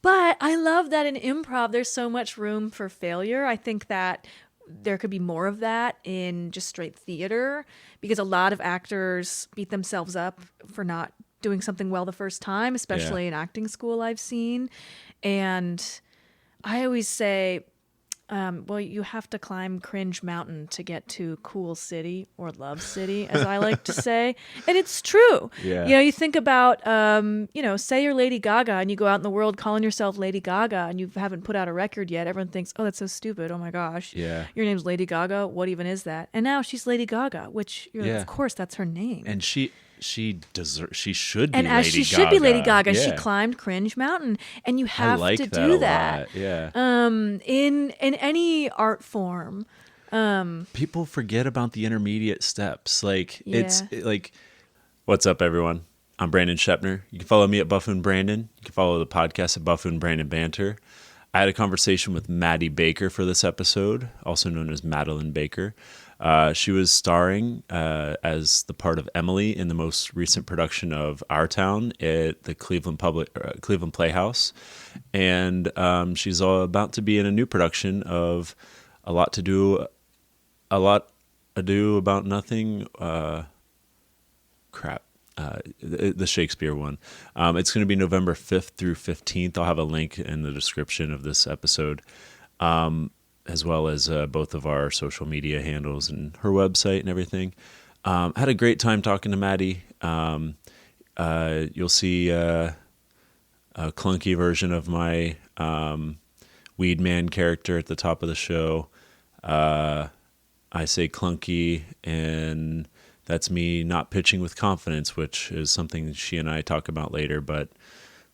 But I love that in improv, there's so much room for failure. I think that there could be more of that in just straight theater because a lot of actors beat themselves up for not doing something well the first time, especially in acting school I've seen. And I always say, well, you have to climb Cringe Mountain to get to Cool City or Love City, as I like to say. And it's true. Yeah. You know, you think about, say you're Lady Gaga and you go out in the world calling yourself Lady Gaga and you haven't put out a record yet. Everyone thinks, oh, that's so stupid. Oh, my gosh. Yeah. Your name's Lady Gaga. What even is that? And now she's Lady Gaga, which, you're like, Yeah. of course, that's her name. And she should be and Lady as she Gaga. should be Lady Gaga, Yeah. she climbed Cringe Mountain, and you have like to that do a that. lot. Yeah. In any art form. People forget about the intermediate steps. Like it's Yeah. like, what's up, everyone? I'm Brandon Shepner. You can follow me at BUFFoonBrandon. You can follow the podcast at BUFFoonBrandon Banter. I had a conversation with Maddie Baker for this episode, also known as Madalyn Baker. She was starring as the part of Emily in the most recent production of Our Town at the Cleveland Playhouse, and she's about to be in a new production of A Lot Ado About Nothing. The Shakespeare one. It's going to be November 5th through 15th. I'll have a link in the description of this episode. As well as both of our social media handles and her website and everything. Had a great time talking to Maddie. You'll see a clunky version of my Weed Man character at the top of the show. I say clunky, and that's me not pitching with confidence, which is something she and I talk about later, but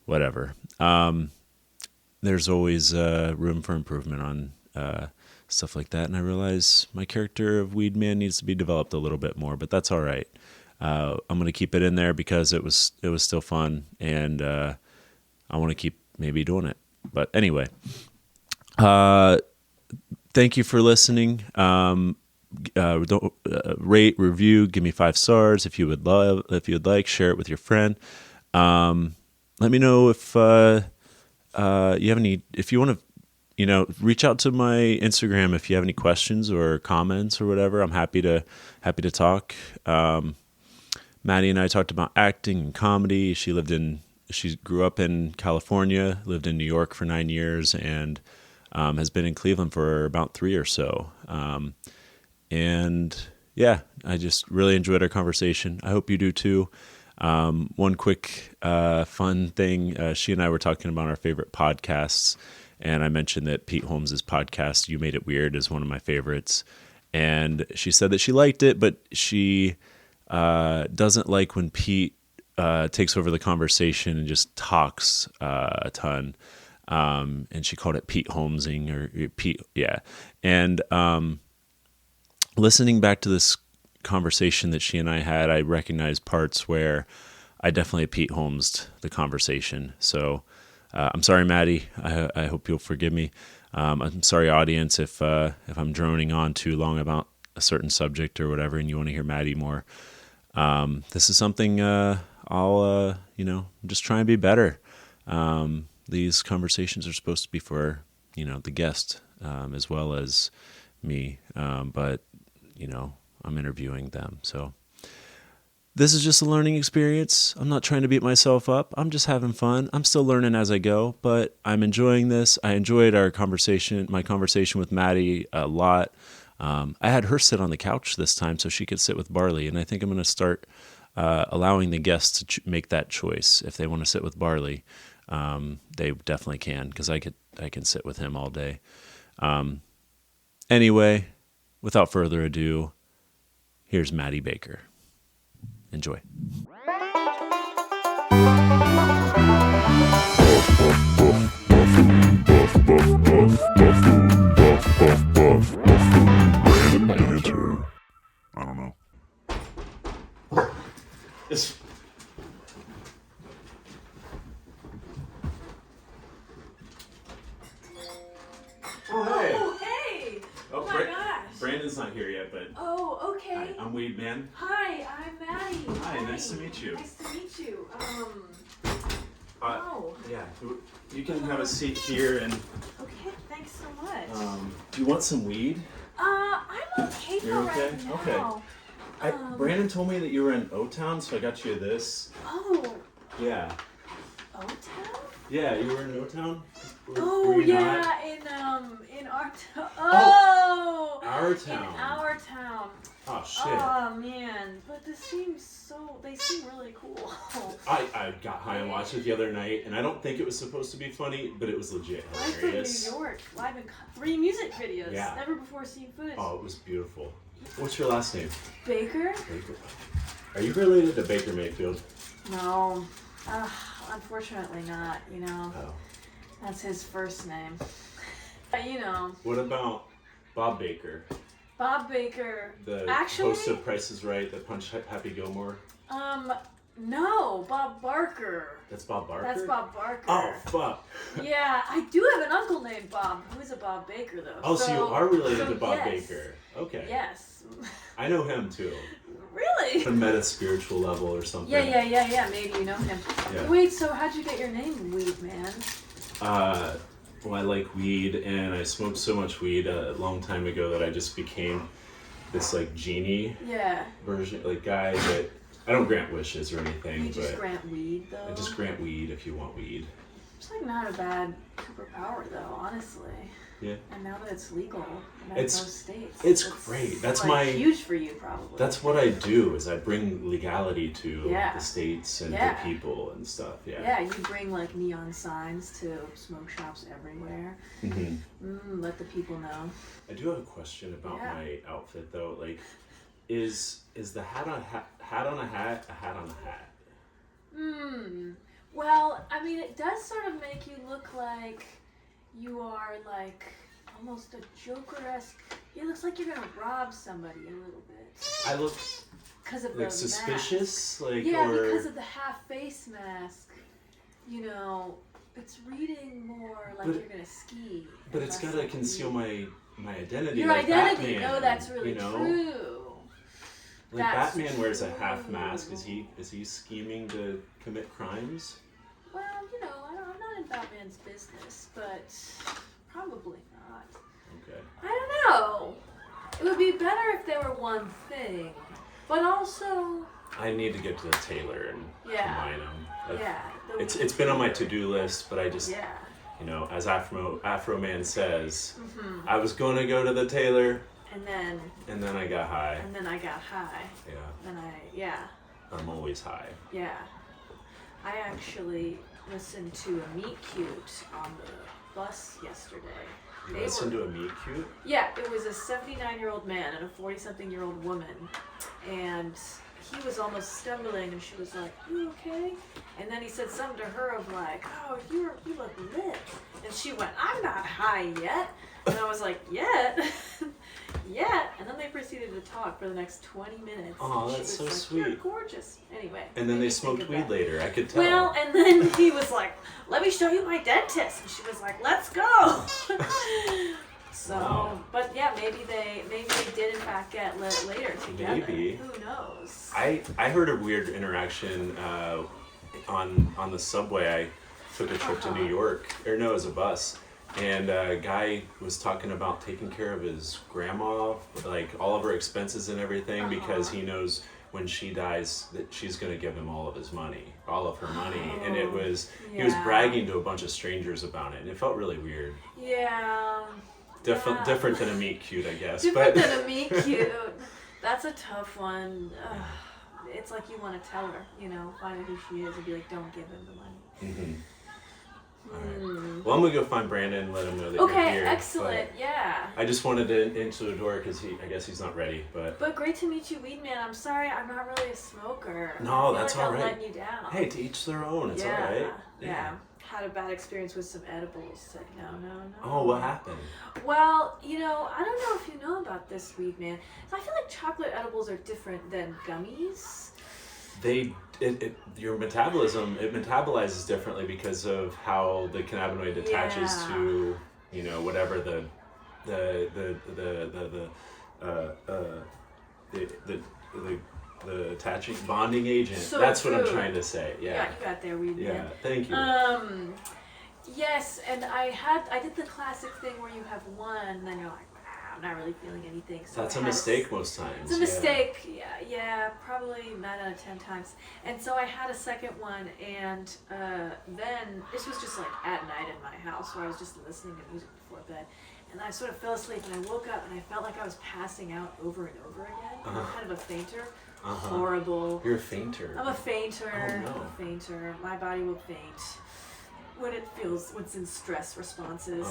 whatever. There's always room for improvement on stuff like that, and I realize my character of Weed Man needs to be developed a little bit more, but that's all right. I'm going to keep it in there because it was still fun, and I want to keep maybe doing it. But anyway, thank you for listening. Rate, review, give me 5 stars if you would like, share it with your friend. Let me know if you have any, if you want to, reach out to my Instagram if you have any questions or comments or whatever. I'm happy to talk. Maddy and I talked about acting and comedy. She grew up in California, lived in New York for 9 years, and has been in Cleveland for about 3 or so. And yeah, I just really enjoyed our conversation. I hope you do too. One quick fun thing, she and I were talking about our favorite podcasts, and I mentioned that Pete Holmes' podcast, You Made It Weird, is one of my favorites. And she said that she liked it, but she doesn't like when Pete takes over the conversation and just talks a ton. And she called it Pete Holmesing, or Pete, yeah. And listening back to this conversation that she and I had, I recognized parts where I definitely Pete Holmesed the conversation. So I'm sorry, Maddie. I hope you'll forgive me. I'm sorry, audience, if I'm droning on too long about a certain subject or whatever, and you want to hear Maddie more. This is something I'll just try and be better. These conversations are supposed to be for the guest as well as me, but I'm interviewing them, so. This is just a learning experience. I'm not trying to beat myself up. I'm just having fun. I'm still learning as I go, but I'm enjoying this. I enjoyed my conversation with Maddie a lot. I had her sit on the couch this time so she could sit with Barley, and I think I'm going to start allowing the guests to make that choice. If they want to sit with Barley, they definitely can, because I can sit with him all day. Anyway, without further ado, here's Maddie Baker. Enjoy. I don't know. Oh, hey! Oh my gosh! Brandon's not here yet, but Oh, okay. I'm Weed Man. Hi, I'm Maddie. Hi, nice to meet you. Nice to meet you. Hi. Oh. Yeah, you can have a seat here, and Okay, thanks so much. do you want some weed? I'm okay for You're okay? right now. Okay. Brandon told me that you were in O-Town, so I got you this. Oh, Yeah. O-Town? Yeah, you were in O-Town? Oh, were you yeah, not? in our town. Oh, our town. In our town. Oh, shit. Oh, man. But they seem really cool. I got high and watched it the other night, and I don't think it was supposed to be funny, but it was legit I'm from hilarious. New York, live in 3 music videos. Yeah. Never before seen footage. Oh, it was beautiful. What's your last name? Baker? Baker. Are you related to Baker Mayfield? No. Unfortunately not, you know. Oh. That's his first name. But, you know. What about Bob Baker? Bob Baker. The Actually, host of Price is Right that punched Happy Gilmore? No, Bob Barker. That's Bob Barker? That's Bob Barker. Oh, fuck. Yeah, I do have an uncle named Bob, who is a Bob Baker, though. Oh, so you are related to Bob yes. Baker. Okay. Yes. I know him, too. Really? On a meta-spiritual level or something. Yeah. Maybe you know him. Yeah. Wait, so how'd you get your name, Weed Man? Well, I like weed, and I smoked so much weed a long time ago that I just became this, like, genie version, like, guy that... I don't grant wishes or anything, You just grant weed, though? I just grant weed if you want weed. It's like not a bad superpower, though, honestly. Yeah. And now that it's legal in It's- most states, it's great. That's like, my- huge for you, probably. That's what I do, is I bring legality to Yeah. the states and Yeah. the people and stuff, Yeah, you bring like neon signs to smoke shops everywhere. Let the people know. I do have a question about Yeah. my outfit, though. Like, is the hat on a hat on a hat a hat on a hat? Well, I mean, it does sort of make you look like you are like almost a Joker-esque. It looks like you're gonna rob somebody a little bit. I look Because of like the suspicious, mask. like, Yeah, or because of the half face mask. You know, it's reading more like But- you're gonna ski. but and it's less gotta like conceal you. my identity. Your like identity. Batman, No, that's really you know? true. Like That's Batman wears a half true. mask. Is he scheming to commit crimes? Well, you know, I'm not in Batman's business, but probably not. Okay. I don't know. It would be better if they were one thing, but also, I need to get to the tailor and combine them. It's been on my to-do list, but I just you know, as Afro Man says, I was going to go to the tailor, and then I got high. I got high. Yeah. I'm always high. Yeah. I actually listened to a meet cute on the bus yesterday. You listen to a meet cute? Yeah, it was a 79-year-old man and a 40-something-year-old woman, and he was almost stumbling, and she was like, "You okay?" And then he said something to her of like, "Oh, you look lit," and she went, "I'm not high yet," and I was like, "Yet." Yet, and then they proceeded to talk for the next 20 minutes. Oh, and she that's was so like, sweet. "You're gorgeous." Anyway. And then made they me smoked think of weed that. later. I could tell. Well, and then he was like, "Let me show you my dentist," and she was like, "Let's go." So, Wow. but yeah, maybe they did in fact get lit later together. Maybe. Who knows? I heard a weird interaction on the subway. I took a trip to New York, or no, it was a bus, and a guy was talking about taking care of his grandma, like all of her expenses and everything, because he knows when she dies that she's going to give him all of his money, all of her money, and he was bragging to a bunch of strangers about it, and it felt really weird. Yeah. Different than a meet cute, I guess. Different than a meet cute. That's a tough one. It's like you want to tell her, you know, find out who she is and be like, "Don't give him the money." All right. Well, I'm gonna go find Brandon and let him know that you're here. Okay, excellent. Yeah. I just wanted to into the door because I guess he's not ready. But great to meet you, Weed Man. I'm sorry, I'm not really a smoker. No, I feel that's like all I'm right. letting you down. Hey, to each their own. It's all right. Yeah. Had a bad experience with some edibles. Said no. Oh, what happened? Well, you know, I don't know if you know about this, Weed Man. I feel like chocolate edibles are different than gummies. Your metabolism, it metabolizes differently because of how the cannabinoid attaches to, you know, whatever the the attaching bonding agent. So That's what I'm true. trying to say. Yeah. You got there, weed Yeah. man. Thank you. Yes, and I did the classic thing where you have one, and then you're like, wow, I'm not really feeling anything. So That's a mistake most times. It's a mistake. Yeah, probably 9 out of 10 times. And so I had a second one, and then this was just like at night in my house, where I was just listening to music before bed. And I sort of fell asleep, and I woke up, and I felt like I was passing out over and over again. I'm kind of a fainter. Horrible. You're a fainter. I'm a fainter. Oh, no. I'm a fainter. My body will faint when it's in stress responses.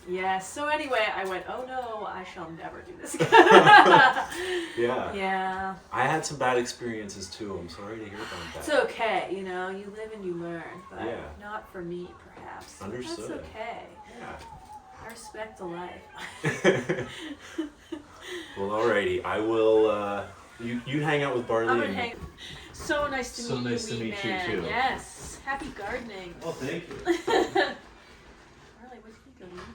Yeah. So anyway, I went, oh no, I shall never do this again. Yeah. Yeah. I had some bad experiences too. I'm sorry to hear about that. It's okay, you live and you learn, but Yeah. not for me, perhaps. Understood. That's okay. Yeah. I respect the life. Well, alrighty. I will. You hang out with Barley. I'm gonna hang. So nice to meet you. nice to wee meet you, man. too. Yes. Happy gardening. Oh, thank you. Really, what do you think of wee man?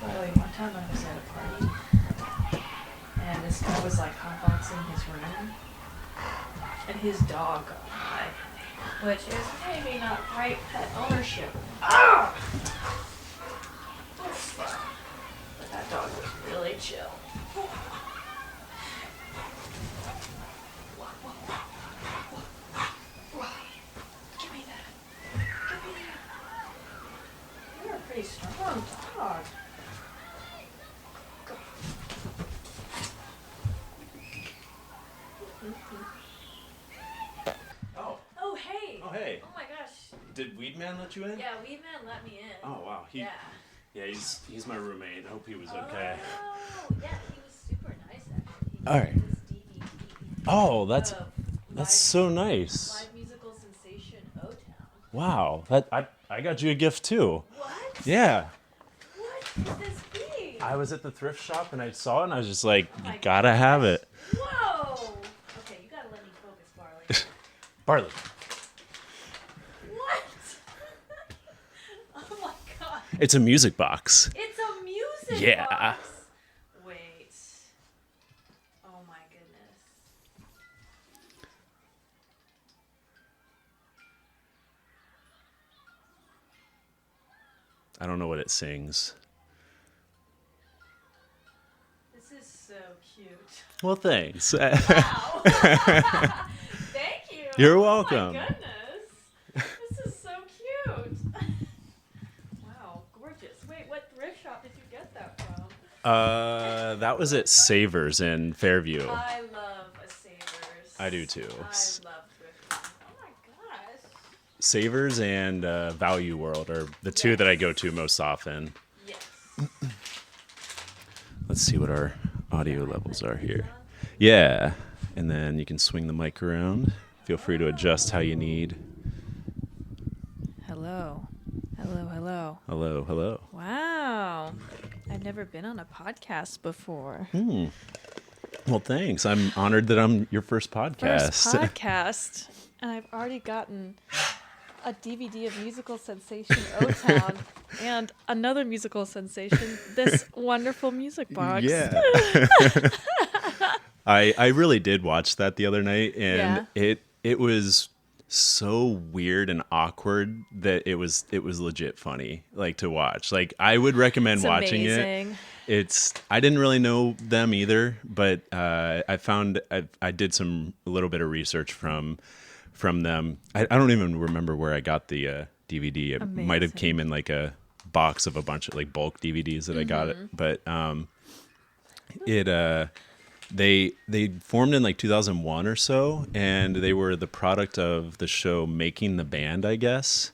By the way, one time I was at a party, and this guy was like hotboxing his room, and his dog got by, which is maybe not right pet ownership. Ah! That's fun. But that dog was really chill. Give me that. Give me that. You're a pretty strong dog. Go. Oh, hey. Oh, hey. Oh my gosh. Did Weedman let you in? Yeah, Weed Man let me in. Oh, wow. Yeah. Yeah, he's my roommate. I hope he was okay. Oh, yeah, he was super nice actually. He All right. gave me this DVD Oh, of that's so nice. live musical sensation O-Town. Wow. I got you a gift too. What? Yeah. What could this be? I was at the thrift shop and I saw it and I was just like, Oh my you gotta have it. Whoa! Okay, you gotta let me focus, Barley. Barley. What? Oh my god. It's a music box. It's a music Yeah. box. Wait. Oh my goodness. I don't know what it sings. This is so cute. Well, thanks. Wow. Thank you. You're Oh welcome. my goodness. This is so cute. Wow, gorgeous. Wait, what thrift shop did you get that from? That was at Savers in Fairview. I love a Savers. I do too. I love thrifting. Oh my gosh. Savers and Value World are the two that I go to most often. Yes. Let's see what our audio levels are here. Yeah, and then you can swing the mic around. Feel free to adjust how you need. Hello. Hello, hello. Hello, hello. Wow. I've never been on a podcast before. Well, thanks. I'm honored that I'm your first podcast. First podcast. And I've already gotten a DVD of musical sensation O-Town and another musical sensation, this wonderful music box. Yeah. I really did watch that the other night, and it was so weird and awkward that it was legit funny, like, to watch. Like, I would recommend It's watching amazing. it. I didn't really know them either, but I found I did a little bit of research from them. I don't even remember where I got the DVD. It might have came in like a box of a bunch of like bulk DVDs that I got it, but they formed in like 2001 or so, and they were the product of the show Making the Band, I guess.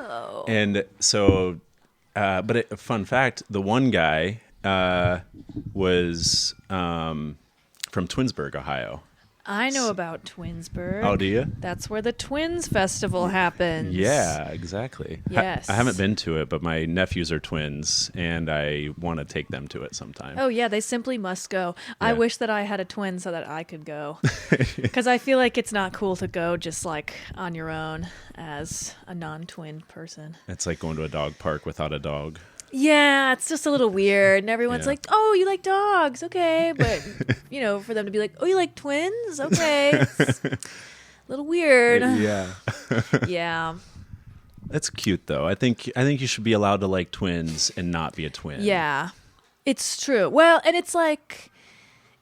Oh. And so, but fun fact, the one guy was from Twinsburg, Ohio. I know about Twinsburg. Oh, do you? That's where the Twins Festival happens. Yeah, exactly. Yes. I haven't been to it, but my nephews are twins, and I want to take them to it sometime. Oh, yeah, they simply must go. I Yeah. wish that I had a twin so that I could go. Because I feel like it's not cool to go just like on your own as a non-twin person. It's like going to a dog park without a dog. Yeah, it's just a little weird. And everyone's Yeah. like, oh, you like dogs. Okay. But, for them to be like, oh, you like twins. Okay. It's a little weird. Yeah. Yeah. That's cute though. I think you should be allowed to like twins and not be a twin. Yeah. It's true. Well, and it's like,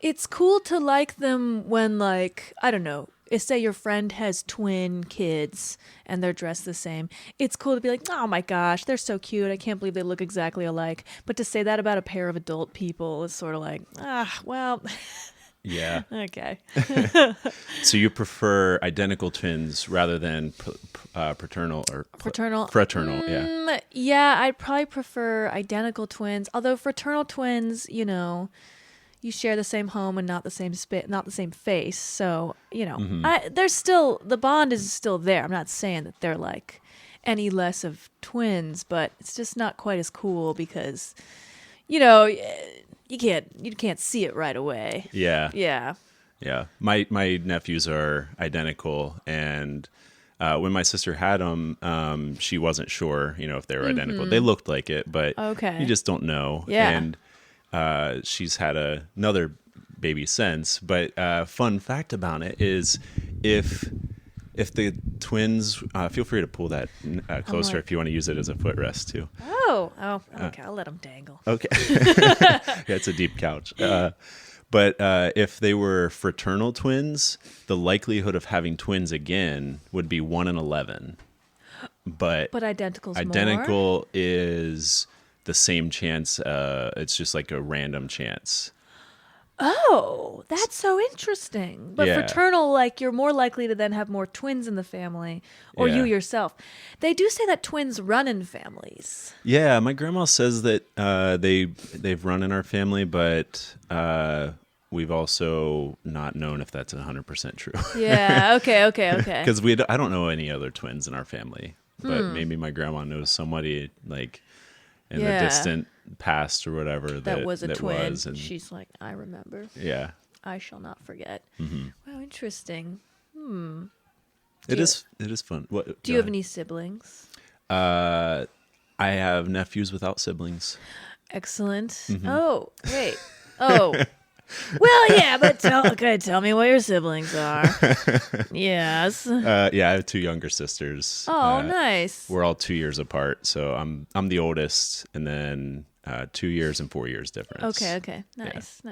it's cool to like them when, like, I don't know, say your friend has twin kids and they're dressed the same. It's cool to be like, oh my gosh, they're so cute. I can't believe they look exactly alike. But to say that about a pair of adult people is sort of like, well, Yeah. okay. So you prefer identical twins rather than paternal or Fraternal. fraternal? Yeah. Yeah, I'd probably prefer identical twins. Although fraternal twins, you share the same home and not the same not the same face. So, there's still, the bond is still there. I'm not saying that they're like any less of twins, but it's just not quite as cool because, you can't see it right away. Yeah. Yeah. Yeah. My nephews are identical, and when my sister had them, she wasn't sure, if they were identical. They looked like it, but Okay. you just don't know. Yeah. And she's had another baby since. But fun fact about it is, if the twins, feel free to pull that closer if you want to use it as a footrest too. Oh, okay. I'll let them dangle. Okay. Yeah, it's a deep couch. But if they were fraternal twins, the likelihood of having twins again would be 1 in 11. But Identical's more? identical is the same chance. It's just like a random chance. Oh, that's so interesting. But Yeah. fraternal, like, you're more likely to then have more twins in the family, or you Yeah. yourself. They do say that twins run in families. Yeah, my grandma says that they've run in our family, but we've also not known if that's 100% true. Yeah, okay. Because I don't know any other twins in our family, but maybe my grandma knows somebody like in the Yeah. distant past or whatever That was a twin. was, and She's like, I remember. yeah, I shall not forget. Wow, interesting. it is fun. What, Do you have any siblings? I have nephews without siblings. Excellent. Mm-hmm. Oh, wait. Oh. Well, yeah, but tell me what your siblings are. Yes. Yeah, I have 2 younger sisters. Oh, nice. We're all 2 years apart, so I'm the oldest, and then 2 years and 4 years difference. Okay. Nice.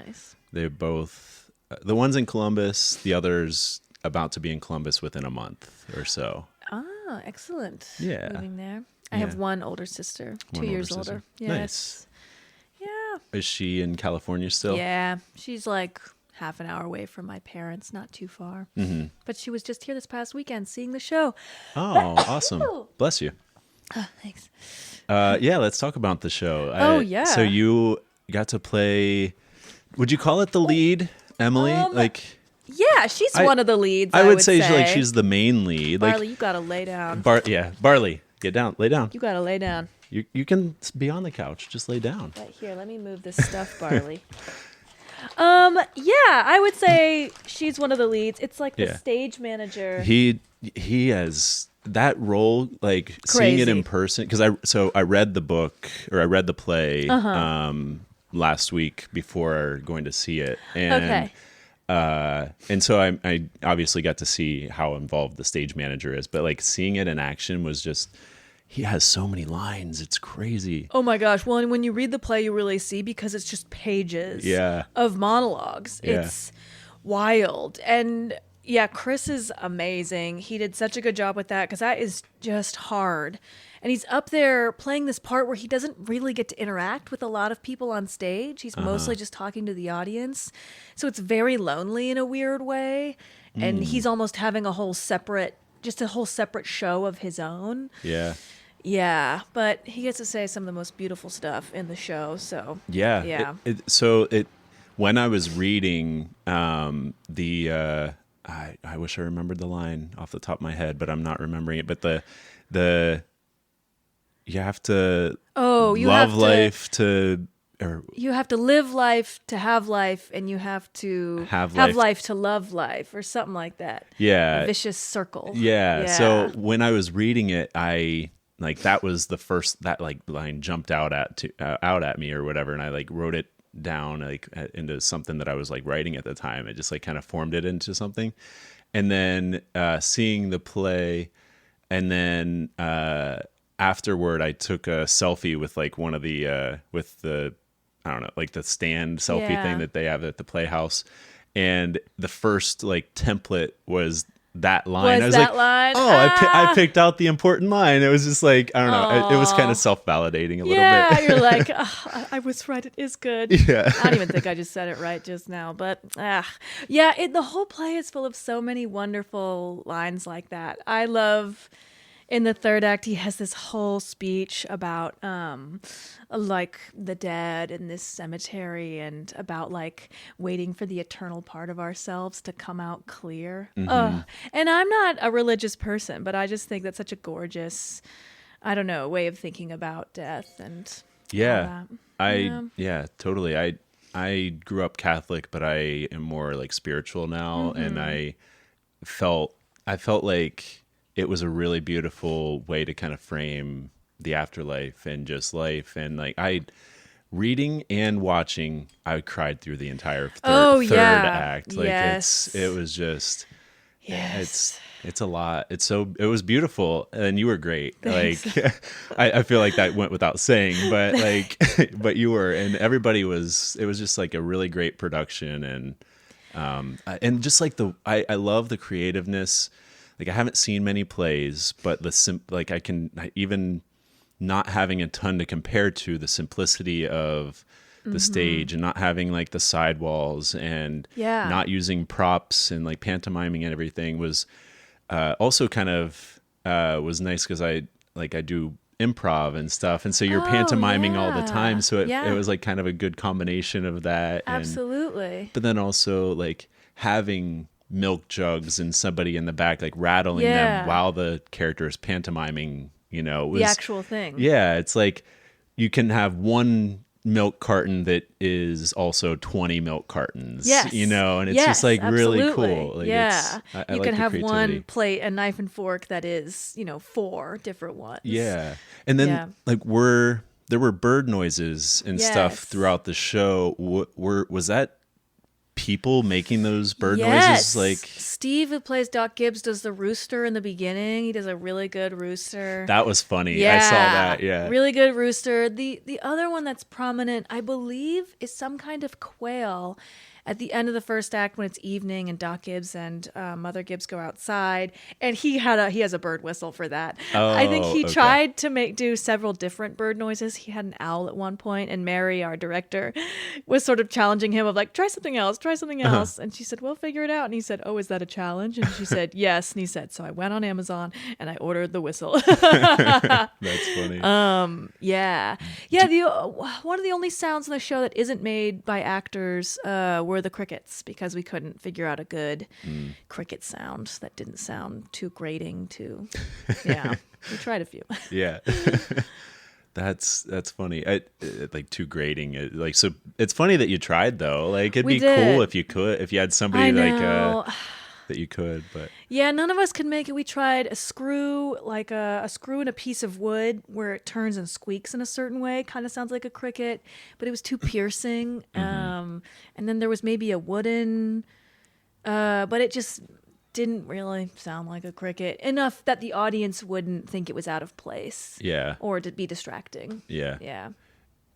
They both, the one's in Columbus, the other's about to be in Columbus within a month or so. Ah, excellent. Yeah. Moving there. I have Yeah. one older sister, 2 One years older sister. older. Yes. Nice. Yeah. Is she in California still? Yeah. She's like half an hour away from my parents, not too far. Mm-hmm. But she was just here this past weekend seeing the show. Oh, awesome. Bless you. Thanks. Yeah, let's talk about the show. Oh, yeah. So you got to play, would you call it the lead, Emily? Yeah, she's one of the leads. I would say say she's the main lead. Barley, you gotta lay down. Barley, get down, lay down. You gotta lay down. You can be on the couch, just lay down. Right here, let me move this stuff, Barley. Yeah, I would say she's one of the leads. It's like the Yeah. stage manager. He has that role, like seeing it Crazy. in person. Because I read the book, or I read the play last week before going to see it, and Okay. and so I obviously got to see how involved the stage manager is, but like seeing it in action was just, he has so many lines, it's crazy. Oh my gosh. Well, and when you read the play, you really see, because it's just pages Yeah. of monologues. Yeah. It's wild. And yeah, Chris is amazing. He did such a good job with that, because that is just hard. And he's up there playing this part where he doesn't really get to interact with a lot of people on stage. He's mostly just talking to the audience. So it's very lonely in a weird way. And he's almost having a whole separate show of his own. Yeah. Yeah, but he gets to say some of the most beautiful stuff in the show. So Yeah. yeah. When I was reading I wish I remembered the line off the top of my head, but I'm not remembering it. But the you have to love life to, or you have to live life to have life, and you have to Have have life. life to love life, or something like that. yeah. A vicious circle. Yeah. So when I was reading it, I like that was the first that like line jumped out at me or whatever, and I like wrote it down like into something that I was like writing at the time. It just like kind of formed it into something, and then seeing the play, and then afterward I took a selfie with like one of the with the I don't know, like the stand selfie thing that they have at the Playhouse, and the first like template was that line. I was like, line? oh, I picked out the important line. It was just like, I don't know. It was kind of self-validating a little bit. Yeah, you're like, oh, I was right. It is good. Yeah. I don't even think I just said it right just now. But yeah, the whole play is full of so many wonderful lines like that. I love... In the third act, he has this whole speech about like the dead in this cemetery and about like waiting for the eternal part of ourselves to come out clear. And I'm not a religious person, but I just think that's such a gorgeous, I don't know, way of thinking about death and all that. Totally. I grew up Catholic, but I am more like spiritual now, and I felt like it was a really beautiful way to kind of frame the afterlife and just life. And like reading and watching, I cried through the entire third act. Like it was just, it's a lot. It was beautiful, and you were great. Thanks. Like, I feel like that went without saying, but like, but you were, and everybody was, it was just like a really great production. And just like I love the creativeness. Like I haven't seen many plays, but I can even not having a ton to compare to, the simplicity of the stage and not having like the sidewalls and not using props and like pantomiming and everything was also kind of was nice because I do improv and stuff, and so you're pantomiming all the time, so it was like kind of a good combination of that. Absolutely. But then also like having milk jugs and somebody in the back like rattling them while the character is pantomiming, was the actual thing. Yeah, it's like you can have one milk carton that is also 20 milk cartons. And it's just like really cool. Like, I you like can have creativity. one plate, a knife and fork that is 4 different ones. Yeah, and then like there were bird noises and stuff throughout the show. Was that people making those bird noises? Like Steve, who plays Doc Gibbs, does the rooster in the beginning. He does a really good rooster. That was funny. I saw that. Yeah, really good rooster. The other one that's prominent, I believe, is some kind of quail. At the end of the first act, when it's evening and Doc Gibbs and Mother Gibbs go outside, and he has a bird whistle for that. I think he tried to do several different bird noises. He had an owl at one point, and Mary, our director, was sort of challenging him of like, try something else. And she said, "We'll figure it out." And he said, "Oh, is that a challenge?" And she said, "Yes." And he said, "So I went on Amazon and I ordered the whistle." That's funny. One of the only sounds in the show that isn't made by actors were the crickets, because we couldn't figure out a good cricket sound that didn't sound too grating we tried a few. That's funny. Like too grating. Like, so it's funny that you tried though. Like it'd be cool if you had somebody like that you could, but none of us could make it. We tried a screw, like a screw in a piece of wood where it turns and squeaks in a certain way. Kind of sounds like a cricket, but it was too piercing. And then there was maybe a wooden, but it just didn't really sound like a cricket enough that the audience wouldn't think it was out of place. Or to be distracting.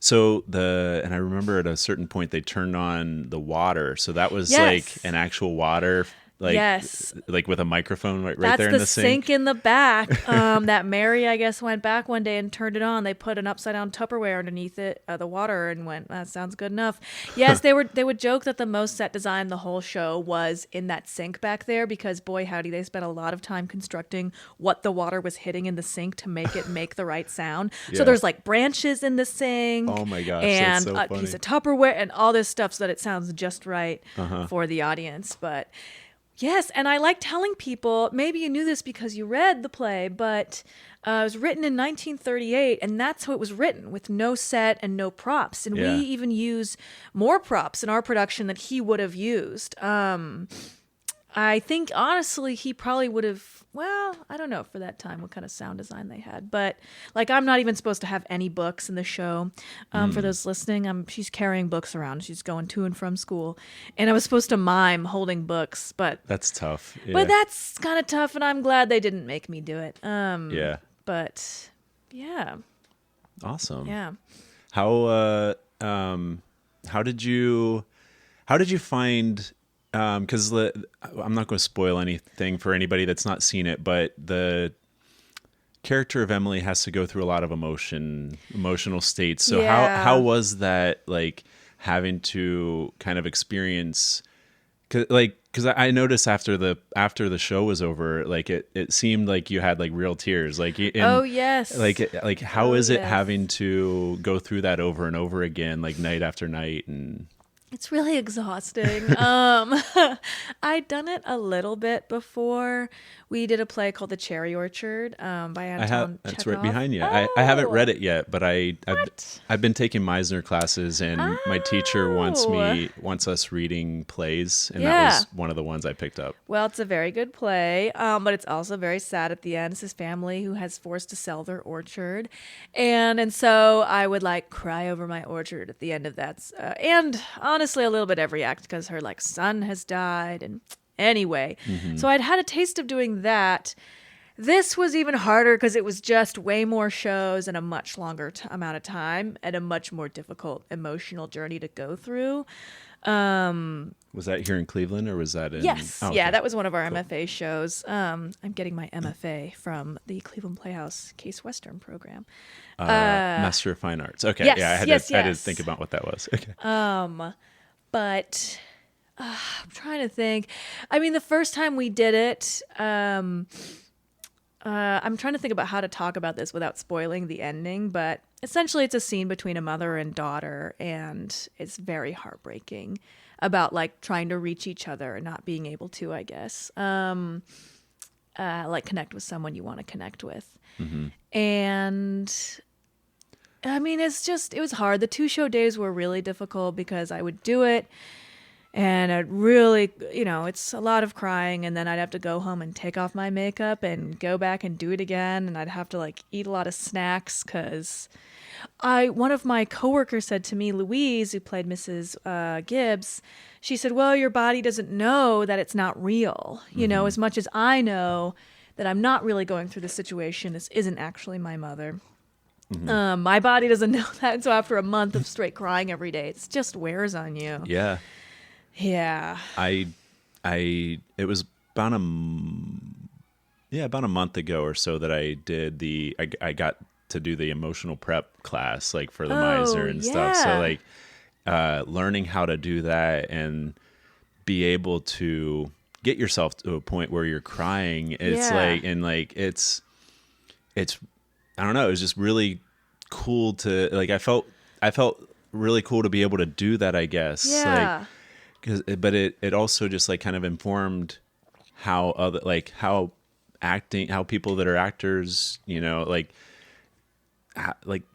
So and I remember at a certain point they turned on the water. So that was like an actual water. Like with a microphone right there in the sink. That's the sink in the back that Mary, I guess, went back one day and turned it on. They put an upside down Tupperware underneath it, the water, and went, that sounds good enough. Yes, they would joke that the most set design the whole show was in that sink back there, because boy howdy, they spent a lot of time constructing what the water was hitting in the sink to make it make the right sound. So there's like branches in the sink. Oh my gosh, and that's so funny. A piece of Tupperware and all this stuff so that it sounds just right for the audience. But yes, and I like telling people, maybe you knew this because you read the play, but it was written in 1938, and that's how it was written, with no set and no props. And we even use more props in our production that he would have used. I think honestly he probably would have, well, I don't know for that time what kind of sound design they had, but like I'm not even supposed to have any books in the show. For those listening, she's carrying books around. She's going to and from school, and I was supposed to mime holding books, but That's tough. Yeah. but that's kind of tough, and I'm glad they didn't make me do it. Yeah. But yeah, Awesome. yeah. How did you find, because I'm not going to spoil anything for anybody that's not seen it, but the character of Emily has to go through a lot of emotional states. So Yeah. how was that, like, having to kind of experience, because I noticed after the show was over, like it seemed like you had like real tears, like Oh yes. like how is it yes. having to go through that over and over again, like night after night? And It's really exhausting. I'd done it a little bit before. We did a play called The Cherry Orchard by Anton that's Chekhov. right behind you. Oh. I haven't read it yet, but What? I've been taking Meisner classes, and my teacher wants Oh. us reading plays, and Yeah. that was one of the ones I picked up. Well, it's a very good play, but it's also very sad at the end. It's his family who has forced to sell their orchard, and so I would like cry over my orchard at the end of that, and honestly, a little bit every act because her like son has died, and anyway, so I'd had a taste of doing that. This was even harder because it was just way more shows and a much longer amount of time and a much more difficult emotional journey to go through. Was that here in Cleveland, or was that in? Yes. Oh, Yeah, okay. that was one of our MFA shows. I'm getting my MFA from the Cleveland Playhouse Case Western program. Master of Fine Arts. Okay, yes, yeah, I had yes, to yes. think about what that was. Okay. But I'm trying to think. I mean, the first time we did it, I'm trying to think about how to talk about this without spoiling the ending, but essentially it's a scene between a mother and daughter, and it's very heartbreaking about like trying to reach each other and not being able to, I guess. Like connect with someone you want to connect with. And I mean, it was hard. The 2 show days were really difficult because I would do it and I'd really, it's a lot of crying, and then I'd have to go home and take off my makeup and go back and do it again, and I'd have to like eat a lot of snacks because one of my coworkers said to me, Louise, who played Mrs. Gibbs, she said, well, your body doesn't know that it's not real. As much as I know that I'm not really going through this situation, this isn't actually my mother. My body doesn't know that. And so after a month of straight crying every day, it just wears on you. Yeah. Yeah. It was about a month ago or so that I did I got to do the emotional prep class, like for the Meisner and stuff. So like learning how to do that and be able to get yourself to a point where you're crying. It's it's I don't know, it was just really cool to like, I felt really cool to be able to do that, I guess. Yeah. But it also just like kind of informed how people that are actors, like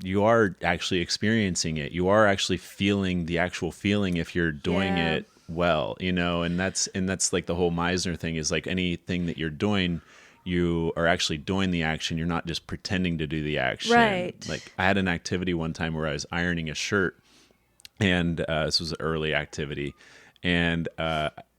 you are actually experiencing it. You are actually feeling the actual feeling if you're doing it well, and that's like the whole Meisner thing is like anything that you're doing, you are actually doing the action. You're not just pretending to do the action. Right. Like I had an activity one time where I was ironing a shirt, and this was an early activity. And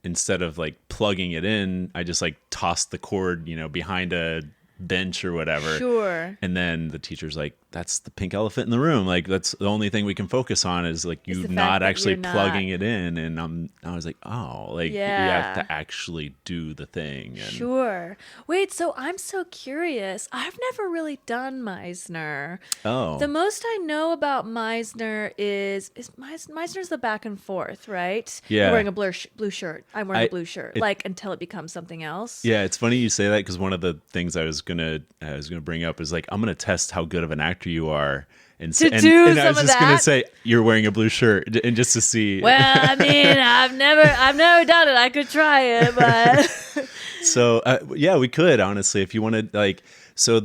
instead of like plugging it in, I just like tossed the cord, behind a bench or whatever. Sure. And then the teacher's like, that's the pink elephant in the room. Like that's the only thing we can focus on is like you not actually plugging it in. And I was like, oh, like you have to actually do the thing. And Sure. Wait, so I'm so curious. I've never really done Meisner. Oh. The most I know about Meisner is Meisner's the back and forth, right? Yeah. You're wearing a blue shirt. I'm wearing a blue shirt. Like until it becomes something else. Yeah, it's funny you say that because one of the things I was gonna bring up is like I'm gonna test how good of an actor you are, and I was just gonna say you're wearing a blue shirt and just to see. Well, I mean, I've never done it. I could try it, but so yeah, we could honestly if you wanted like. So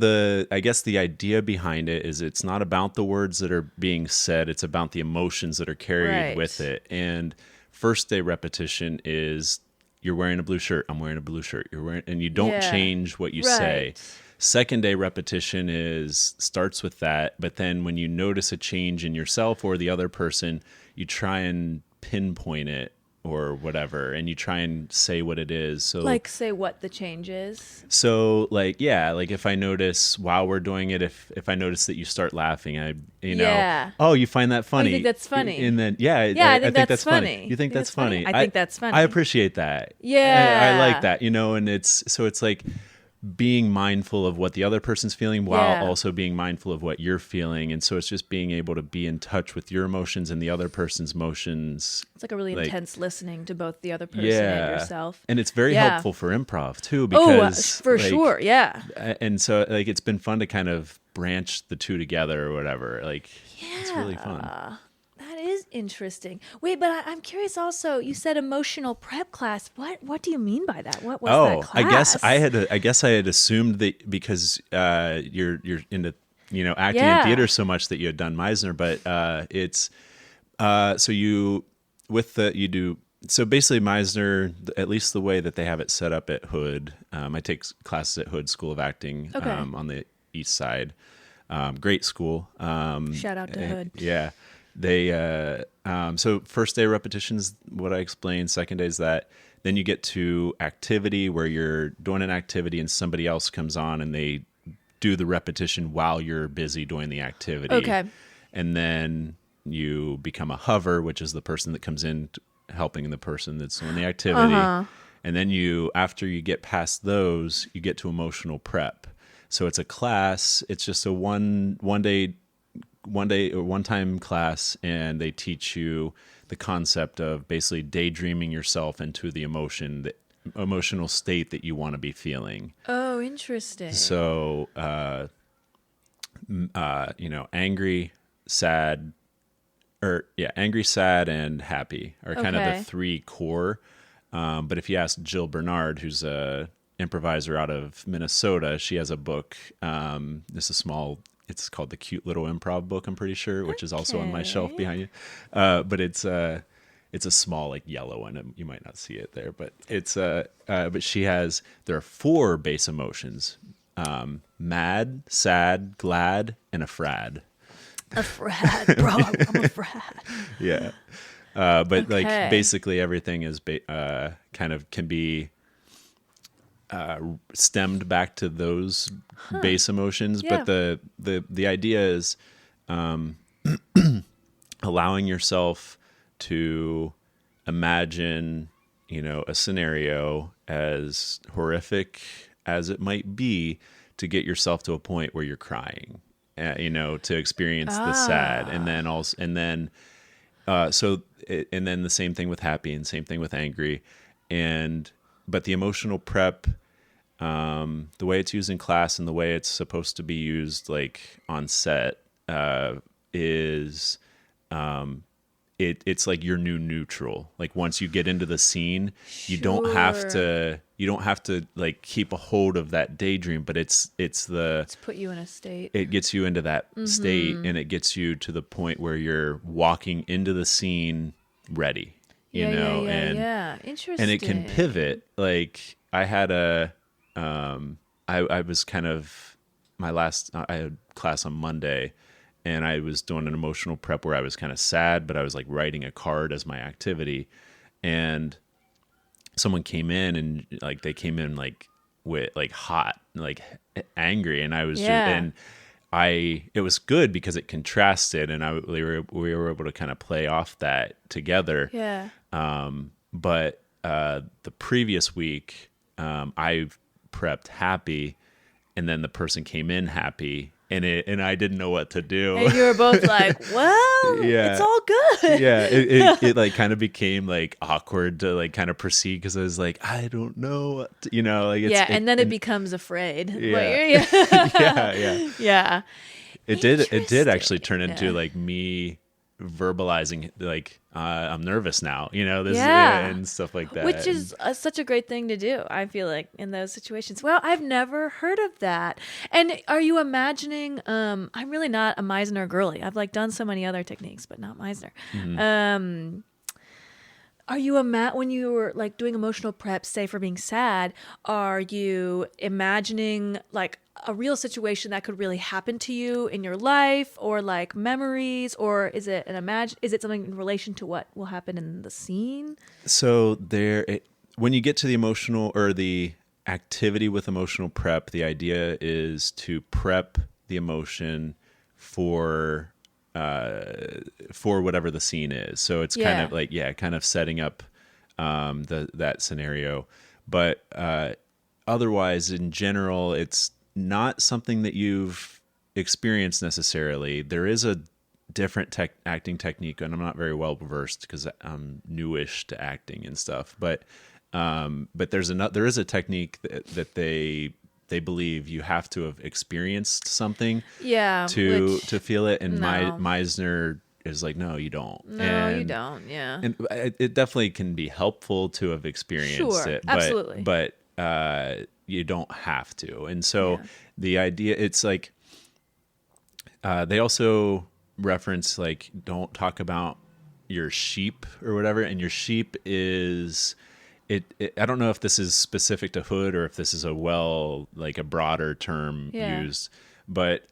I guess the idea behind it is it's not about the words that are being said; it's about the emotions that are carried with it. And first day repetition is you're wearing a blue shirt. I'm wearing a blue shirt. And you don't change what you say. Right. Second day repetition starts with that, but then when you notice a change in yourself or the other person, you try and pinpoint it or whatever, and you try and say what it is. So Like say what the change is. so like if I notice while we're doing it, if I notice that you start laughing, oh, you find that funny. I think that's funny. And then I think that's funny. You think that's funny? I think that's funny. I appreciate that. Yeah. I like that, and it's like being mindful of what the other person's feeling while also being mindful of what you're feeling. And so it's just being able to be in touch with your emotions and the other person's emotions. It's like a really intense listening to both the other person and yourself. And it's very helpful for improv too, because for sure. Yeah. And so like, it's been fun to kind of branch the two together or whatever. Like it's really fun. That is interesting. Wait, but I'm curious also, you said emotional prep class. What do you mean by that? What was that class? I guess I had assumed that because you're into acting and theater so much that you had done Meisner, but it's so basically Meisner, at least the way that they have it set up at Hood. I take classes at Hood School of Acting on the East Side. Great school. Shout out to Hood. Yeah. They so first day repetitions, what I explained. Second day is that. Then you get to activity where you're doing an activity and somebody else comes on and they do the repetition while you're busy doing the activity. Okay. And then you become a hover, which is the person that comes in helping the person that's doing the activity. And then after you get past those, you get to emotional prep. So it's a class. It's just a one time class, and they teach you the concept of basically daydreaming yourself into the emotional state that you want to be feeling. Oh, interesting. So, angry, sad, and happy are kind of the three core. But if you ask Jill Bernard, who's a improviser out of Minnesota, she has a book. It's called The Cute Little Improv Book, I'm pretty sure, which is also on my shelf behind you. But it's a small, like, yellow one. You might not see it there, but but there are 4 base emotions: mad, sad, glad, and a frad. A frad, bro. I'm a frad. Yeah. But like basically everything is kind of can be stemmed back to those base emotions. Yeah. But the idea is allowing yourself to imagine, a scenario as horrific as it might be, to get yourself to a point where you're crying, to experience the sad. And then and then the same thing with happy and same thing with angry. But the emotional prep, the way it's used in class and the way it's supposed to be used like on set, is it's like your new neutral. Like once you get into the scene, you don't have to like keep a hold of that daydream, but it's put you in a state. It gets you into that state, and it gets you to the point where you're walking into the scene ready. Yeah. Interesting. And it can pivot. Like I had I was kind of I had class on Monday, and I was doing an emotional prep where I was kind of sad, but I was like writing a card as my activity. And someone came in, and like they came in like with like hot, like angry, and I was it was good because it contrasted, and we were able to kind of play off that together. Yeah. But the previous week, I prepped happy, and then the person came in happy, and I didn't know what to do. And you were both like, well, it's all good. Yeah. It like kind of became like awkward to like kind of proceed, because I was like, I don't know what to, like it's, and then it becomes afraid. Yeah. Yeah. It did actually turn into like me verbalizing like I'm nervous now, and stuff like that, which is such a great thing to do, I feel like, in those situations. Well, I've never heard of that. And are you imagining, I'm really not a Meisner girly. I've like done so many other techniques, but not Meisner. Are you when you were like doing emotional prep, say for being sad, are you imagining like a real situation that could really happen to you in your life, or like memories, or is it is it something in relation to what will happen in the scene? So when you get to the emotional or the activity with emotional prep, the idea is to prep the emotion for whatever the scene is. So it's kind of like, kind of setting up that scenario. But otherwise, in general, it's not something that you've experienced necessarily. There is a different acting technique, and I'm not very well versed because I'm newish to acting and stuff. But there is a technique that they believe you have to have experienced something to feel it. And Meisner is like, no, you don't. No, you don't. Yeah. And it definitely can be helpful to have experienced it. But, absolutely. But you don't have to. And so the idea, it's like, they also reference like, don't talk about your sheep or whatever. And your sheep is... I don't know if this is specific to Hood or if this is a broader term used, but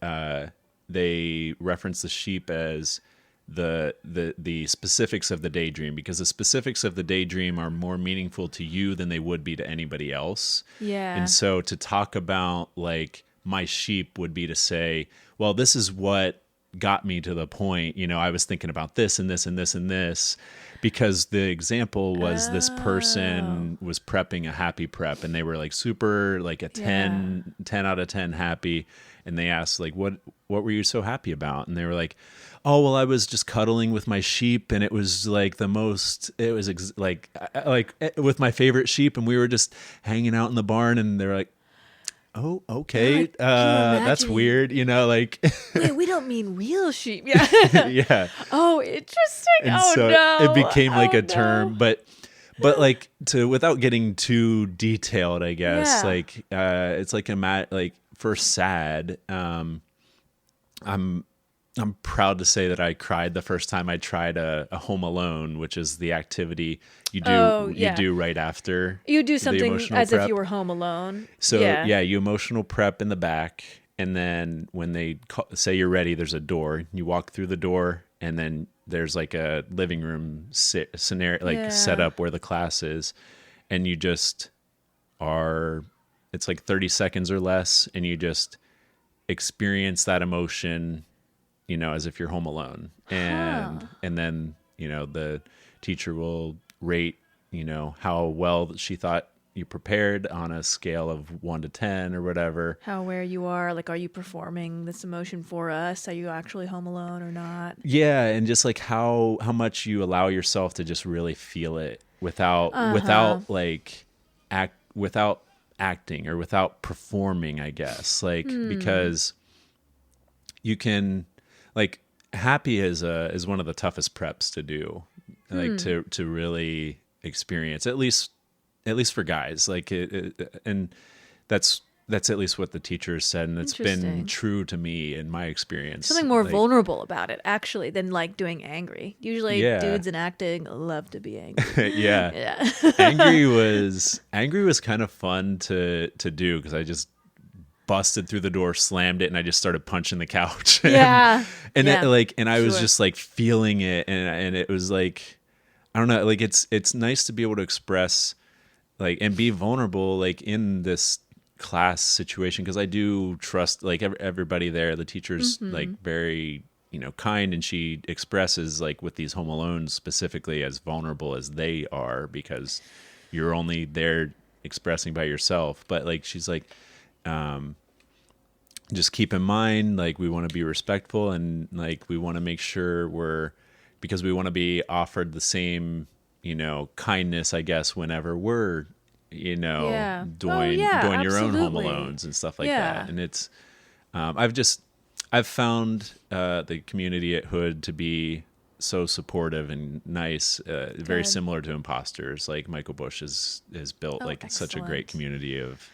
they reference the sheep as the specifics of the daydream, because the specifics of the daydream are more meaningful to you than they would be to anybody else. Yeah. And so to talk about like my sheep would be to say, well, this is what got me to the point, I was thinking about this and this and this and this. Because the example was this person was prepping a happy prep, and they were like super like a 10 out of 10 happy. And they asked like, what were you so happy about? And they were like, oh, well, I was just cuddling with my sheep, and it was like like with my favorite sheep, and we were just hanging out in the barn. And they're like, oh, okay. That's weird. Like, wait, we don't mean real sheep. Yeah. Yeah. Oh, interesting. And oh, so no. it became like a no. term, but like without getting too detailed, I guess, like, it's like like for sad, I'm proud to say that I cried the first time I tried a Home Alone, which is the activity you do right after. You do something as prep. if you were home alone. So you emotional prep in the back, and then when they say you're ready, there's a door. You walk through the door, and then there's like a living room scenario, like set up where the class is, and you just are. It's like 30 seconds or less, and you just experience that emotion, as if you're home alone. And then, the teacher will rate, how well she thought you prepared on a scale of 1 to 10 or whatever. How aware you are, like, are you performing this emotion for us? Are you actually home alone or not? Yeah. And just like how much you allow yourself to just really feel it without acting or without performing, I guess, like, because you can, like, happy is one of the toughest preps to do, like to really experience, at least for guys, like and that's at least what the teachers said, and it's been true to me in my experience. Something more vulnerable about it, actually, than like doing angry. Usually, dudes in acting love to be angry. Yeah. Angry was kind of fun to do, because I just busted through the door, slammed it, and I just started punching the couch. I was just like feeling it, and it was like, I don't know, like it's nice to be able to express, like, and be vulnerable, like, in this class situation, because I do trust, like, everybody there. The teacher's like very, kind, and she expresses, like, with these Home Alones specifically, as vulnerable as they are, because you're only there expressing by yourself. But like, she's like, just keep in mind, like, we want to be respectful, and like, we want to make sure because we want to be offered the same, kindness, I guess, whenever we're, doing your own Home Alones and stuff like that. And it's, I've found the community at Hood to be so supportive and nice, very similar to Imposters. Like, Michael Bush has built such a great community of,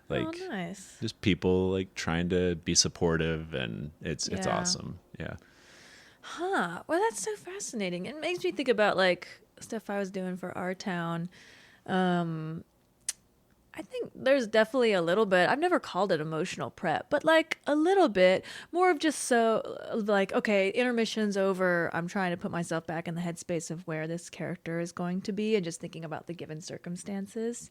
like, nice. Just people, like, trying to be supportive, and it's awesome. Yeah. Well, that's so fascinating. It makes me think about, like, stuff I was doing for our town, I think there's definitely a little bit. I've never called it emotional prep, but like a little bit more of just so like, okay, intermission's over. I'm trying to put myself back in the headspace of where this character is going to be and just thinking about the given circumstances.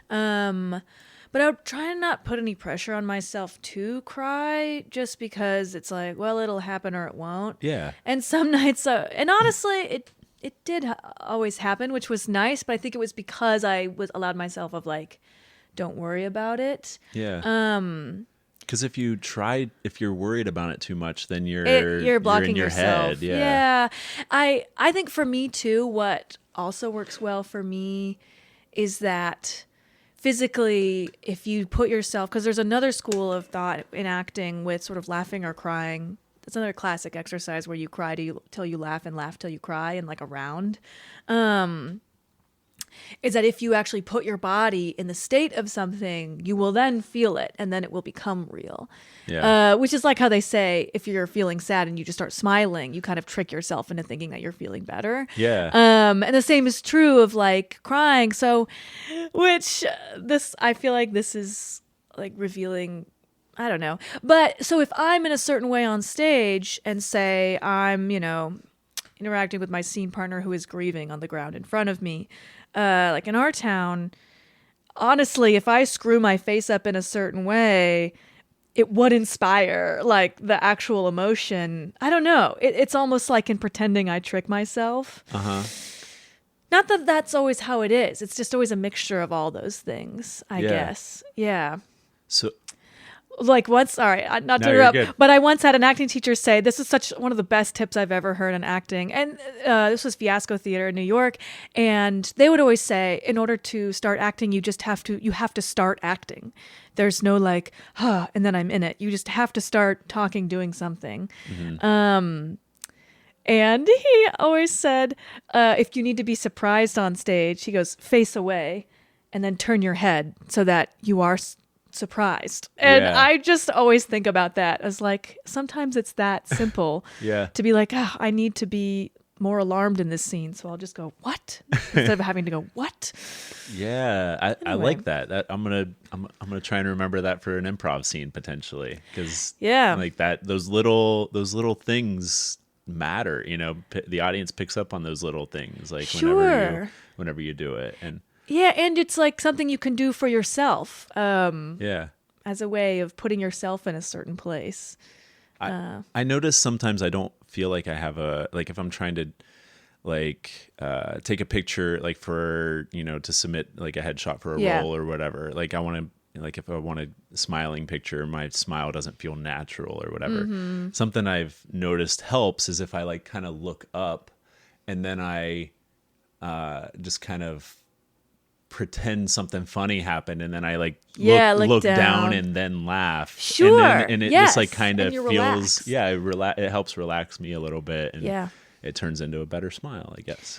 But I would try and not put any pressure on myself to cry just because it's like, well, it'll happen or it won't. Yeah. And some nights, and honestly, it did always happen, which was nice. But I think it was because I was allowed myself of like, don't worry about it. Yeah. Because if you're worried about it too much, then you're blocking in your yourself. head. Yeah. I think for me too, what also works well for me is that physically, if you put yourself, because there's another school of thought in acting with sort of laughing or crying. That's another classic exercise where you cry till you laugh and laugh till you cry, and like a round. Is that if you actually put your body in the state of something, you will then feel it, and then it will become real. Yeah. Which is like how they say, if you're feeling sad and you just start smiling, you kind of trick yourself into thinking that you're feeling better. Yeah. And the same is true of like crying. So, I feel like this is like revealing, I don't know. But so if I'm in a certain way on stage and say I'm, interacting with my scene partner who is grieving on the ground in front of me, like in our town, honestly, if I screw my face up in a certain way, it would inspire like the actual emotion. I don't know. It's almost like in pretending I trick myself. Not that that's always how it is. It's just always a mixture of all those things, I guess. Yeah. So like once, sorry, not to interrupt, but I once had an acting teacher say, this is such one of the best tips I've ever heard in acting. And this was Fiasco Theater in New York. And they would always say, in order to start acting, you have to start acting. There's no like, and then I'm in it. You just have to start talking, doing something. And he always said, if you need to be surprised on stage, he goes, face away and then turn your head so that you are surprised. And I just always think about that as like, sometimes it's that simple to be like, I need to be more alarmed in this scene. So I'll just go, what? Instead of having to go, what? Yeah. Anyway. I like that. I'm going to try and remember that for an improv scene potentially. Cause like that, those little things matter, the audience picks up on those little things. Like whenever you do it. And and it's like something you can do for yourself. As a way of putting yourself in a certain place. I notice sometimes I don't feel like I have if I'm trying to take a picture, like for, to submit like a headshot for a role or whatever. Like I want to, like if I want a smiling picture, my smile doesn't feel natural or whatever. Something I've noticed helps is if I like kind of look up and then I just kind of pretend something funny happened, and then I like look down and then laugh. And it just like kind of feels relax. It helps relax me a little bit, and it turns into a better smile, I guess.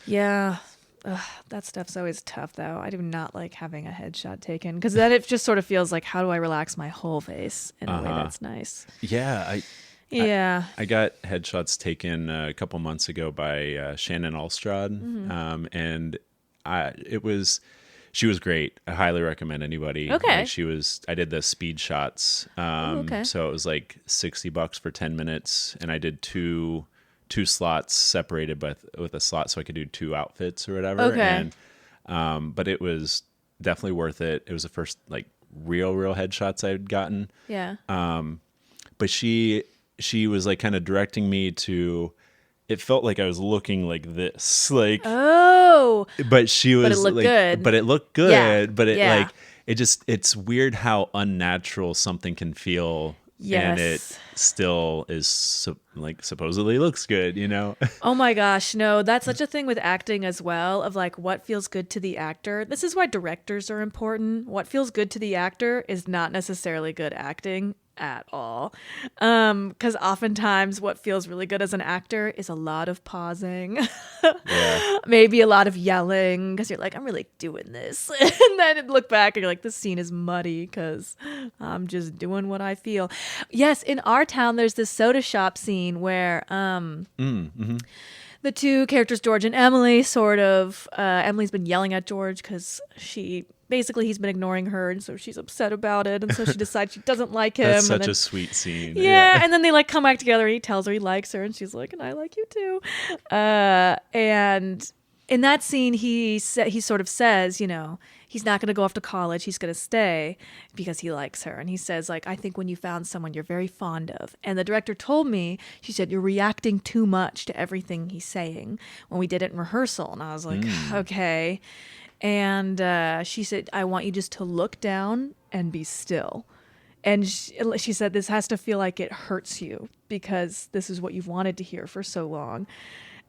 That stuff's always tough though. I do not like having a headshot taken, because then it just sort of feels like, how do I relax my whole face in a way that's nice. I got headshots taken a couple months ago by Shannon Alstrad, and she was great. I highly recommend anybody. Okay. I did the speed shots. So it was like $60 for 10 minutes, and I did two slots separated with a slot so I could do two outfits or whatever. Okay. And but it was definitely worth it. It was the first like real headshots I'd gotten. Yeah. But she was like kind of directing me to, it felt like I was looking like this, like, but she was, but it looked good. But it looked good. But it it's weird how unnatural something can feel. And it still is supposedly looks good, Oh my gosh, no, that's such a thing with acting as well, of like what feels good to the actor. This is why directors are important. What feels good to the actor is not necessarily good acting at all, because oftentimes what feels really good as an actor is a lot of pausing, maybe a lot of yelling, because you're like, I'm really doing this, and then look back and you're like, this scene is muddy because I'm just doing what I feel. Yes, in our town there's this soda shop scene where the two characters, George and Emily, sort of, Emily's been yelling at George because he's been ignoring her, and so she's upset about it, and so she decides she doesn't like him. That's and such then, a sweet scene. yeah, and then they like come back together, and he tells her he likes her, and she's like, and I like you too. And in that scene, he sort of says, he's not going to go off to college. He's going to stay because he likes her. And he says, like, I think when you found someone you're very fond of. And the director told me, she said, you're reacting too much to everything he's saying when we did it in rehearsal. And I was like, okay. And she said, I want you just to look down and be still. And she said, this has to feel like it hurts you because this is what you've wanted to hear for so long.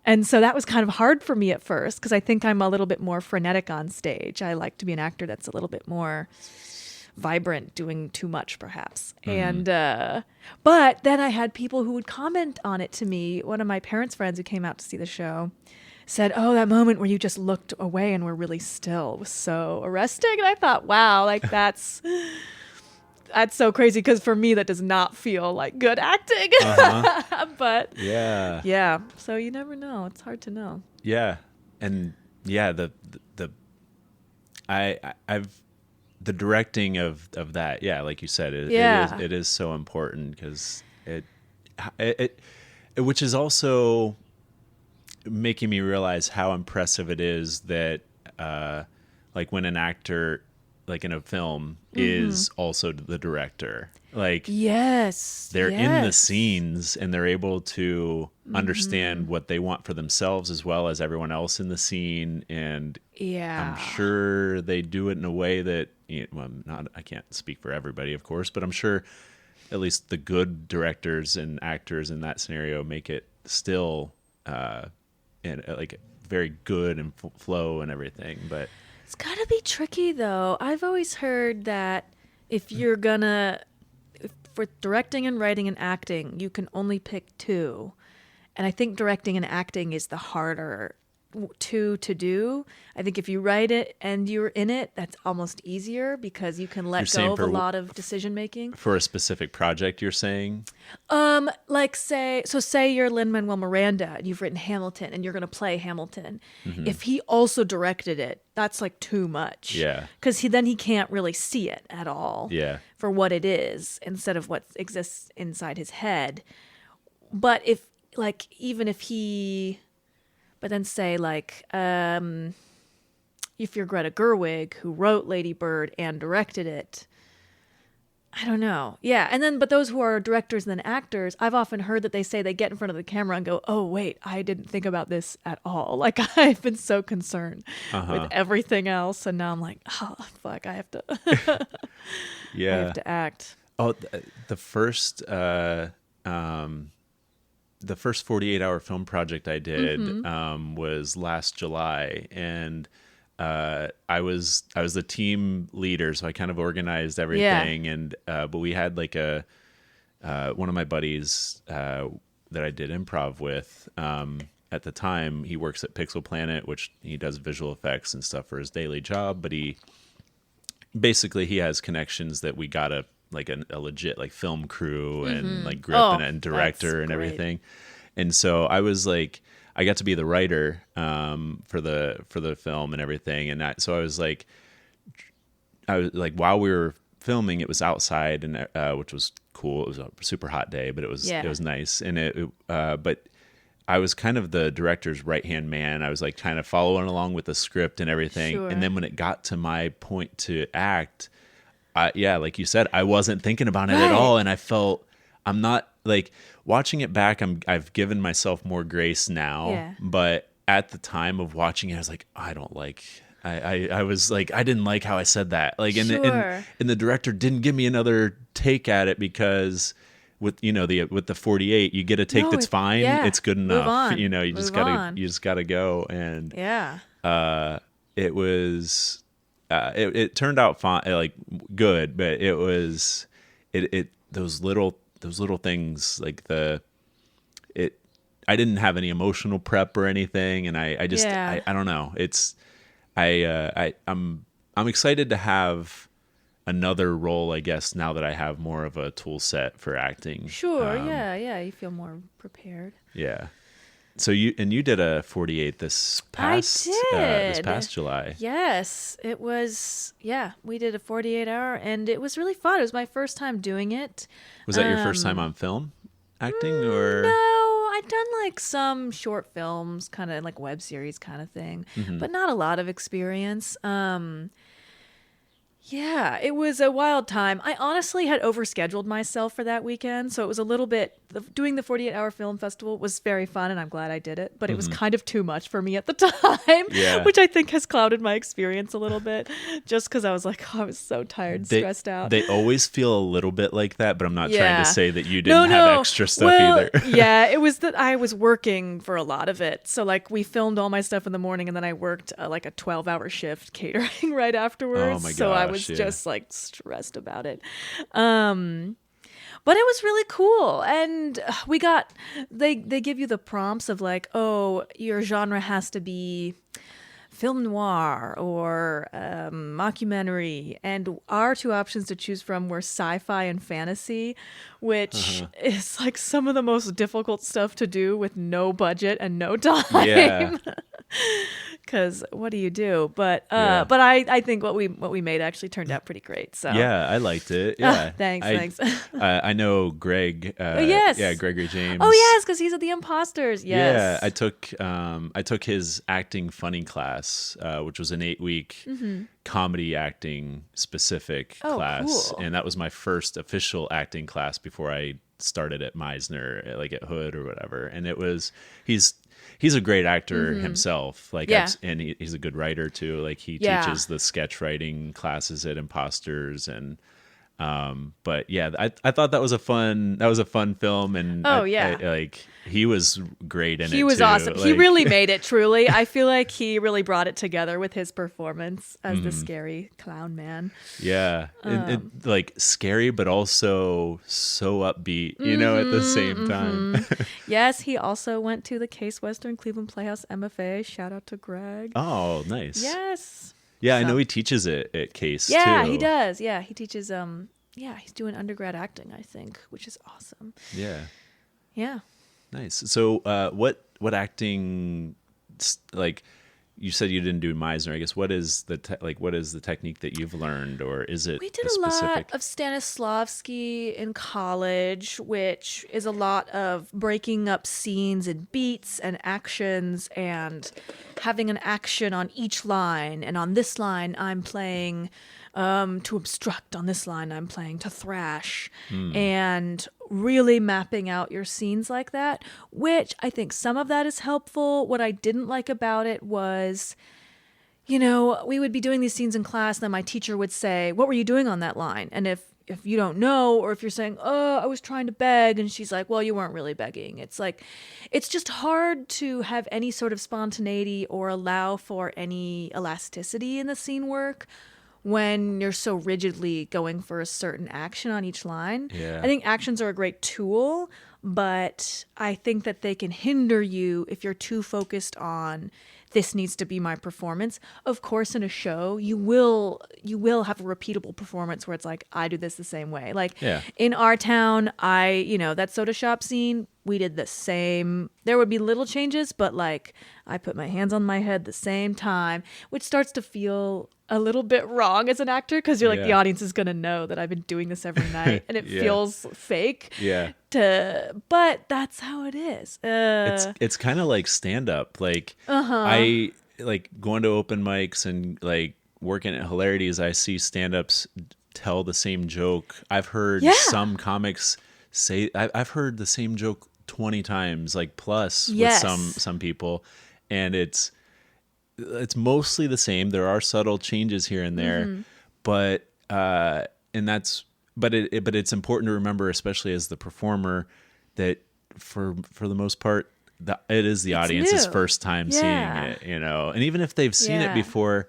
And so that was kind of hard for me at first because I think I'm a little bit more frenetic on stage. I like to be an actor that's a little bit more vibrant, doing too much perhaps. And but then I had people who would comment on it to me. One of my parents' friends who came out to see the show said, oh, that moment where you just looked away and were really still was so arresting. And I thought, wow, like that's so crazy because for me that does not feel like good acting. But yeah, so you never know. It's hard to know. And I've the directing of that, like you said, it is so important because it which is also making me realize how impressive it is that like when an actor like in a film is also the director, like they're in the scenes and they're able to understand what they want for themselves as well as everyone else in the scene. And I'm sure they do it in a way that, I can't speak for everybody, of course, but I'm sure at least the good directors and actors in that scenario make it still like very good and flow and everything. But it's gotta be tricky though. I've always heard that if for directing and writing and acting, you can only pick two. And I think directing and acting is the harder two to do. I think if you write it and you're in it, that's almost easier because you can let go of a lot of decision making. For a specific project, you're saying? Like say you're Lin-Manuel Miranda and you've written Hamilton and you're going to play Hamilton. If he also directed it, that's like too much. Yeah. Because then he can't really see it at all. Yeah. For what it is instead of what exists inside his head. But if like even if he. But then say like, if you're Greta Gerwig, who wrote Lady Bird and directed it, I don't know. Yeah, and then but those who are directors and then actors, I've often heard that they say they get in front of the camera and go, oh, wait, I didn't think about this at all. Like I've been so concerned with everything else. And now I'm like, oh, fuck, I have to, I have to act. Oh, the first 48-hour film project I did was last July, and I was the team leader, so I kind of organized everything. And but we had like one of my buddies that I did improv with at the time. He works at Pixel Planet, which he does visual effects and stuff for his daily job. But he has connections that we got a legit like film crew and like grip and director and everything. And so I was like, I got to be the writer for the film and everything. And so I was like while we were filming, it was outside and which was cool. It was a super hot day, but it was nice. And but I was kind of the director's right-hand man. I was like kind of following along with the script and everything. Sure. And then when it got to my point to act, like you said, I wasn't thinking about it at all. And I felt I'm not like watching it back. I've given myself more grace now, but at the time of watching it, I was like, I was like, I didn't like how I said that. Like, and the director didn't give me another take at it because with the 48, you get a take that's fine. It's good enough. You just gotta go. And it was. It turned out fine, like good, but it was those little things like I didn't have any emotional prep or anything, and I don't know. I'm excited to have another role, I guess, now that I have more of a tool set for acting. Sure, you feel more prepared. Yeah. So you did a 48 this past this past July. Yes, it was. Yeah, we did a 48-hour, and it was really fun. It was my first time doing it. Was that your first time on film acting, or No, I'd done like some short films, kind of like web series kind of thing, but not a lot of experience. Yeah, it was a wild time. I honestly had overscheduled myself for that weekend, so it was a little bit. Doing the 48-hour film festival was very fun, and I'm glad I did it. But it was kind of too much for me at the time, which I think has clouded my experience a little bit, just because I was like, oh, I was so tired, stressed out. They always feel a little bit like that, but I'm not trying to say that you didn't have extra stuff either. Yeah, it was that I was working for a lot of it. So like we filmed all my stuff in the morning, and then I worked like a 12-hour shift catering right afterwards. Oh my gosh, so I was just like stressed about it. But it was really cool. And they give you the prompts of like, oh, your genre has to be film noir or mockumentary. And our two options to choose from were sci-fi and fantasy, which is like some of the most difficult stuff to do with no budget and no time. Yeah. Because what do you do? But I think what we made actually turned out pretty great. So yeah, I liked it. Yeah, thanks. I know Greg. Yes. Yeah, Gregory James. Oh yes, because he's at the Imposters. Yes. Yeah, I took his acting funny class, which was an 8-week comedy acting specific class, cool. and that was my first official acting class before I started at Meisner, like at Hood or whatever. And it was he's a great actor himself, like, and he's a good writer too. Like he teaches the sketch writing classes at Imposters, and but yeah, I thought that was a fun film, and like he was great in it. He was too. awesome. Like, he really made it. Truly, I feel like he really brought it together with his performance as the scary clown man. Yeah, and like scary, but also so upbeat, you know, at the same time. Yes, he also went to the Case Western Cleveland Playhouse MFA. Shout out to Greg. Oh, nice. Yes. Yeah, I know he teaches it at Case too. Yeah, he does. Yeah, he teaches. He's doing undergrad acting, I think, which is awesome. Yeah. Yeah. Nice. So, what acting, like you said you didn't do Meisner, I guess, what is the technique that you've learned, or is it We did a specific? Lot of Stanislavski in college, which is a lot of breaking up scenes and beats and actions and having an action on each line. And on this line, I'm playing to obstruct. On this line, I'm playing to thrash. And really mapping out your scenes like that, which I think some of that is helpful. What I didn't like about it was, you know, we would be doing these scenes in class, and then my teacher would say, what were you doing on that line? And if you don't know, or if you're saying, oh, I was trying to beg, and she's like, well, you weren't really begging. It's like, it's just hard to have any sort of spontaneity or allow for any elasticity in the scene work when you're so rigidly going for a certain action on each line. Yeah. I think actions are a great tool, but I think that they can hinder you if you're too focused on this needs to be my performance. Of course, in a show, you will have a repeatable performance where it's like, I do this the same way. Like in our town, that soda shop scene, we did the same. There would be little changes, but like I put my hands on my head the same time, which starts to feel a little bit wrong as an actor, because you're like, the audience is going to know that I've been doing this every night, and it feels fake. Yeah. But that's how it is. It's kind of like stand up. Like I like going to open mics and like working at Hilarities. I see stand ups tell the same joke. I've heard some comics say, I've heard the same joke 20 times, like plus with some people, and it's mostly the same. There are subtle changes here and there, but it's important to remember, especially as the performer, that for the most part, it is the audience's first time seeing it, you know. And even if they've seen it before,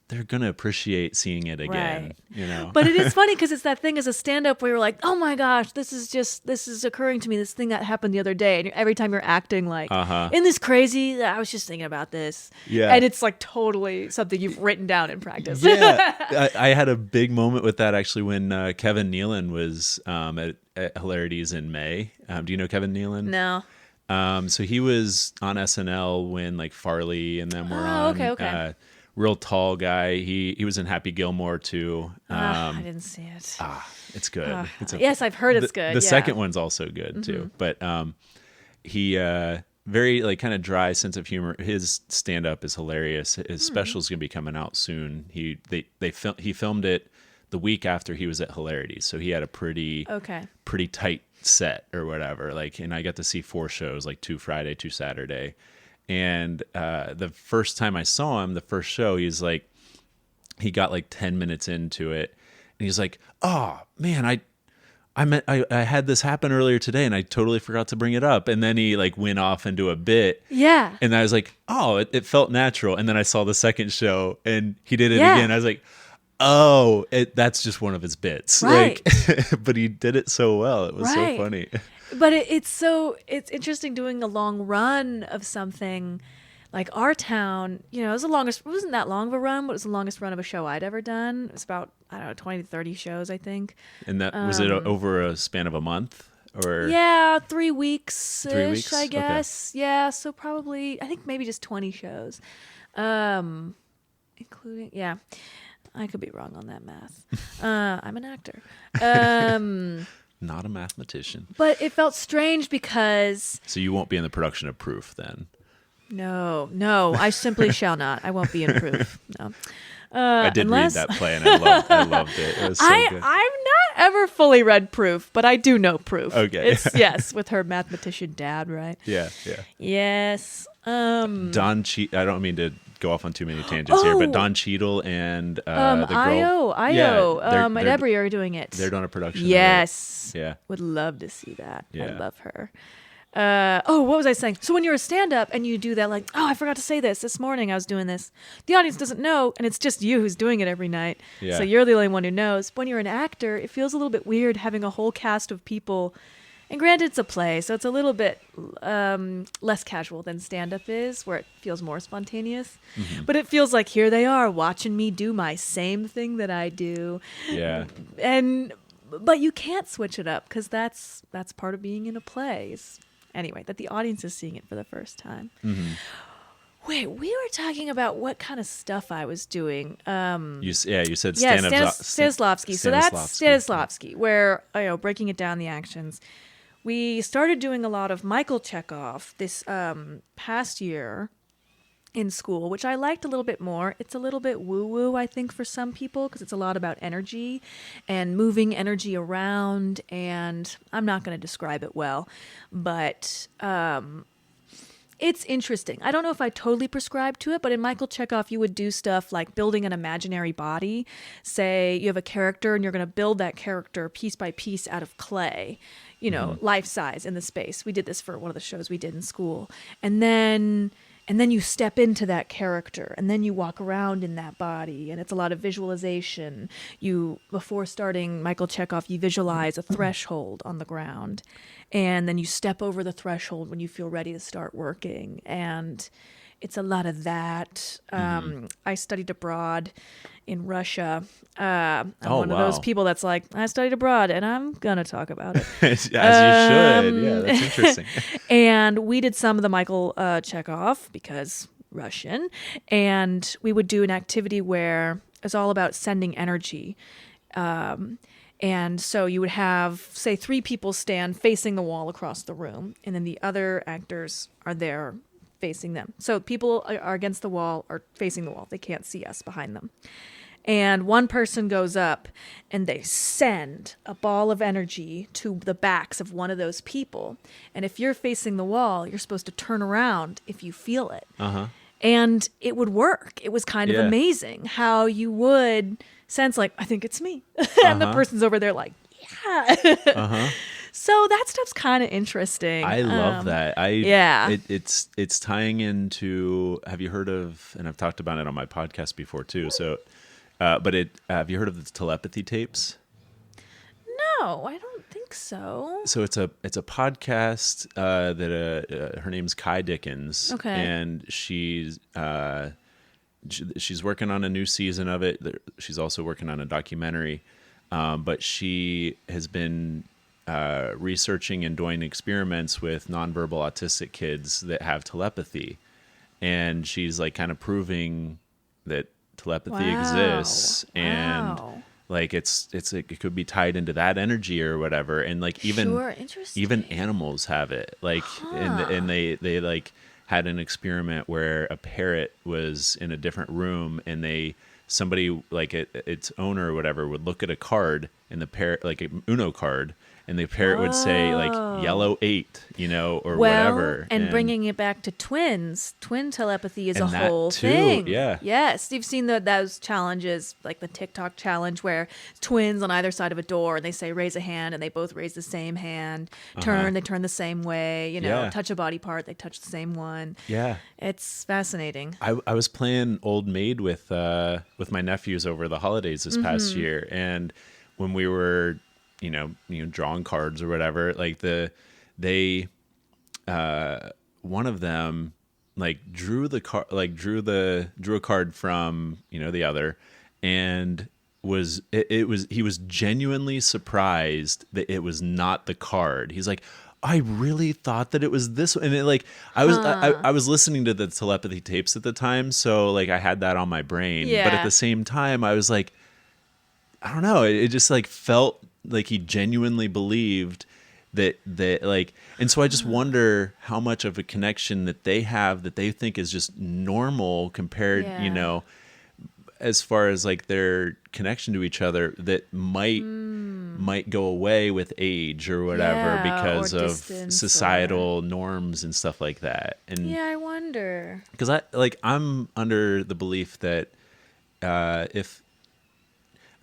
they're gonna appreciate seeing it again, you know. But it is funny because it's that thing as a stand-up where you're like, oh my gosh, this is occurring to me, this thing that happened the other day, and every time you're acting like, isn't this crazy? I was just thinking about this, and it's like totally something you've written down in practice. I had a big moment with that actually when Kevin Nealon was at Hilarities in May. Do you know Kevin Nealon? No. So he was on SNL when like Farley and them were on. Okay. Real tall guy. He was in Happy Gilmore too. I didn't see it. It's good. Yes, I've heard it's good. The second one's also good too. But he very like kind of dry sense of humor. His stand up is hilarious. His special's gonna be coming out soon. He filmed it the week after he was at Hilarity, so he had a pretty tight set or whatever. Like, and I got to see 4 shows, like 2 Friday, 2 Saturday. And the first time I saw him, the first show, he got like 10 minutes into it, and he's like, "Oh man, I had this happen earlier today, and I totally forgot to bring it up." And then he like went off into a bit. Yeah. And I was like, "Oh, it felt natural." And then I saw the second show, and he did it again. I was like, "Oh, that's just one of his bits." Right. Like, but he did it so well. It was so funny. But it's interesting doing a long run of something like Our Town. You know, it wasn't that long of a run, but it was the longest run of a show I'd ever done. It was about, I don't know, 20 to 30 shows, I think. And that was it over a span of a month? Or 3 weeks, 3 weeks, I guess. Okay. Yeah, so probably, I think maybe just 20 shows, including, I could be wrong on that math. I'm an actor. Not a mathematician. But it felt strange because... So you won't be in the production of Proof then? No, I simply shall not. I won't be in Proof. No. I did read that play, and I loved it. It was so good. I've not ever fully read Proof, but I do know Proof. Okay. Yes, with her mathematician dad, right? Yeah. Yes. Don Cheadle. I don't mean to go off on too many tangents here, but Don Cheadle and the girl. Io, and Ebrey are doing it. They're doing a production. Yes. Yeah. Would love to see that. Yeah. I love her. What was I saying? So when you're a stand-up and you do that, like, I forgot to say this morning I was doing this. The audience doesn't know, and it's just you who's doing it every night. Yeah. So you're the only one who knows. When you're an actor, it feels a little bit weird having a whole cast of people. And granted, it's a play, so it's a little bit less casual than stand-up is, where it feels more spontaneous. Mm-hmm. But it feels like here they are watching me do my same thing that I do. Yeah. But you can't switch it up because that's part of being in a play. Anyway, that the audience is seeing it for the first time. Mm-hmm. Wait, we were talking about what kind of stuff I was doing. You said Stanislavski. So that's Stanislavski, where, breaking it down, the actions. We started doing a lot of Michael Chekhov this past year in school, which I liked a little bit more. It's a little bit woo-woo, I think, for some people, because it's a lot about energy and moving energy around, and I'm not going to describe it well, but it's interesting. I don't know if I totally prescribe to it, but in Michael Chekhov, you would do stuff like building an imaginary body. Say you have a character and you're going to build that character piece by piece out of clay, life size in the space. We did this for one of the shows we did in school. And then you step into that character, and then you walk around in that body, and it's a lot of visualization. Before starting Michael Chekhov, you visualize a threshold on the ground, and then you step over the threshold when you feel ready to start working, and it's a lot of that. I studied abroad in Russia. I'm one of those people that's like, I studied abroad, and I'm going to talk about it. As you should. Yeah, that's interesting. And we did some of the Michael Chekhov, because Russian, and we would do an activity where it's all about sending energy. And so you would have, say, 3 people stand facing the wall across the room, and then the other actors are there facing them. So people are against the wall or facing the wall. They can't see us behind them. And one person goes up and they send a ball of energy to the backs of one of those people. And if you're facing the wall, you're supposed to turn around if you feel it. Uh-huh. And it would work. It was kind of amazing how you would sense like, I think it's me. And the person's over there like, yeah. Uh-huh. So that stuff's kind of interesting. I love that. It's tying into. Have you heard of? And I've talked about it on my podcast before too. So, have you heard of the telepathy tapes? No, I don't think so. So it's a podcast that her name's Kai Dickens. Okay. And she's working on a new season of it. She's also working on a documentary, but she has been researching and doing experiments with nonverbal autistic kids that have telepathy, and she's like kind of proving that telepathy exists, and Wow. like it could be tied into that energy or whatever, and like Sure, interesting. even animals have it, like and they like had an experiment where a parrot was in a different room, and somebody like its owner or whatever would look at a card, and the parrot, like an Uno card, and the parrot would say like yellow 8, or whatever. And bringing it back to twin telepathy is a And that whole too, thing. yeah. Yes, you've seen those challenges, like the TikTok challenge, where twins on either side of a door, and they say raise a hand, and they both raise the same hand. They turn the same way. Yeah. Touch a body part, they touch the same one. Yeah. It's fascinating. I was playing Old Maid with my nephews over the holidays this past year, and when we were drawing cards or whatever, like one of them like drew a card from the other, and he was genuinely surprised that it was not the card. He's like, I really thought that it was this one. And I was listening to the telepathy tapes at the time, so like I had that on my brain. Yeah. But at the same time, I was like, I don't know. It just like felt like he genuinely believed that like, and so I just wonder how much of a connection that they have that they think is just normal compared, Yeah. as far as like their connection to each other that might go away with age or whatever, Yeah, because or of distance societal norms and stuff like that. And Yeah, I wonder. because I'm under the belief that if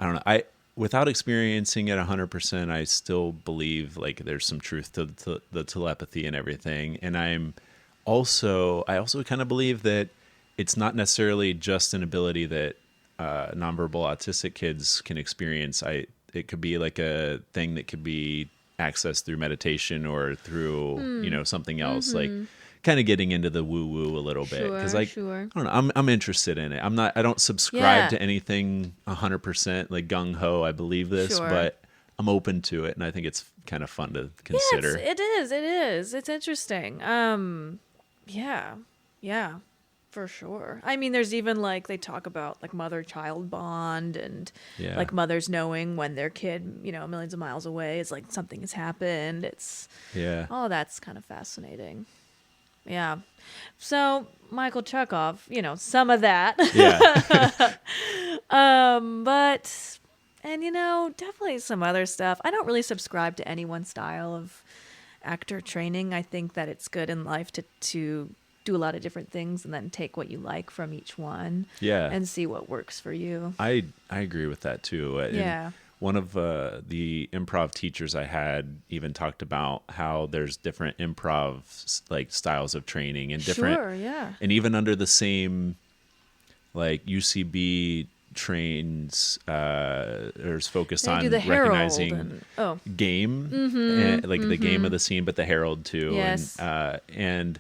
I don't know, without experiencing it 100%, I still believe like there's some truth to the telepathy and everything. And I also kind of believe that it's not necessarily just an ability that nonverbal autistic kids can experience. It could be like a thing that could be accessed through meditation or through something else, like kind of getting into the woo woo a little bit, because Sure. I don't know, I'm interested in it. I don't subscribe Yeah. to anything 100% like gung ho. I believe this, Sure. but I'm open to it, and I think it's kind of fun to consider. It is. It's interesting. Yeah, for sure. I mean, there's even like they talk about like mother-child bond and Yeah. like mothers knowing when their kid, millions of miles away is like something has happened. It's Yeah. all that's kind of fascinating. Yeah. So Michael Chekhov, some of that. Yeah. But definitely some other stuff. I don't really subscribe to any one style of actor training. I think that it's good in life to do a lot of different things and then take what you like from each one. Yeah. And see what works for you. I agree with that too. And Yeah. one of the improv teachers I had even talked about how there's different improv like styles of training and different, Sure, yeah. and even under the same like UCB trains or is focused They on do the Herald recognizing game, and, like the game of the scene, but the Herald too. Yes. And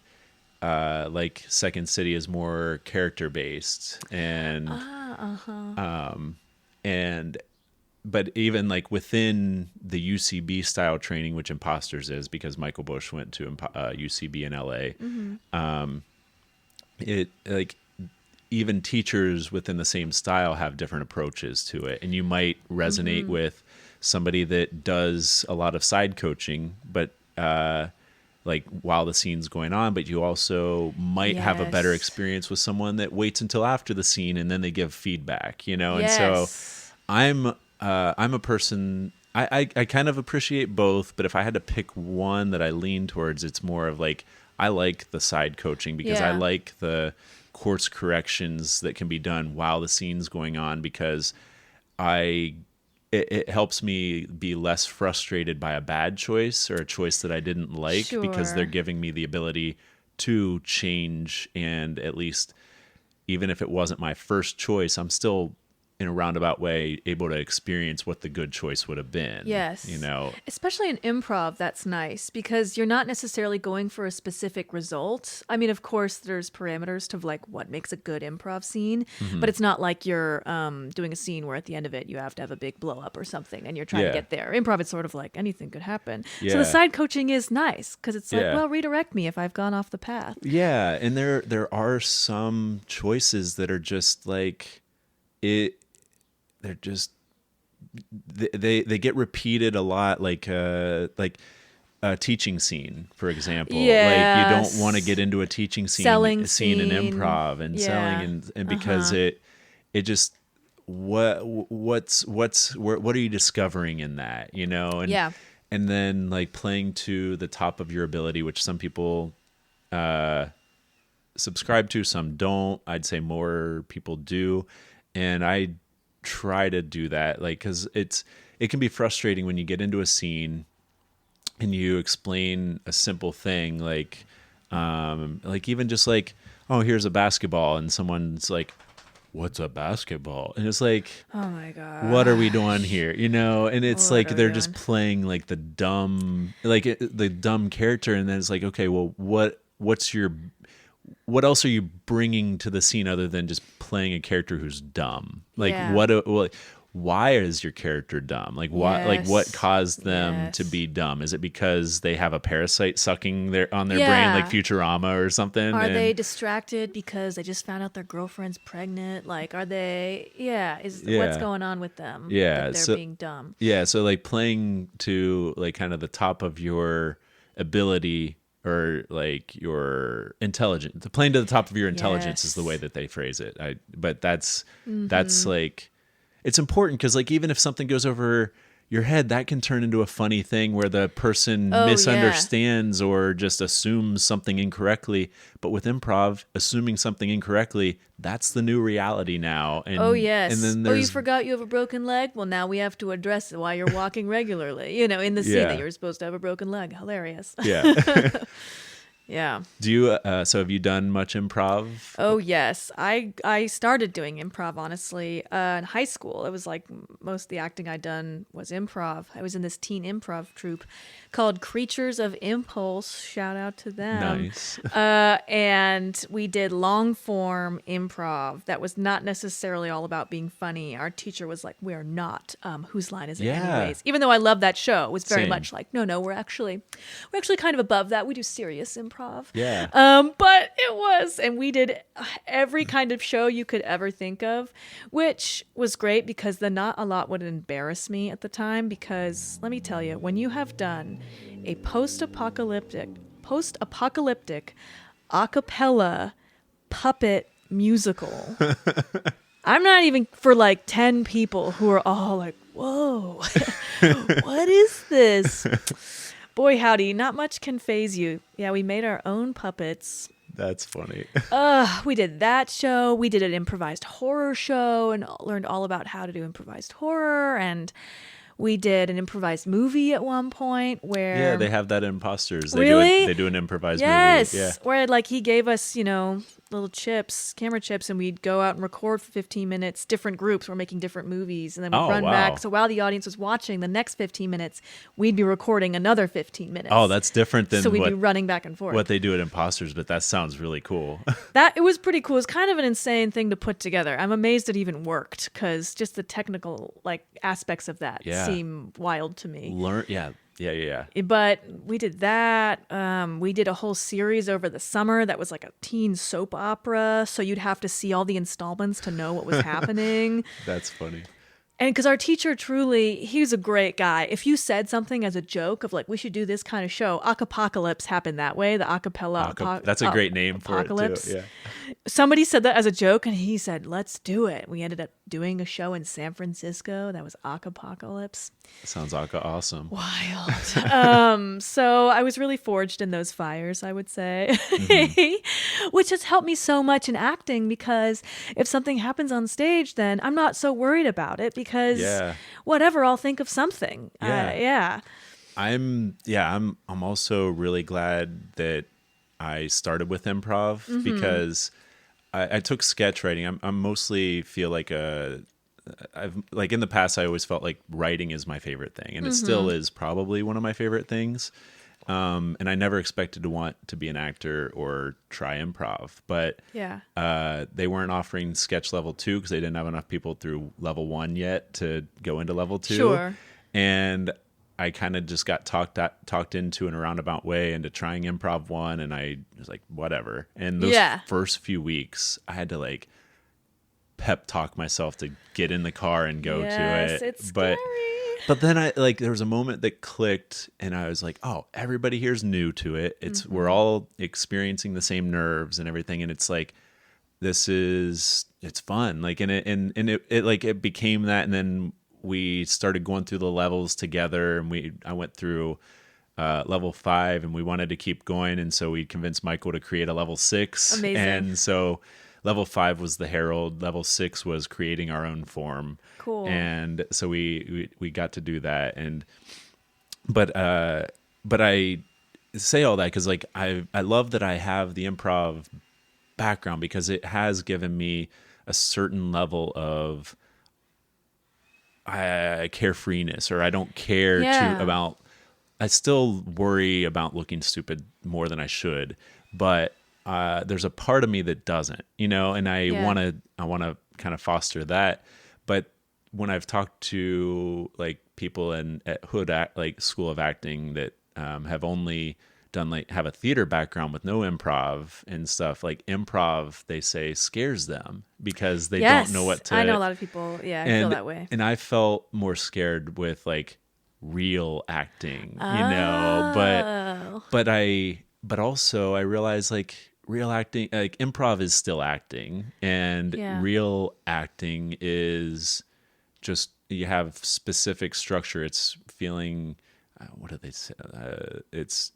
like Second City is more character based, and but even like within the UCB style training, which Imposters is, because Michael Bush went to UCB in LA, it like even teachers within the same style have different approaches to it, and you might resonate with somebody that does a lot of side coaching, but like while the scene's going on, but you also might have a better Yes. experience with someone that waits until after the scene and then they give feedback, and Yes. so I'm a person, I kind of appreciate both, but if I had to pick one that I lean towards, it's more of like I like the side coaching, because I Yeah. like the course corrections that can be done while the scene's going on, because it helps me be less frustrated by a bad choice or a choice that I didn't like, because Sure. they're giving me the ability to change, and at least even if it wasn't my first choice, I'm still in a roundabout way, able to experience what the good choice would have been. Yes. You know? Especially in improv, that's nice because you're not necessarily going for a specific result. I mean, of course, there's parameters to like what makes a good improv scene, but it's not like you're doing a scene where at the end of it, you have to have a big blow up or something and you're trying to get there. Improv, it's sort of like anything could happen. Yeah. So the side coaching is nice because it's like, Yeah. well, redirect me if I've gone off the path. Yeah. And there are some choices that are just like they're just they get repeated a lot, like a teaching scene, for example. Yes. Like you don't want to get into a teaching scene Selling in scene. improv and selling and because it just what are you discovering in that, you know? And and then like playing to the top of your ability, which some people subscribe to, some don't. I'd say more people do. And I try to do that, like, because it can be frustrating when you get into a scene and you explain a simple thing, like even just like, oh, here's a basketball, and someone's like, what's a basketball? And it's like, oh my god, what are we doing here? You know? And it's What like are they're we just doing? playing like the dumb character, and then it's like, okay, well, what else are you bringing to the scene other than just playing a character who's dumb? Like, why is your character dumb? Like, why? Like, what caused them to be dumb? Is it because they have a parasite sucking on their brain, like Futurama or something? Are they distracted because they just found out their girlfriend's pregnant? Like, are they? What's going on with them? Yeah, that they're being dumb. Yeah, so like playing to like kind of the top of your ability, or like your intelligence, playing to the top of your intelligence is the way that they phrase it. But that's like, it's important because like even if something goes over your head, that can turn into a funny thing where the person misunderstands or just assumes something incorrectly. But with improv, assuming something incorrectly, that's the new reality now. And, and then you forgot you have a broken leg? Well, now we have to address it while you're walking regularly, in the scene that you're supposed to have a broken leg. Hilarious. Yeah. Yeah. Do you, so have you done much improv? Oh, yes. I started doing improv, honestly, in high school. It was like most of the acting I'd done was improv. I was in this teen improv troupe called Creatures of Impulse. Shout out to them. Nice. And we did long form improv that was not necessarily all about being funny. Our teacher was like, we're not. Whose line is it anyways? Even though I love that show, it was very much like, no, we're actually kind of above that. We do serious improv. Yeah. But it was, and we did every kind of show you could ever think of, which was great because not a lot would embarrass me at the time. Because let me tell you, when you have done a post-apocalyptic a cappella puppet musical, I'm not even for like 10 people who are all like, whoa, what is this? Boy, howdy, not much can faze you. Yeah, we made our own puppets. That's funny. We did that show. We did an improvised horror show and learned all about how to do improvised horror. And we did an improvised movie at one point where... Yeah, they have that in Imposters. Really? They do an improvised movie. Yes, where like he gave us, little camera chips, and we'd go out and record for 15 minutes, different groups were making different movies, and then we'd run back. So while the audience was watching the next 15 minutes, we'd be recording another 15 minutes. Oh, that's different than so we'd be running back and forth. What they do at Imposters, but that sounds really cool. It was pretty cool. It's kind of an insane thing to put together. I'm amazed it even worked because just the technical aspects of that seem wild to me. Yeah. But we did that. We did a whole series over the summer that was like a teen soap opera. So you'd have to see all the installments to know what was happening. That's funny. And because our teacher he was a great guy. If you said something as a joke of like, we should do this kind of show, Acapocalypse happened that way, the acapella. That's a great name for apocalypse. it too. Yeah. Somebody said that as a joke and he said, let's do it. We ended up doing a show in San Francisco that was Acapocalypse. Sounds awesome. Wild. So I was really forged in those fires, I would say, which has helped me so much in acting because if something happens on stage, then I'm not so worried about it because whatever, I'll think of something. I'm also really glad that I started with improv because I took sketch writing. I'm mostly feel like a I've like in the past, I always felt like writing is my favorite thing, and it still is probably one of my favorite things. And I never expected to want to be an actor or try improv, but Yeah. they weren't offering sketch level 2 because they didn't have enough people through level 1 yet to go into level 2. Sure. And I kind of just got talked into in a roundabout way into trying improv 1, and I was like, whatever. And those first few weeks, I had to like pep talk myself to get in the car and go to it. It's but scary. But then there was a moment that clicked, and I was like, oh, everybody here's new to it. We're all experiencing the same nerves and everything. And it's like, it's fun. Like, and it became that. And then we started going through the levels together, and I went through level 5, and we wanted to keep going. And so we convinced Michael to create a level 6. Amazing. And so level 5 was the Herald. Level 6 was creating our own form. Cool. And so we got to do that. But I say all that because like I love that I have the improv background, because it has given me a certain level of carefreeness, or I don't care about. I still worry about looking stupid more than I should, but there's a part of me that doesn't, and I want to kind of foster that. But when I've talked to like people at Hood like School of Acting that have only done have a theater background with no improv and stuff, like improv, they say scares them because they don't know what to. I know a lot of people, feel that way. And I felt more scared with like real acting, but also I realized like real acting, like improv is still acting, and real acting is just, you have specific structure. It's feeling, what do they say? It's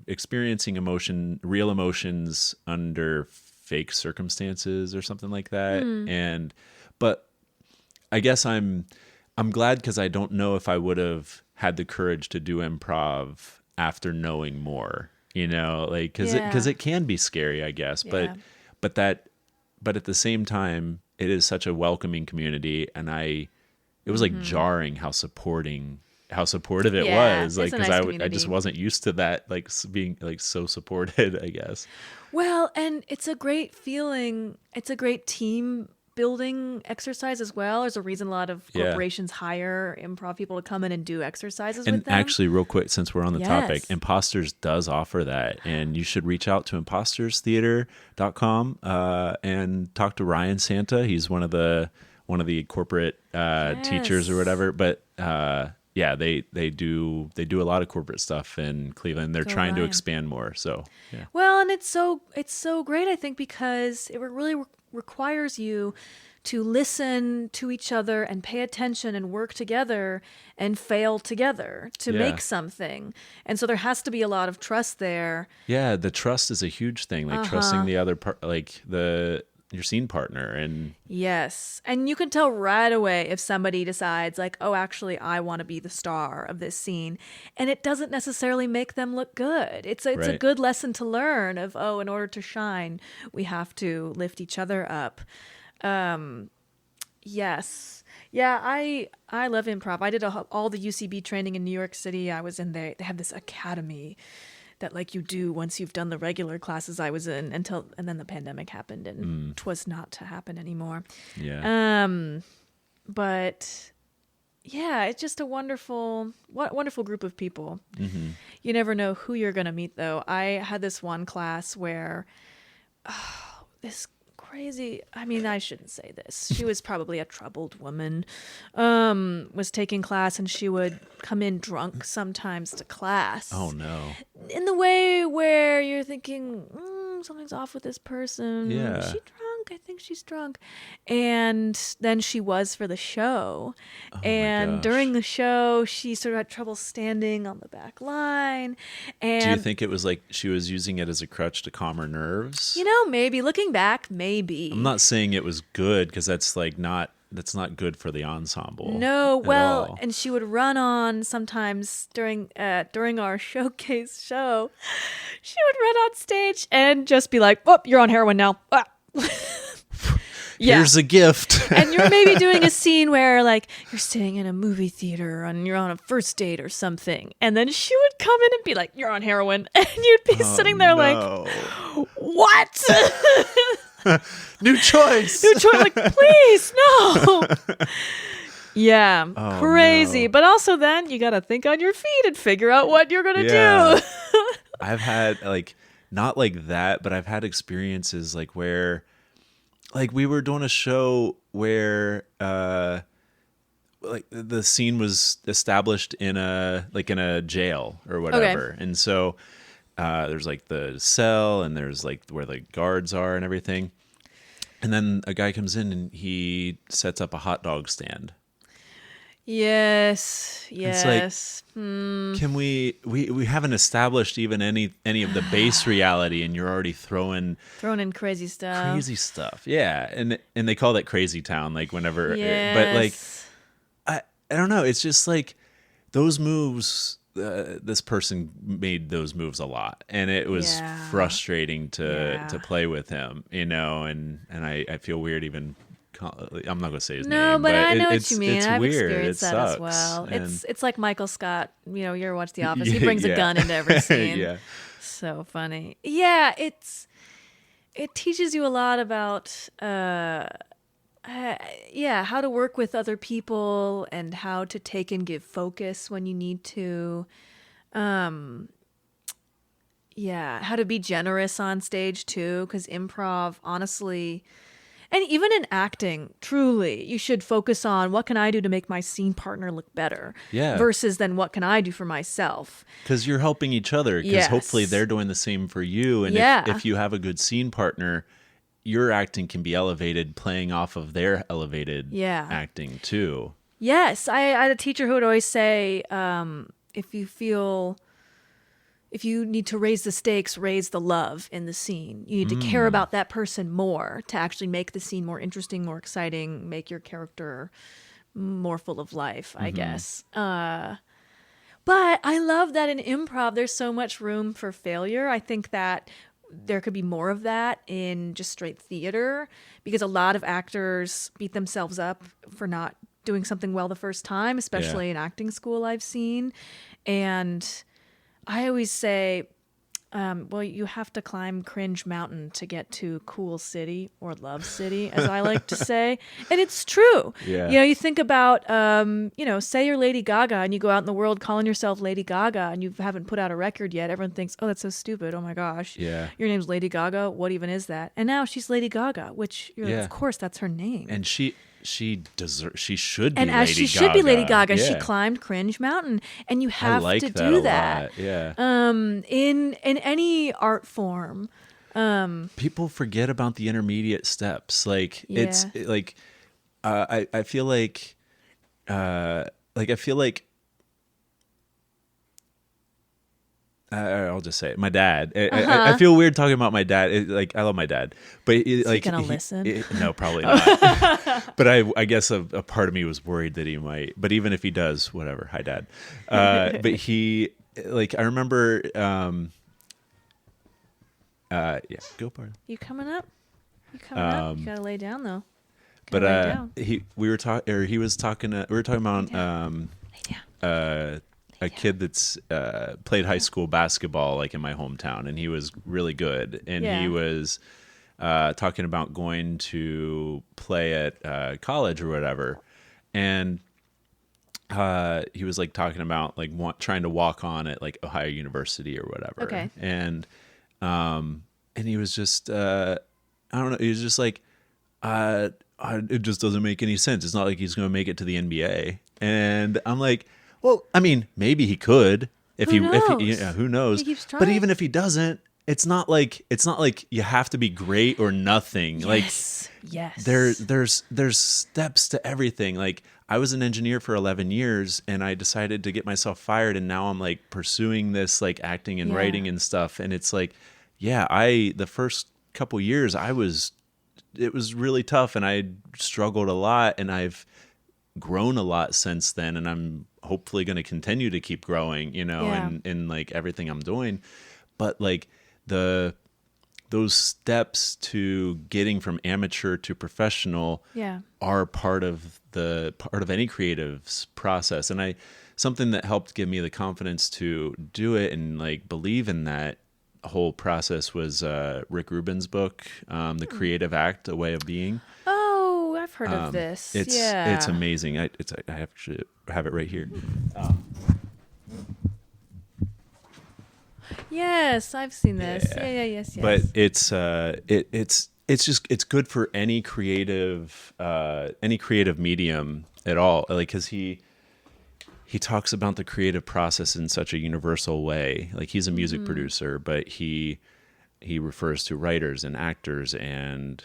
experiencing real emotions under fake circumstances or something like that. But I guess I'm glad, because I don't know if I would have had the courage to do improv after knowing more, because it can be scary, I guess. But at the same time, it is such a welcoming community, and it was like jarring how supportive it was, like, because I just wasn't used to that, like being like so supported, I guess. Well, and it's a great feeling. It's a great team building exercise as well. There's a reason a lot of corporations hire improv people to come in and do exercises with them. And actually, real quick, since we're on the topic, Imposters does offer that, and you should reach out to imposterstheater.com and talk to Ryan Santa. He's one of the corporate teachers or whatever. But they do a lot of corporate stuff in Cleveland. They're trying to expand more. So well, and it's so great, I think, because it really requires you to listen to each other and pay attention and work together and fail together to make something. And so there has to be a lot of trust there. Yeah, the trust is a huge thing, like trusting the other part, like your scene partner. And yes, and you can tell right away if somebody decides like, oh, actually I want to be the star of this scene, and it doesn't necessarily make them look good. It's a good lesson to learn of, oh, in order to shine, we have to lift each other up. Yes. Yeah, I love improv. I did all the UCB training in New York City. I was in there. They have this academy that like you do once you've done the regular classes I was in, and then the pandemic happened, and 'twas not to happen anymore. Yeah. But yeah, it's just a wonderful group of people. Mm-hmm. You never know who you're going to meet, though. I had this one class where this crazy, I mean, I shouldn't say this. She was probably a troubled woman, was taking class, and she would come in drunk sometimes to class. Oh, no. In the way where you're thinking, something's off with this person. Yeah. Is she drunk? I think she's drunk. And then she was for the show. Oh, and during the show, she sort of had trouble standing on the back line. And do you think it was like she was using it as a crutch to calm her nerves? Maybe. Looking back, maybe. I'm not saying it was good, because that's not good for the ensemble. No, well, and she would run on sometimes during our showcase show. She would run on stage and just be like, "Oh, you're on heroin now." Ah. Yeah. here's a gift. And you're maybe doing a scene where like you're sitting in a movie theater and you're on a first date or something. And then she would come in and be like, you're on heroin. And you'd be sitting there like, what? New choice. New choice. Like, please, no. Yeah, crazy. no. But also then you got to think on your feet and figure out what you're going to Yeah. do. I've had like, not like that, but I've had experiences like where, like we were doing a show where, like the scene was established in a jail or whatever. And so, there's like the cell and there's like where the guards are and everything. And then a guy comes in and he sets up a hot dog stand. Yes. Can we haven't established even any of the base reality, and you're already throwing in crazy stuff. Yeah. And they call that Crazy Town, like whenever, Yes. but like, I don't know. It's just like those moves, this person made those moves a lot, and it was frustrating to play with him, and I feel weird even. I'm not going to say his name. No, but I know what you mean. It's I've weird. experienced that sucks. as well. And It's like Michael Scott. You ever watch The Office? He brings a gun into every scene. Yeah. So funny. Yeah, it teaches you a lot about how to work with other people and how to take and give focus when you need to. How to be generous on stage too, because improv, honestly, and even in acting, truly, you should focus on what can I do to make my scene partner look better, versus then what can I do for myself. Because you're helping each other. Because hopefully they're doing the same for you. And if you have a good scene partner, your acting can be elevated, playing off of their elevated acting too. Yes, I had a teacher who would always say, if you need to raise the stakes, raise the love in the scene. You need to care about that person more to actually make the scene more interesting, more exciting, make your character more full of life, I guess. But I love that in improv, there's so much room for failure. I think that there could be more of that in just straight theater, because a lot of actors beat themselves up for not doing something well the first time, especially in acting school I've seen. And I always say, you have to climb Cringe Mountain to get to Cool City, or Love City, as I like to say. And it's true. Yeah. You think about, say you're Lady Gaga and you go out in the world calling yourself Lady Gaga and you haven't put out a record yet. Everyone thinks, oh, that's so stupid. Oh my gosh. Yeah. Your name's Lady Gaga. What even is that? And now she's Lady Gaga, which you're like, of course, that's her name. And she should be and Lady as she Gaga. should be Lady Gaga, she climbed Cringe Mountain, and you have to do that. Yeah. In any art form. People forget about the intermediate steps. Like it's like I feel like I'll just say it. My dad. I feel weird talking about my dad. I love my dad, but Is he gonna listen? No, probably not. But I guess a part of me was worried that he might. But even if he does, whatever. Hi, Dad. But he, I remember. Go part. You coming up? You gotta lay down though. But we were talking about a kid that's played high school basketball in my hometown, and he was really good, and he was talking about going to play at college or whatever, and he was talking about trying to walk on at Ohio University or whatever. Okay. And he was just I don't know, he was just it just doesn't make any sense. It's not like he's going to make it to the NBA. And I'm like, well, I mean, maybe he could who knows? He keeps trying. But even if he doesn't, it's not like you have to be great or nothing. Yes. There's steps to everything. I was an engineer for 11 years, and I decided to get myself fired, and now I'm pursuing this acting and writing and stuff. And it's the first couple years it was really tough, and I struggled a lot, and I've grown a lot since then, and I'm hopefully going to continue to keep growing, in everything I'm doing. But the those steps to getting from amateur to professional Yeah. are part of any creative's process. And something that helped give me the confidence to do it and like believe in that whole process was Rick Rubin's book, The Creative Act, A Way of Being. Oh, I've heard of this. It's amazing. I actually have it right here. Yes, I've seen this. Yes. But it's good for any creative medium at all. Like, because he talks about the creative process in such a universal way. Like, he's a music producer, but he refers to writers and actors and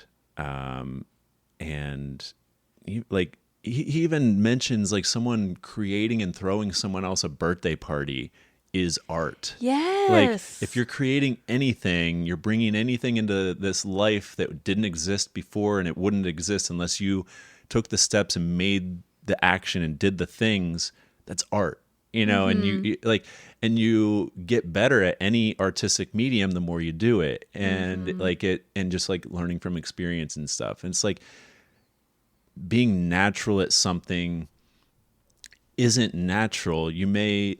he even mentions like someone creating and throwing someone else a birthday party is art. Yes. Like, if you're creating anything, you're bringing anything into this life that didn't exist before, and it wouldn't exist unless you took the steps and made the action and did the things. That's art, and and you get better at any artistic medium the more you do it, and and just like learning from experience and stuff. And it's like being natural at something isn't natural. You may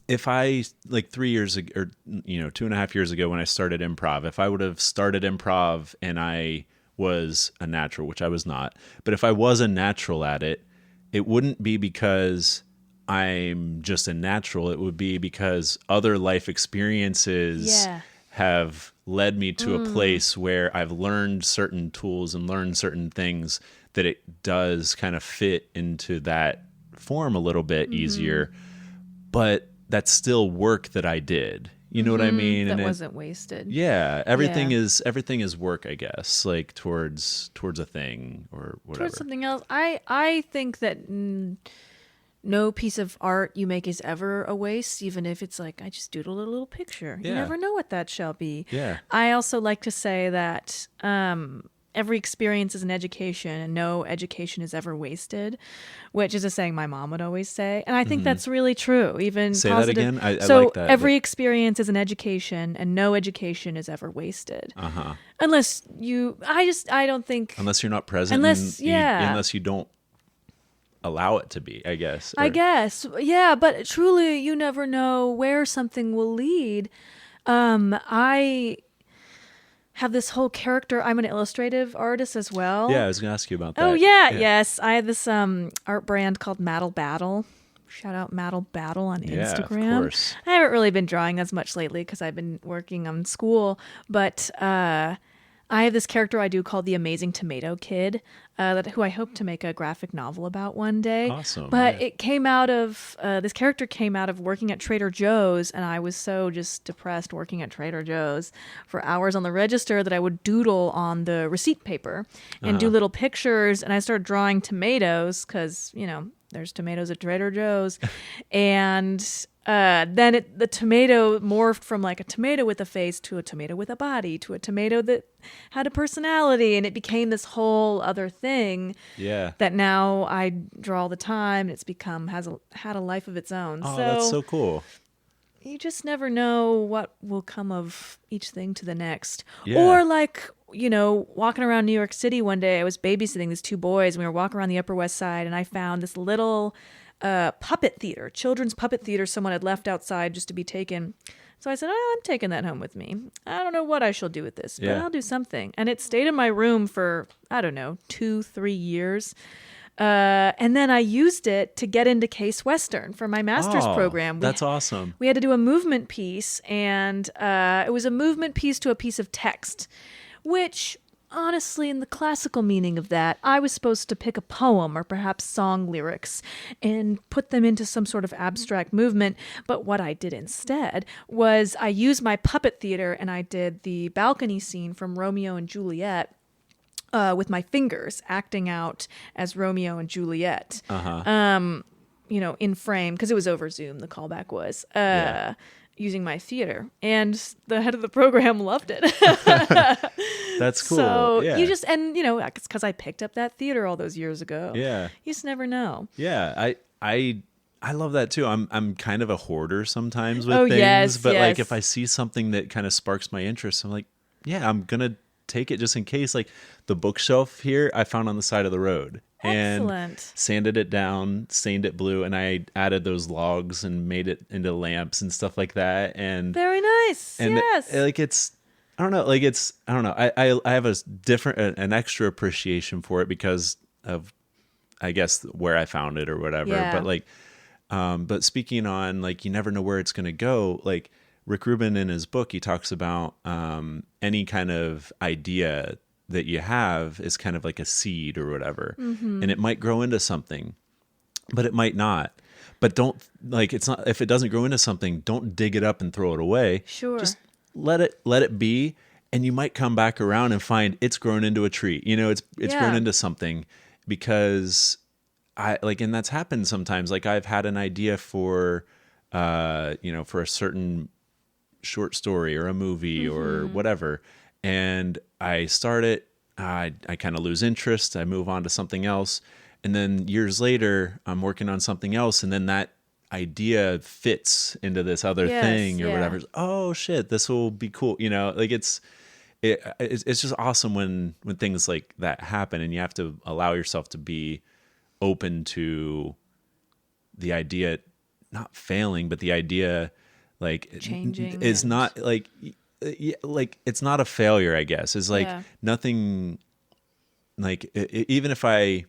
if I 3 years ago, or 2.5 years ago when I started improv, if I would have started improv and I was a natural, which I was not, but if I was a natural at it, it wouldn't be because I'm just a natural. It would be because other life experiences have led me to a place where I've learned certain tools and learned certain things that it does kind of fit into that form a little bit easier. But that's still work that I did. You know what I mean? That wasn't wasted. Yeah, everything is work, I guess, like towards a thing or whatever. Towards something else. I think that no piece of art you make is ever a waste, even if it's like I just doodled a little picture. Yeah. You never know what that shall be. Yeah. I also like to say that every experience is an education, and no education is ever wasted, which is a saying my mom would always say. And I think that's really true. Even say positive. That again. I so like that. Every experience is an education, and no education is ever wasted. Unless I don't think. Unless you're not present. Unless unless you don't allow it to be, I guess. I guess. Yeah, but truly, you never know where something will lead. I have this whole character. I'm an illustrative artist as well. Yeah, I was going to ask you about that. Oh, yeah. Yes. I have this art brand called Madal Battle. Shout out Madal Battle on Instagram. Yeah, of course. I haven't really been drawing as much lately because I've been working on school. But I have this character I do called the Amazing Tomato Kid, who I hope to make a graphic novel about one day. Awesome. But it came out of, this character came out of working at Trader Joe's, and I was so just depressed working at Trader Joe's for hours on the register that I would doodle on the receipt paper and do little pictures, and I started drawing tomatoes because, there's tomatoes at Trader Joe's. And then the tomato morphed from like a tomato with a face to a tomato with a body to a tomato that had a personality. And it became this whole other thing that now I draw all the time. And it's had a life of its own. Oh, that's so cool. You just never know what will come of each thing to the next. Yeah. Or like, walking around New York City one day, I was babysitting these two boys, and we were walking around the Upper West Side, and I found this little puppet theater, children's puppet theater someone had left outside just to be taken. So I said, I'm taking that home with me. I don't know what I shall do with this, but I'll do something. And it stayed in my room for, 2-3 years. And then I used it to get into Case Western for my master's program. That's awesome. We had to do a movement piece, and it was a movement piece to a piece of text, which honestly, in the classical meaning of that, I was supposed to pick a poem or perhaps song lyrics and put them into some sort of abstract movement. But what I did instead was I used my puppet theater, and I did the balcony scene from Romeo and Juliet with my fingers, acting out as Romeo and Juliet. In frame, because it was over Zoom, the callback was. Using my theater, and the head of the program loved it. That's cool. So it's because I picked up that theater all those years ago. Yeah, you just never know. Yeah, I I love that too. I'm kind of a hoarder sometimes with Oh, things, yes, but like yes. if I see something that kind of sparks my interest, I'm like, yeah, I'm gonna take it just in case. Like the bookshelf here, I found on the side of the road and Excellent. sanded it down, stained it blue, and I added those logs and made it into lamps and stuff like that. Very nice. And Yes. like I don't know, like I don't know. I have a different, an extra appreciation for it because of, I guess, where I found it or whatever. Yeah. But like, but speaking on like, you never know where it's going to go. Like Rick Rubin in his book, he talks about any kind of idea that you have is kind of like a seed or whatever, and it might grow into something, but it might not. But don't like, it's not, if it doesn't grow into something, don't dig it up and throw it away. Sure. Just let it be, and you might come back around and find it's grown into a tree. You know, it's Yeah. grown into something, because I like, and that's happened sometimes. Like I've had an idea for for a certain short story or a movie or whatever, and I start it, I kind of lose interest, I move on to something else, and then years later I'm working on something else, and then that idea fits into this other Yes, thing or yeah. whatever. Oh shit, this will be cool. You know, like it's just awesome when things like that happen, and you have to allow yourself to be open to the idea not failing, but the idea like Changing is and- not like like it's not a failure, I guess. It's like Yeah. nothing, like even if I,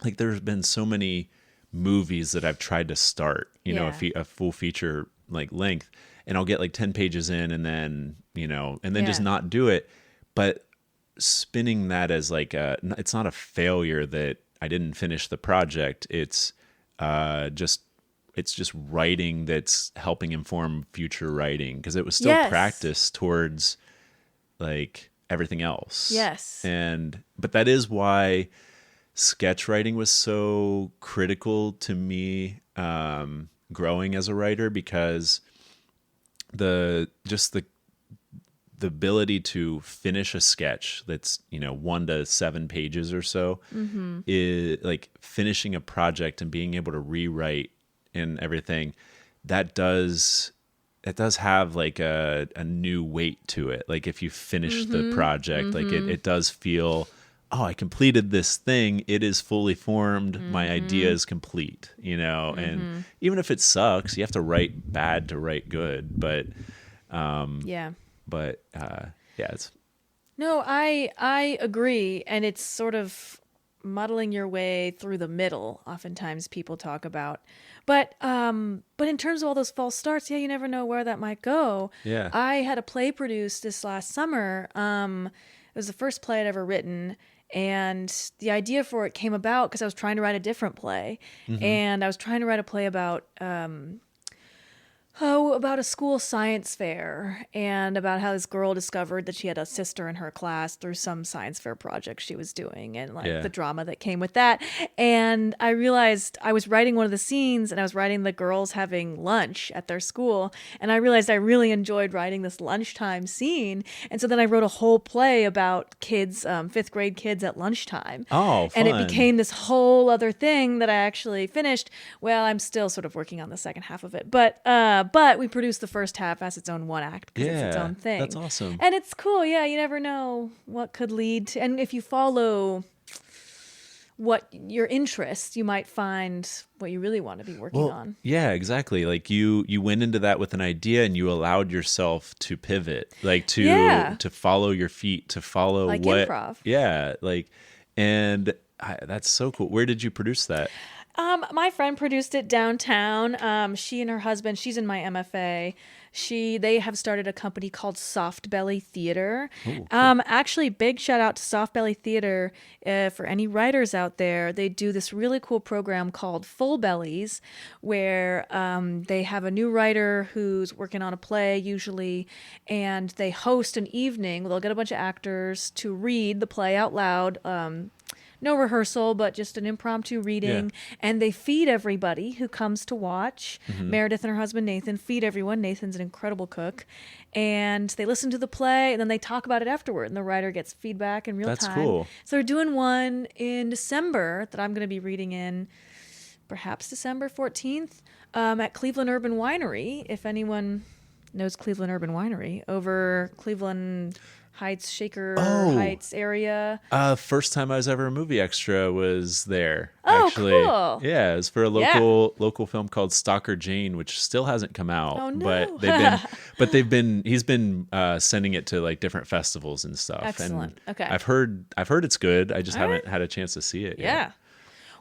like there's been so many movies that I've tried to start, you know, Yeah. a full feature like length, and I'll get like 10 pages in and then, and then just Yeah. not do it. But spinning that as like it's not a failure that I didn't finish the project. It's just writing that's helping inform future writing, because it was still Yes. practice towards like everything else. Yes. But that is why sketch writing was so critical to me growing as a writer, because the ability to finish a sketch that's 1 to 7 pages or so is like finishing a project and being able to rewrite and everything. That does have like a new weight to it. Like if you finish the project, like it does feel, oh, I completed this thing. It is fully formed. My idea is complete, and even if it sucks, you have to write bad to write good. But Yeah. yeah, it's No, I agree, and it's sort of muddling your way through the middle. Oftentimes, people talk about, but in terms of all those false starts, yeah, you never know where that might go. Yeah. I had a play produced this last summer. It was the first play I'd ever written, and the idea for it came about because I was trying to write a different play, and I was trying to write a play about about a school science fair, and about how this girl discovered that she had a sister in her class through some science fair project she was doing, and like Yeah. the drama that came with that. And I realized I was writing one of the scenes, and I was writing the girls having lunch at their school, and I realized I really enjoyed writing this lunchtime scene. And so then I wrote a whole play about kids, 5th grade kids at lunchtime. Oh, And it fun. became this whole other thing that I actually finished. Well, I'm still sort of working on the second half of it, but we produced the first half as its own one act because it's its Yeah, own thing. that's awesome. And it's cool. Yeah, you never know what could lead to, and if you follow what your interests, you might find what you really want to be working on. Yeah, exactly. Like you went into that with an idea and you allowed yourself to pivot, like Yeah. to follow your feet, to follow Like what improv. Yeah, like, and that's so cool. Where did you produce that? My friend produced it downtown. She and her husband, she's in my MFA. They have started a company called Soft Belly Theater. Ooh, Actually, big shout out to Soft Belly Theater for any writers out there. They do this really cool program called Full Bellies, where they have a new writer who's working on a play usually, and they host an evening. They'll get a bunch of actors to read the play out loud. No rehearsal, but just an impromptu reading. Yeah. And they feed everybody who comes to watch. Mm-hmm. Meredith and her husband Nathan feed everyone. Nathan's an incredible cook. And they listen to the play, and then they talk about it afterward. And the writer gets feedback in real That's time. cool. So they're doing one in December that I'm going to be reading in. perhaps December 14th, at Cleveland Urban Winery. If anyone knows Cleveland Urban Winery, over Cleveland Heights, Shaker Heights area. First time I was ever a movie extra was there. Oh, actually. cool. Yeah, it was for a local film called Stalker Jane, which still hasn't come out. Oh, no. He's been sending it to like different festivals and stuff. Excellent. And Okay. I've heard it's good. I just haven't had a chance to see it Yeah. yet.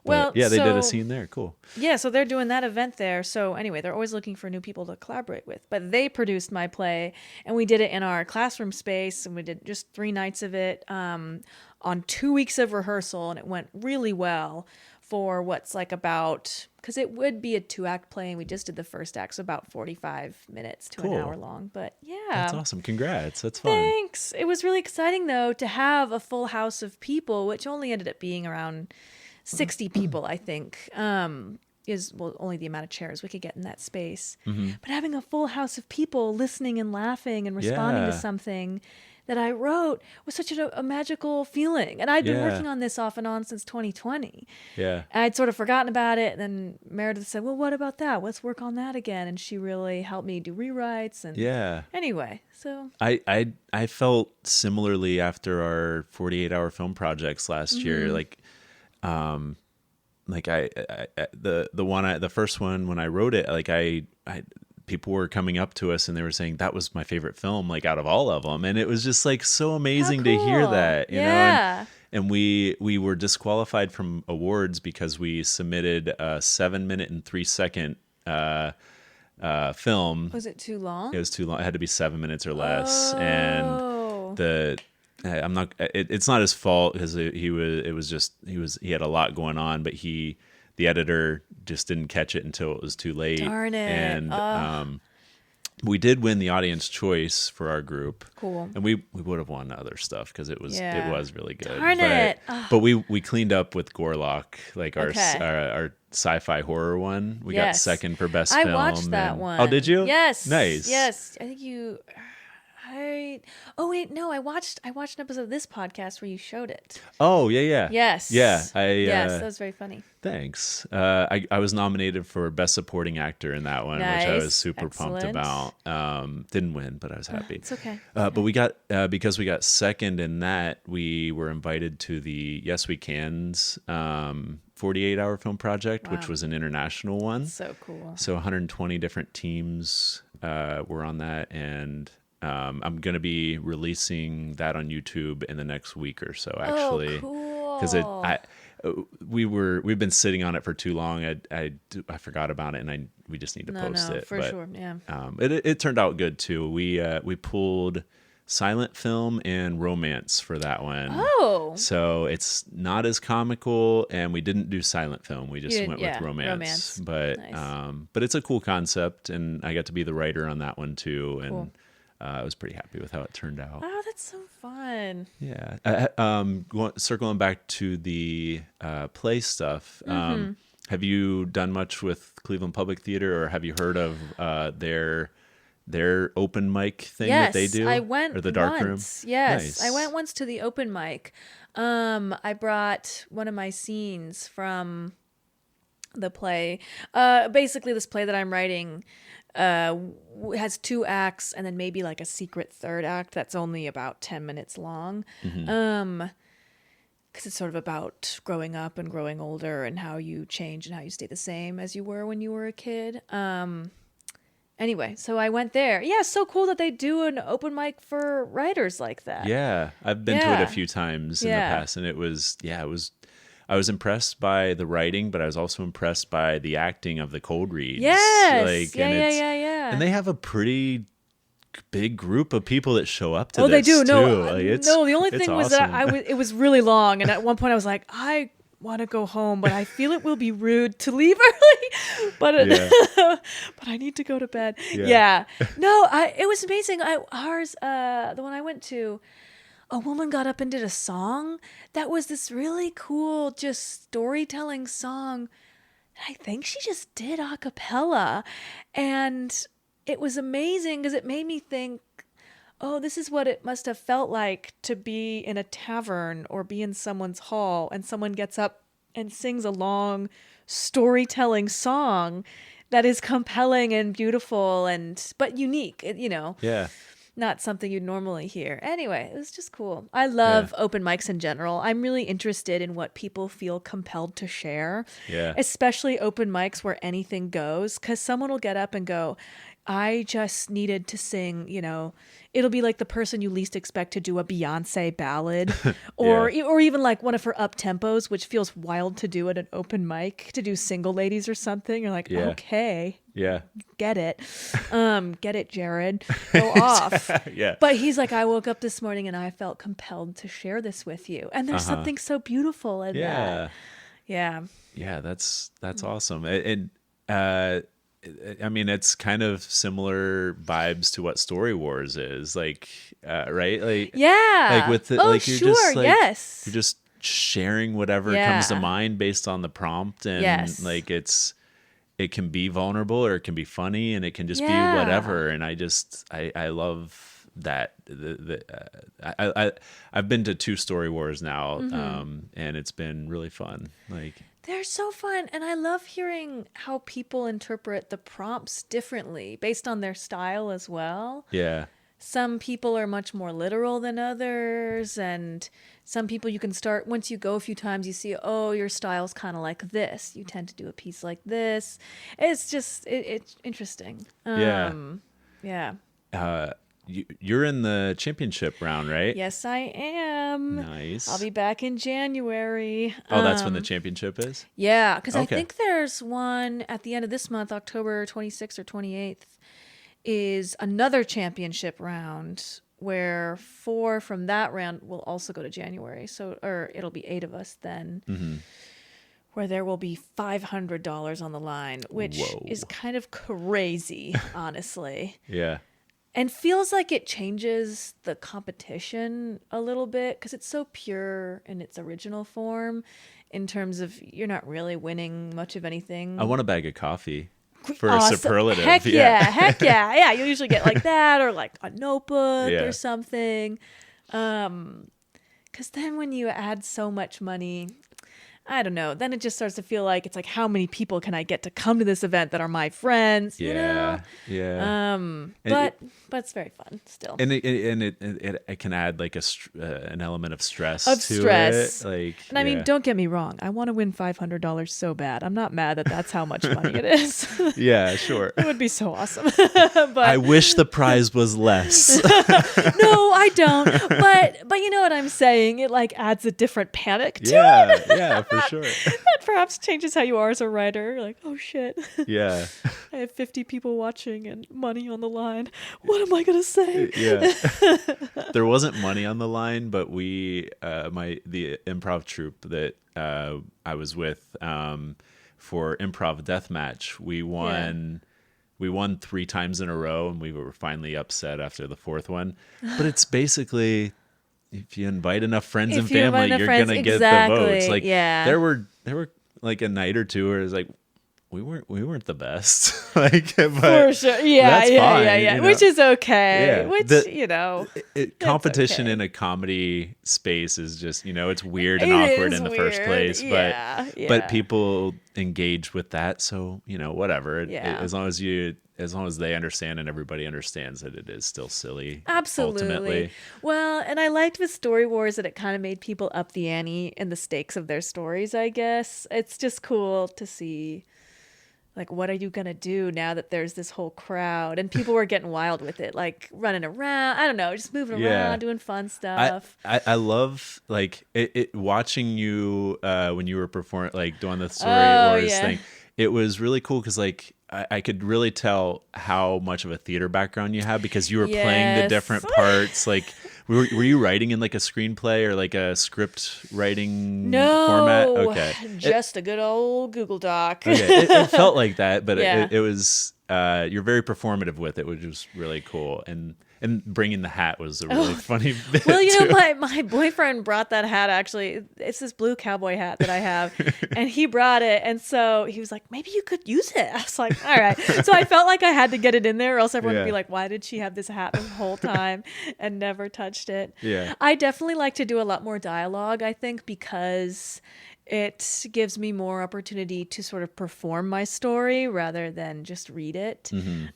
Well, yeah, they did a scene there. Cool. Yeah, so they're doing that event there. So anyway, they're always looking for new people to collaborate with. But they produced my play, and we did it in our classroom space, and we did just 3 nights of it on 2 weeks of rehearsal, and it went really well for what's like about, because it would be a 2-act play, and we just did the first act, so about 45 minutes to an hour long. But yeah. That's awesome. Congrats. That's fun. Thanks. It was really exciting, though, to have a full house of people, which only ended up being around 60 people, I think, is only the amount of chairs we could get in that space. But having a full house of people listening and laughing and responding to something that I wrote was such a magical feeling. And I'd been working on this off and on since 2020. Yeah. I'd sort of forgotten about it. And then Meredith said, well, what about that? Let's work on that again. And she really helped me do rewrites. And anyway, so. I felt similarly after our 48-hour film projects last year. The first one when I wrote it, like I people were coming up to us and they were saying that was my favorite film, like out of all of them, and it was just like so amazing to hear that, you know. And we were disqualified from awards because we submitted a 7-minute and 3-second film. Was it too long? It was too long. It had to be 7 minutes or less, and I'm not. It's not his fault because he had a lot going on, but the editor just didn't catch it until it was too late. Darn it! And we did win the audience choice for our group. Cool. And we would have won other stuff because it was really good. Darn it! But we cleaned up with Gorlock, like our sci-fi horror one. We got second for best film. I watched that one. Oh, did you? Yes. Nice. Yes. I think you. Oh wait, no. I watched an episode of this podcast where you showed it. Oh yeah. Yes. Yeah. Yes, that was very funny. Thanks. I was nominated for Best Supporting Actor in that one, which I was super pumped about. Didn't win, but I was happy. It's okay. But we got because we got second in that, we were invited to the Yes We Can's 48-hour film project, which was an international one. So cool. So 120 different teams were on that, and I'm going to be releasing that on YouTube in the next week or so, actually. Oh, cool. Because we've been sitting on it for too long. I forgot about it, and we just need to post it. For sure. Yeah. It turned out good too. We pulled silent film and romance for that one. Oh. So it's not as comical, and we didn't do silent film. We just went with romance. But nice. But it's a cool concept, and I got to be the writer on that one too. And cool. I was pretty happy with how it turned out. Oh, that's so fun. Yeah. Circling back to the play stuff, have you done much with Cleveland Public Theater, or have you heard of their open mic thing that they do? I went or the dark once. room? Yes, Nice. I went once to the open mic. I brought one of my scenes from the play. Basically, this play that I'm writing has 2 acts and then maybe like a secret third act that's only about 10 minutes long. Because it's sort of about growing up and growing older and how you change and how you stay the same as you were when you were a kid. Anyway, so I went there. Yeah, so cool that they do an open mic for writers like that. Yeah, I've been to it a few times in the past, and it was. I was impressed by the writing, but I was also impressed by the acting of the cold reads. Yes, And they have a pretty big group of people that show up to this. Oh, they do. Too. No, the only thing was that awesome. it was really long, and at one point I was like, I want to go home, but I feel it will be rude to leave early. But but I need to go to bed. Yeah. No, it was amazing. The one I went to, a woman got up and did a song that was this really cool, just storytelling song. I think she just did a cappella, and it was amazing because it made me think, oh, this is what it must have felt like to be in a tavern or be in someone's hall and someone gets up and sings a long, storytelling song that is compelling and beautiful but unique, Yeah. not something you'd normally hear. Anyway, it was just cool. I love open mics in general. I'm really interested in what people feel compelled to share, especially open mics where anything goes, because someone will get up and go, I just needed to sing, it'll be like the person you least expect to do a Beyonce ballad or even like one of her up tempos, which feels wild to do at an open mic, to do Single Ladies or something. You're like, okay. Yeah. Get it. Get it, Jared. Go off. Yeah. But he's like, I woke up this morning and I felt compelled to share this with you. And there's something so beautiful in that. Yeah. Yeah, that's awesome. I mean, it's kind of similar vibes to what Story Wars is, like, right? Like, like with the, like you're just like, you're just sharing whatever comes to mind based on the prompt, and like it can be vulnerable or it can be funny, and it can just be whatever. And I love that. I've been to 2 Story Wars now, and it's been really fun. Like, they're so fun. And I love hearing how people interpret the prompts differently based on their style as well. Yeah. Some people are much more literal than others. And some people you can start, once you go a few times, you see, oh, your style's kind of like this. You tend to do a piece like this. It's just, it's interesting. Yeah. You're in the championship round, right? Yes, I am. Nice. I'll be back in January. Oh, that's when the championship is? Yeah, because I think there's one at the end of this month, October 26th or 28th, is another championship round where 4 from that round will also go to January. Or it'll be 8 of us then. Where there will be $500 on the line, which is kind of crazy, honestly. Yeah. And feels like it changes the competition a little bit because it's so pure in its original form in terms of you're not really winning much of anything. I want a bag of coffee for a superlative. Heck yeah. Heck yeah. Yeah, you'll usually get like that or like a notebook or something. Because then when you add so much money, I don't know. Then it just starts to feel like it's like, how many people can I get to come to this event that are my friends? You know? Yeah. But it's very fun still. And it can add like an element of stress to it. Like, and I mean, don't get me wrong. I want to win $500 so bad. I'm not mad that that's how much money it is. Yeah, sure. It would be so awesome. But I wish the prize was less. No, I don't. But you know what I'm saying? It like adds a different panic to it. Yeah, for sure. That perhaps changes how you are as a writer. Like, oh shit. Yeah. I have 50 people watching and money on the line. What am I going to say? Yeah. There wasn't money on the line, but the improv troupe that I was with for improv deathmatch, we won 3 times in a row, and we were finally upset after the 4th one. But it's basically, if you invite enough friends and family, you're going to get the votes. Like, there were like a night or two where it was like, we weren't the best. Like, but for sure. Yeah. Fine, you know? Which is okay. Yeah. Competition in a comedy space is just, it's weird and awkward in the first place. But people engage with that. So, whatever. As long as they understand and everybody understands that it is still silly. Absolutely. Ultimately. Well, and I liked with Story Wars that it kind of made people up the ante in the stakes of their stories, I guess. It's just cool to see, like, what are you going to do now that there's this whole crowd? And people were getting wild with it, like running around. I don't know, just moving around, doing fun stuff. I love, like, it watching you when you were performing, like, doing the Story Wars thing. It was really cool because, like, I could really tell how much of a theater background you have because you were playing the different parts. Like, were you writing in like a screenplay or like a script writing format? Okay, just a good old Google Doc. Okay, it felt like that, but it was you're very performative with it, which was really cool. And bringing the hat was a really funny bit. Well, too. my boyfriend brought that hat, actually. It's this blue cowboy hat that I have. And he brought it. And so he was like, maybe you could use it. I was like, all right. So I felt like I had to get it in there or else everyone would be like, why did she have this hat the whole time and never touched it? Yeah. I definitely like to do a lot more dialogue, I think, because it gives me more opportunity to sort of perform my story rather than just read it.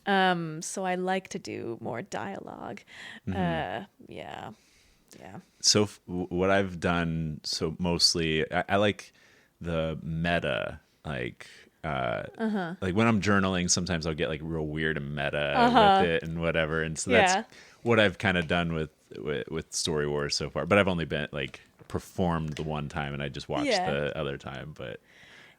So I like to do more dialogue. Yeah. So what I've done, so mostly I like the meta, like when I'm journaling, sometimes I'll get like real weird and meta with it and whatever. And so that's Yeah. what I've kind of done with Story Wars so far. But I've only been like performed the one time, and I just watched Yeah. the other time. But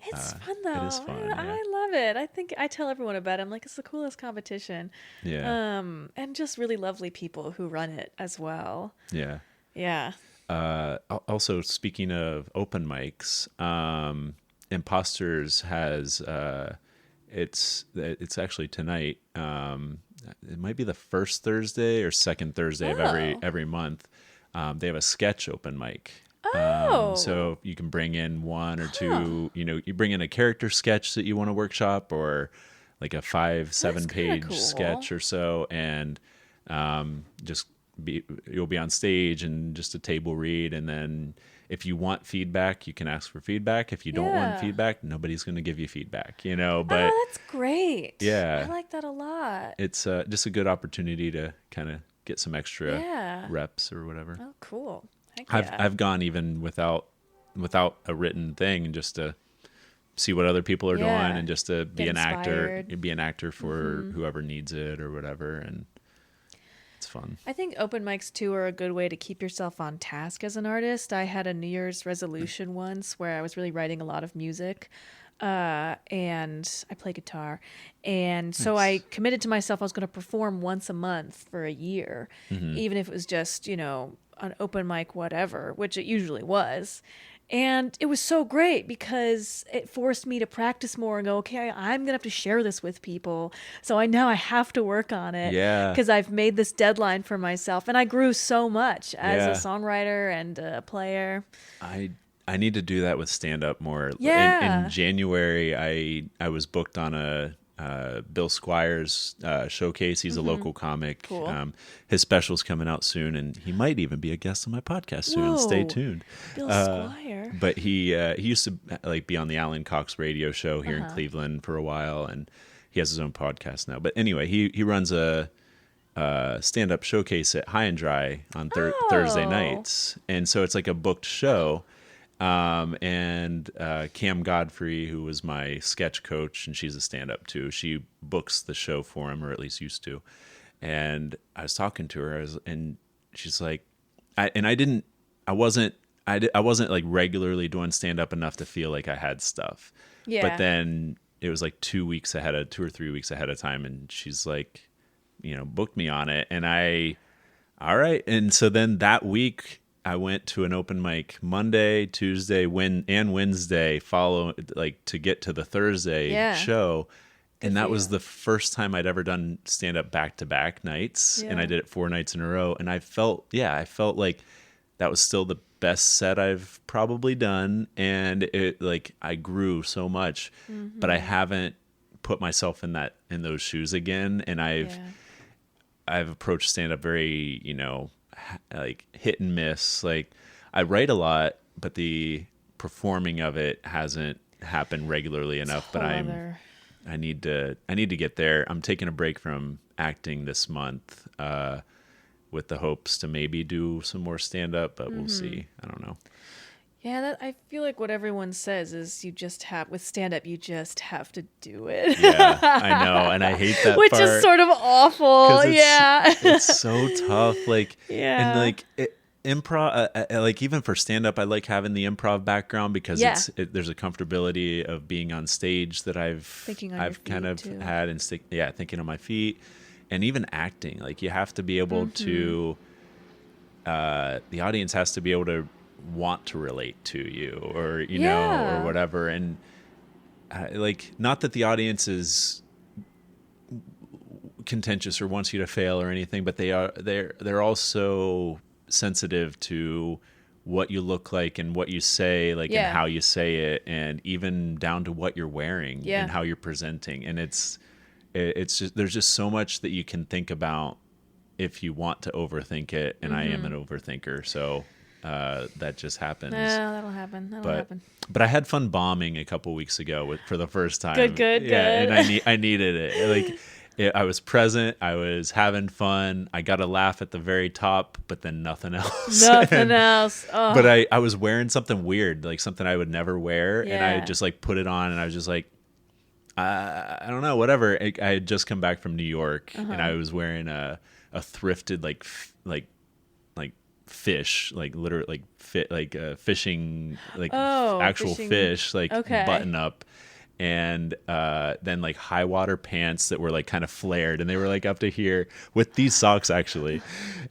It's fun though. it is fun. Yeah. I love it. I think I tell everyone about it. I'm like, it's the coolest competition. Yeah. And just really lovely people who run it as well. Yeah. Yeah. Also, speaking of open mics, Imposters has it's actually tonight. It might be the first Thursday or second Thursday of every month. They have a sketch open mic. So you can bring in one or two. You bring in a character sketch that you want to workshop, or like a 5-7 page cool. sketch or so, and you'll be on stage and just a table read, and then if you want feedback, you can ask for feedback. If you don't want feedback, nobody's going to give you feedback, but that's great. Yeah. I like that a lot. It's just a good opportunity to kind of get some extra reps or whatever. Oh, cool. Heck yeah. I've gone even without a written thing, just to see what other people are doing, and just to be an actor for whoever needs it or whatever. And it's fun. I think open mics too are a good way to keep yourself on task as an artist. I had a New Year's resolution once where I was really writing a lot of music, and I play guitar. And so I committed to myself I was going to perform once a month for a year, even if it was just, an open mic, whatever, which it usually was. And it was so great because it forced me to practice more and go, okay, I'm going to have to share this with people. So I know I have to work on it. Yeah. Because I've made this deadline for myself. And I grew so much as a songwriter and a player. I need to do that with stand-up more. Yeah. In January, I was booked on a Bill Squires showcase. He's a local comic. Cool. His special's coming out soon, and he might even be a guest on my podcast soon. Whoa. Stay tuned. Bill Squire. But he used to be on the Alan Cox radio show here in Cleveland for a while, and he has his own podcast now. But anyway, he runs a stand-up showcase at High and Dry on Thursday nights, and so it's like a booked show. And Cam Godfrey, who was my sketch coach, and she's a stand-up too, she books the show for him, or at least used to. And I was talking to her, and she's like, I wasn't like regularly doing stand-up enough to feel like I had stuff. Yeah. But then it was like 2 or 3 weeks ahead of time, and she's like, booked me on it, and all right. And so then that week, I went to an open mic Monday, Tuesday, and Wednesday to get to the Thursday show. And that was the first time I'd ever done stand-up back-to-back nights. And I did it 4 nights in a row. And I felt like that was still the best set I've probably done. And I grew so much, but I haven't put myself in those shoes again. And I've approached stand-up very, like hit and miss. Like I write a lot, but the performing of it hasn't happened regularly enough. But I need to get there. I'm taking a break from acting this month, with the hopes to maybe do some more stand up, but we'll see. I don't know. Yeah, I feel like what everyone says is with stand-up, you just have to do it. Yeah, I know, and I hate that Which part. is sort of awful, It's so tough, and improv, like even for stand-up, I like having the improv background because there's a comfortability of being on stage that I've kind of too. Had, and thinking on my feet, and even acting. Like you have to be able to, the audience has to be able to want to relate to you, or or whatever, and not that the audience is contentious or wants you to fail or anything, but they're also sensitive to what you look like and what you say, and how you say it, and even down to what you're wearing and how you're presenting. And it's just, there's just so much that you can think about if you want to overthink it, and I am an overthinker, so that just happens. No, that'll happen. That'll happen. But I had fun bombing a couple weeks ago for the first time. Good. And I needed it. Like, I was present. I was having fun. I got a laugh at the very top, but then nothing else. Nothing else. Oh. But I was wearing something weird, like something I would never wear, and I just like put it on, and I was just like, I don't know, whatever. I had just come back from New York, and I was wearing a thrifted like fish, like literally like fishing, like actual fishing. fish, like button up, and then like high water pants that were like kind of flared, and they were like up to here with these socks actually,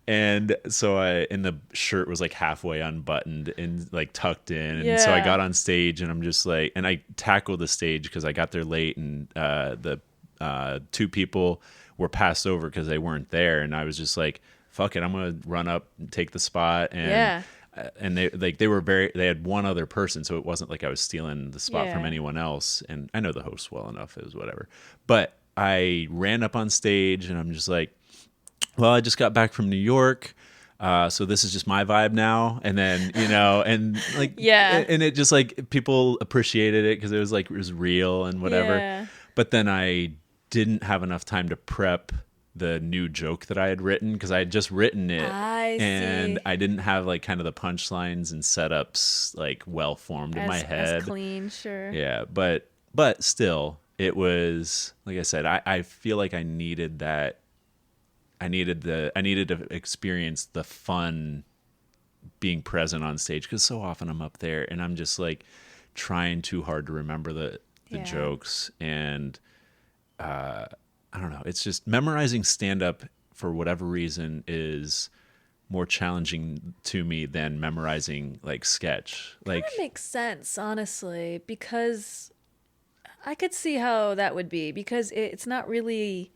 and so and the shirt was like halfway unbuttoned and like tucked in, and so I got on stage, and I'm just like, and I tackled the stage because I got there late, and the two people were passed over because they weren't there, and I was just like, fuck it, I'm gonna run up and take the spot, and they had one other person, so it wasn't like I was stealing the spot from anyone else, and I know the host well enough, it was whatever. But I ran up on stage, and I'm just like, well, I just got back from New York, so this is just my vibe now. And then, and like, and it just like, people appreciated it because it was real and whatever. But then I didn't have enough time to prep the new joke that I had written, because I had just written it, and I didn't have like kind of the punchlines and setups like well formed in my head. As clean, sure. Yeah, but still, it was, like I said, I feel like I needed that. I needed to experience the fun being present on stage, because so often I'm up there and I'm just like trying too hard to remember the jokes, and I don't know. It's just memorizing stand-up for whatever reason is more challenging to me than memorizing like sketch. Like, that makes sense, honestly, because I could see how that would be, because it's not really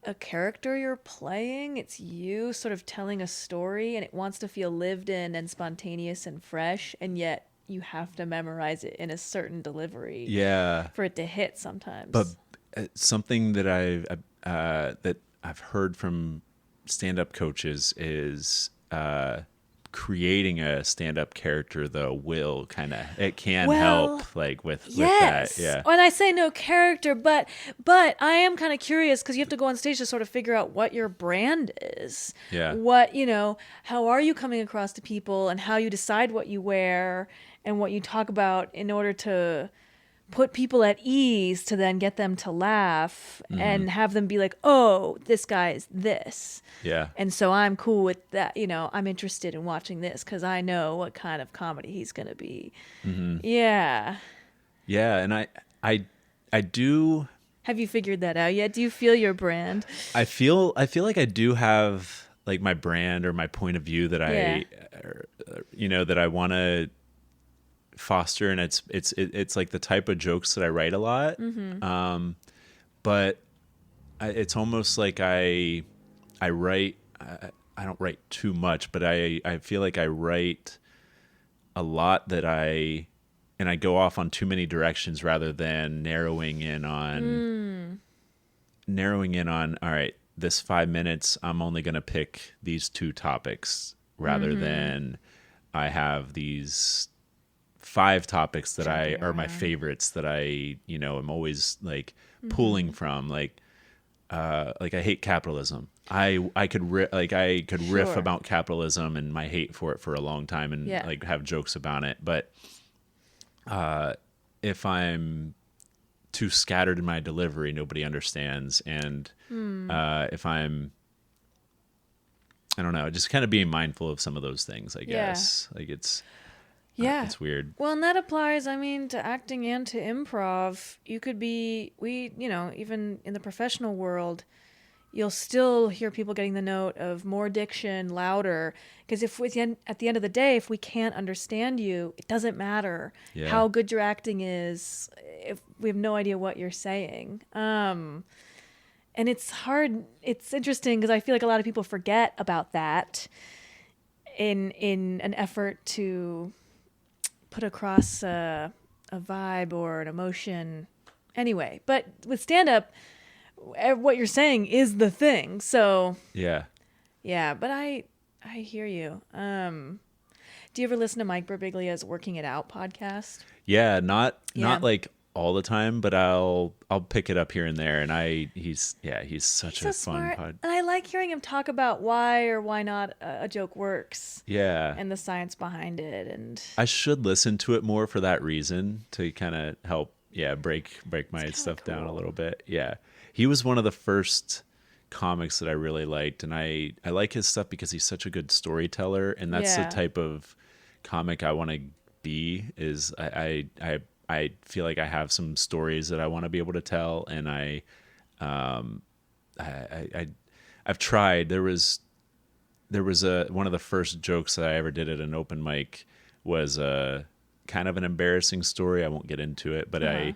a character you're playing. It's you sort of telling a story, and it wants to feel lived in and spontaneous and fresh, and yet you have to memorize it in a certain delivery for it to hit sometimes. But something that I've heard from stand-up coaches is creating a stand-up character, though, will it can help like with that. Yeah. And I say no character, but I am kind of curious, because you have to go on stage to sort of figure out what your brand is. Yeah. What, how are you coming across to people, and how you decide what you wear and what you talk about in order to put people at ease, to then get them to laugh and have them be like, oh, this guy is this. Yeah. And so I'm cool with that. I'm interested in watching this because I know what kind of comedy he's going to be. Mm-hmm. Yeah. Yeah. And I do. Have you figured that out yet? Do you feel your brand? I feel like I do have like my brand or my point of view that that I want to foster, and it's like the type of jokes that I write a lot. Mm-hmm. But it's almost like I write. I don't write too much, but I feel like I write a lot that I go off on too many directions rather than narrowing in on. All right, this 5 minutes, I'm only going to pick these two topics rather than I have these 5 topics that are my favorites that I, am always like pulling from, like I hate capitalism. I could riff about capitalism and my hate for it for a long time, and like have jokes about it. But if I'm too scattered in my delivery, nobody understands. And if I'm, I don't know, just kind of being mindful of some of those things, I guess. Like it's weird. Well, and that applies, to acting and to improv. You could be, even in the professional world, you'll still hear people getting the note of more diction, louder. Because at the end of the day, if we can't understand you, it doesn't matter how good your acting is if we have no idea what you're saying. And it's hard. It's interesting because I feel like a lot of people forget about that in an effort to put across a vibe or an emotion. Anyway, but with stand-up, what you're saying is the thing. So yeah, but I hear you. Do you ever listen to Mike Birbiglia's Working It Out podcast? Yeah, not Yeah. like all the time, but I'll pick it up here and there. And he's such a So fun smart. pod. And I like hearing him talk about why or why not a joke works. Yeah. And the science behind it. And I should listen to it more for that reason, to kind of help, break my stuff down a cool. little bit. Yeah. He was one of the first comics that I really liked, and I like his stuff because he's such a good storyteller, and that's the Yeah. type of comic I want to be. Is I feel like I have some stories that I want to be able to tell, and I've tried. There was one of the first jokes that I ever did at an open mic was a kind of an embarrassing story. I won't get into it, but it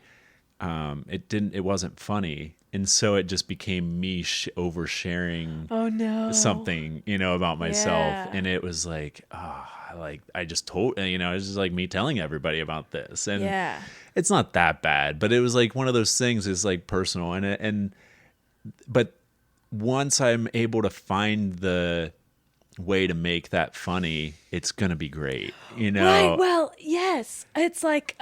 wasn't funny, and so it just became me oversharing oh no. something, about myself, Yeah. and it was like, I just told, it's just like me telling everybody about this, and Yeah. it's not that bad, but it was like one of those things is like personal, but once I'm able to find the way to make that funny, it's gonna be great, Right. Well, yes. It's like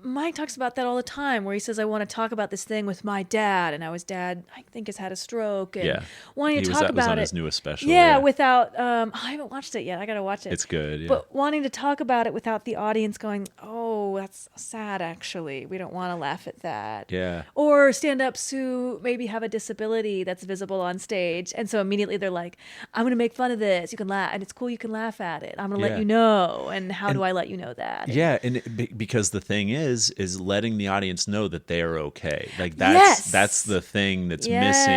Mike talks about that all the time, where he says, I want to talk about this thing with my dad, and how his dad, I think, has had a stroke, and wanting He to was- talk that was about on it. his newest special. Yeah, without I haven't watched it yet. I gotta watch it. It's good. Yeah. But wanting to talk about it without the audience going, oh, that's sad, actually. We don't want to laugh at that. Yeah. Or stand-ups who maybe have a disability that's visible on stage. And so immediately they're like, I'm going to make fun of this. You can laugh. And it's cool. You can laugh at it. I'm going to let Yeah. you know. And how do I let you know that? Yeah, and because the thing is letting the audience know that they are okay. Like Yes. that's the thing that's Yes.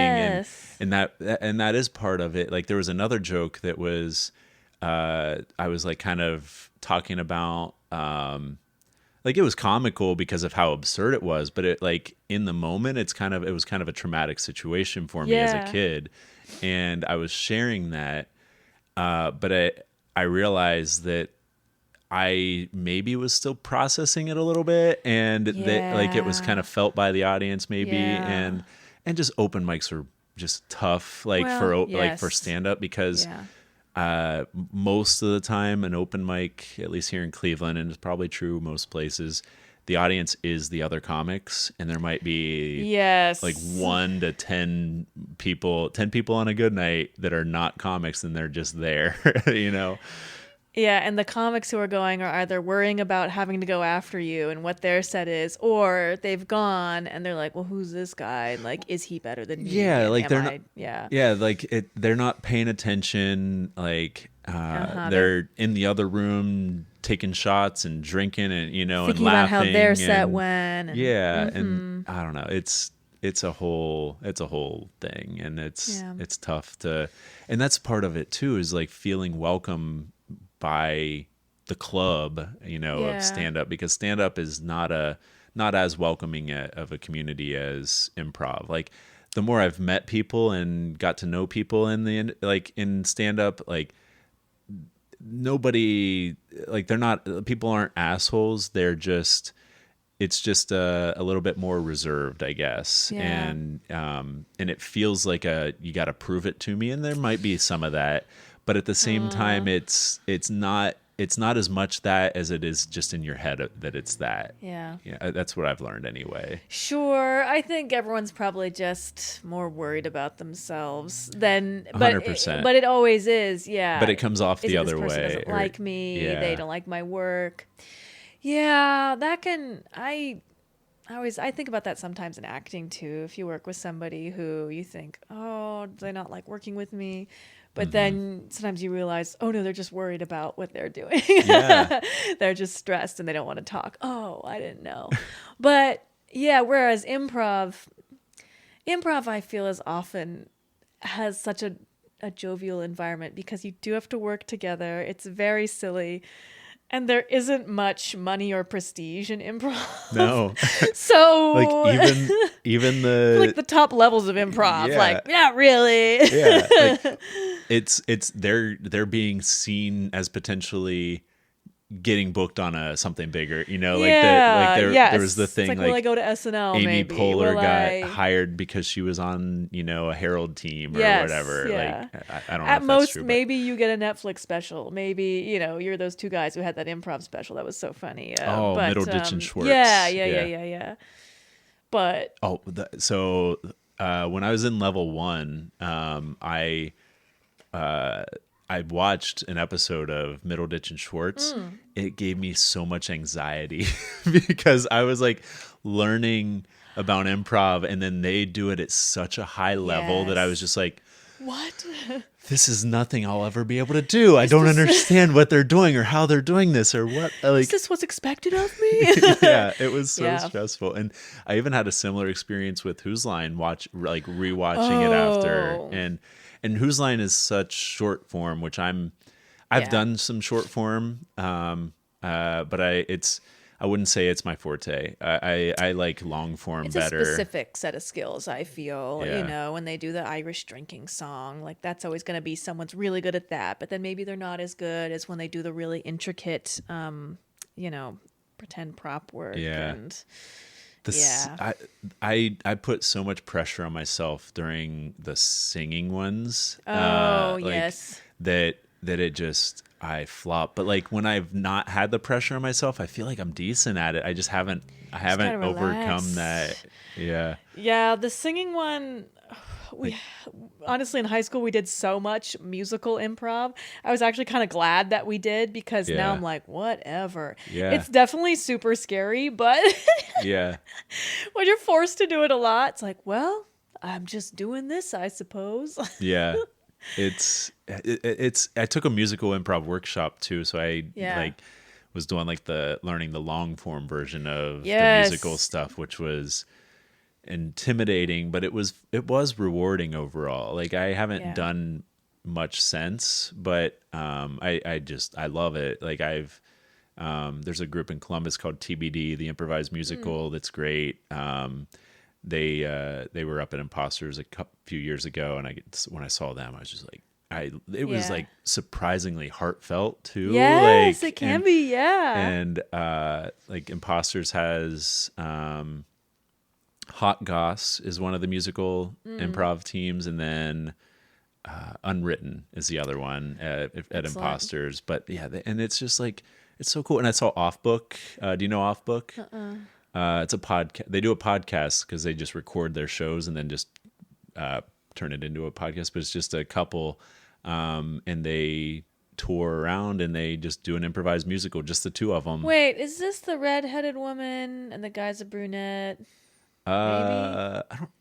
missing, and that is part of it. Like there was another joke that was, I was like kind of talking about, like it was comical because of how absurd it was, but it like in the moment it was kind of a traumatic situation for me as Yeah. a kid, and I was sharing that, but I realized that I maybe was still processing it a little bit, and that like it was Yeah. kind of felt by the audience maybe, Yeah. and just open mics were just tough, like Well, like for yes. stand up, because Yeah. most of the time an open mic, at least here in Cleveland, and it's probably true most places, the audience is the other comics, and there might be Yes. like 1 to 10 people on a good night that are not comics, and they're just there. Yeah, and the comics who are going are either worrying about having to go after you and what their set is, or they've gone and they're like, well, who's this guy? And like, is he better than me? Yeah, And like am they're I- not. Yeah. Like they're not paying attention. Like Uh-huh, they're in the other room taking shots and drinking, and and Thinking about laughing. how their set and- went. And, Yeah, and I don't know. It's a whole thing, and it's tough to, and that's part of it too. Is like feeling welcome by the club, Yeah. of stand up, because stand up is not as welcoming of a community as improv. Like the more I've met people and got to know people in stand up, like nobody, like people aren't assholes. They're just, it's just a little bit more reserved, I guess. Yeah. And it feels like you got to prove it to me. And there might be some of that, but at the same time, it's not as much that as it is just in your head that it's that. Yeah. Yeah. That's what I've learned anyway. Sure. I think everyone's probably just more worried about themselves than, but 100%. But it always is. Yeah. But it comes off Is the it other this person way. doesn't like me. Yeah. They don't like my work. Yeah, that can, I think about that sometimes in acting too. If you work with somebody who you think, oh, do they not like working with me? But then sometimes you realize, oh no, they're just worried about what they're doing. Yeah. They're just stressed and they don't want to talk. Oh, I didn't know. But yeah, whereas improv I feel has such a jovial environment, because you do have to work together. It's very silly. And there isn't much money or prestige in improv. No. So Like even the like the top levels of improv, Yeah. like not really. yeah, like it's they're being seen as potentially getting booked on something bigger, like there was the thing it's like will I go to SNL? Amy maybe? Poehler Will got hired because she was on a Herald team or whatever. Yeah. Like I don't know At if most, that's true, maybe you get a Netflix special. Maybe you're those two guys who had that improv special that was so funny. Middleditch and Schwartz. Yeah. But so when I was in level 1, I watched an episode of Middleditch and Schwartz. It gave me so much anxiety because I was like learning about improv, and then they do it at such a high level that I was just like, what? This is nothing I'll ever be able to do. I don't understand what they're doing or how they're doing this or what. Is this what's expected of me? Yeah, it was so stressful. And I even had a similar experience with Whose Line, rewatching it after. And Whose Line is such short form, which I've done some short form, but I wouldn't say it's my forte. I like long form better. It's a specific set of skills, I feel. When they do the Irish drinking song, like that's always going to be someone's really good at that, but then maybe they're not as good as when they do the really intricate, pretend prop work. Yeah. I put so much pressure on myself during the singing ones. Yes. That it just, I flop. But like when I've not had the pressure on myself, I feel like I'm decent at it. I just haven't overcome that. Yeah. Yeah. The singing one, honestly, in high school, we did so much musical improv. I was actually kind of glad that we did because now I'm like, whatever. Yeah. It's definitely super scary, but yeah, when you're forced to do it a lot, it's like, well, I'm just doing this, I suppose. Yeah. I took a musical improv workshop too. So I was doing learning the long form version of the musical stuff, which was intimidating, but it was rewarding overall. Like I haven't done much since, but I love it. Like there's a group in Columbus called TBD, the improvised musical, that's great. They were up at Imposters a few years ago, and when I saw them, I was just like, it was like surprisingly heartfelt too. Yes, it can be, yeah. And like Imposters has Hot Goss is one of the musical improv teams, and then Unwritten is the other one at Imposters. But yeah, and it's just like, it's so cool. And I saw Off Book. Do you know Off Book? It's a podcast. They do a podcast because they just record their shows and then just turn it into a podcast. But it's just a couple, and they tour around and they just do an improvised musical, just the two of them. Wait, is this the redheaded woman and the guy's a brunette?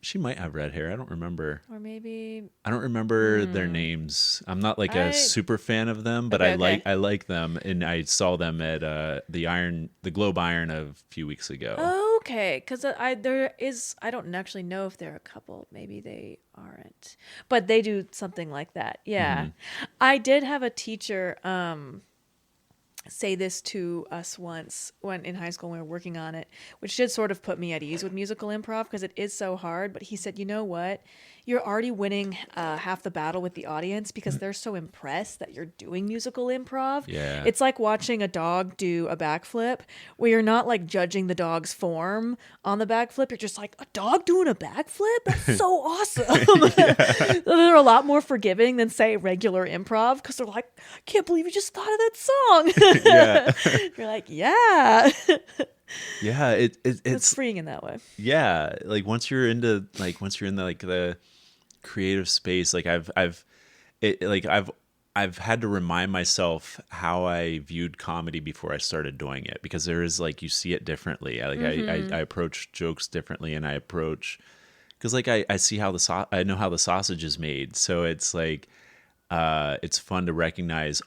She might have red hair. I don't remember. Or maybe I don't remember their names. I'm not like a super fan of them, but I like them, and I saw them at the Globe Iron a few weeks ago. Oh, okay, because I don't actually know if they're a couple. Maybe they aren't, but they do something like that. Yeah, I did have a teacher say this to us once when in high school when we were working on it, which did sort of put me at ease with musical improv because it is so hard. But he said, you know what? You're already winning half the battle with the audience because they're so impressed that you're doing musical improv. Yeah. It's like watching a dog do a backflip where you're not like judging the dog's form on the backflip. You're just like, a dog doing a backflip? That's so awesome. They're a lot more forgiving than, say, regular improv because they're like, I can't believe you just thought of that song. Yeah. You're like, yeah. Yeah, It's freeing in that way. Yeah, like once you're in the creative space, like I've had to remind myself how I viewed comedy before I started doing it, because there is like, you see it differently. I approach jokes differently, and I approach, because like I see how I know how the sausage is made, so it's like it's fun to recognize,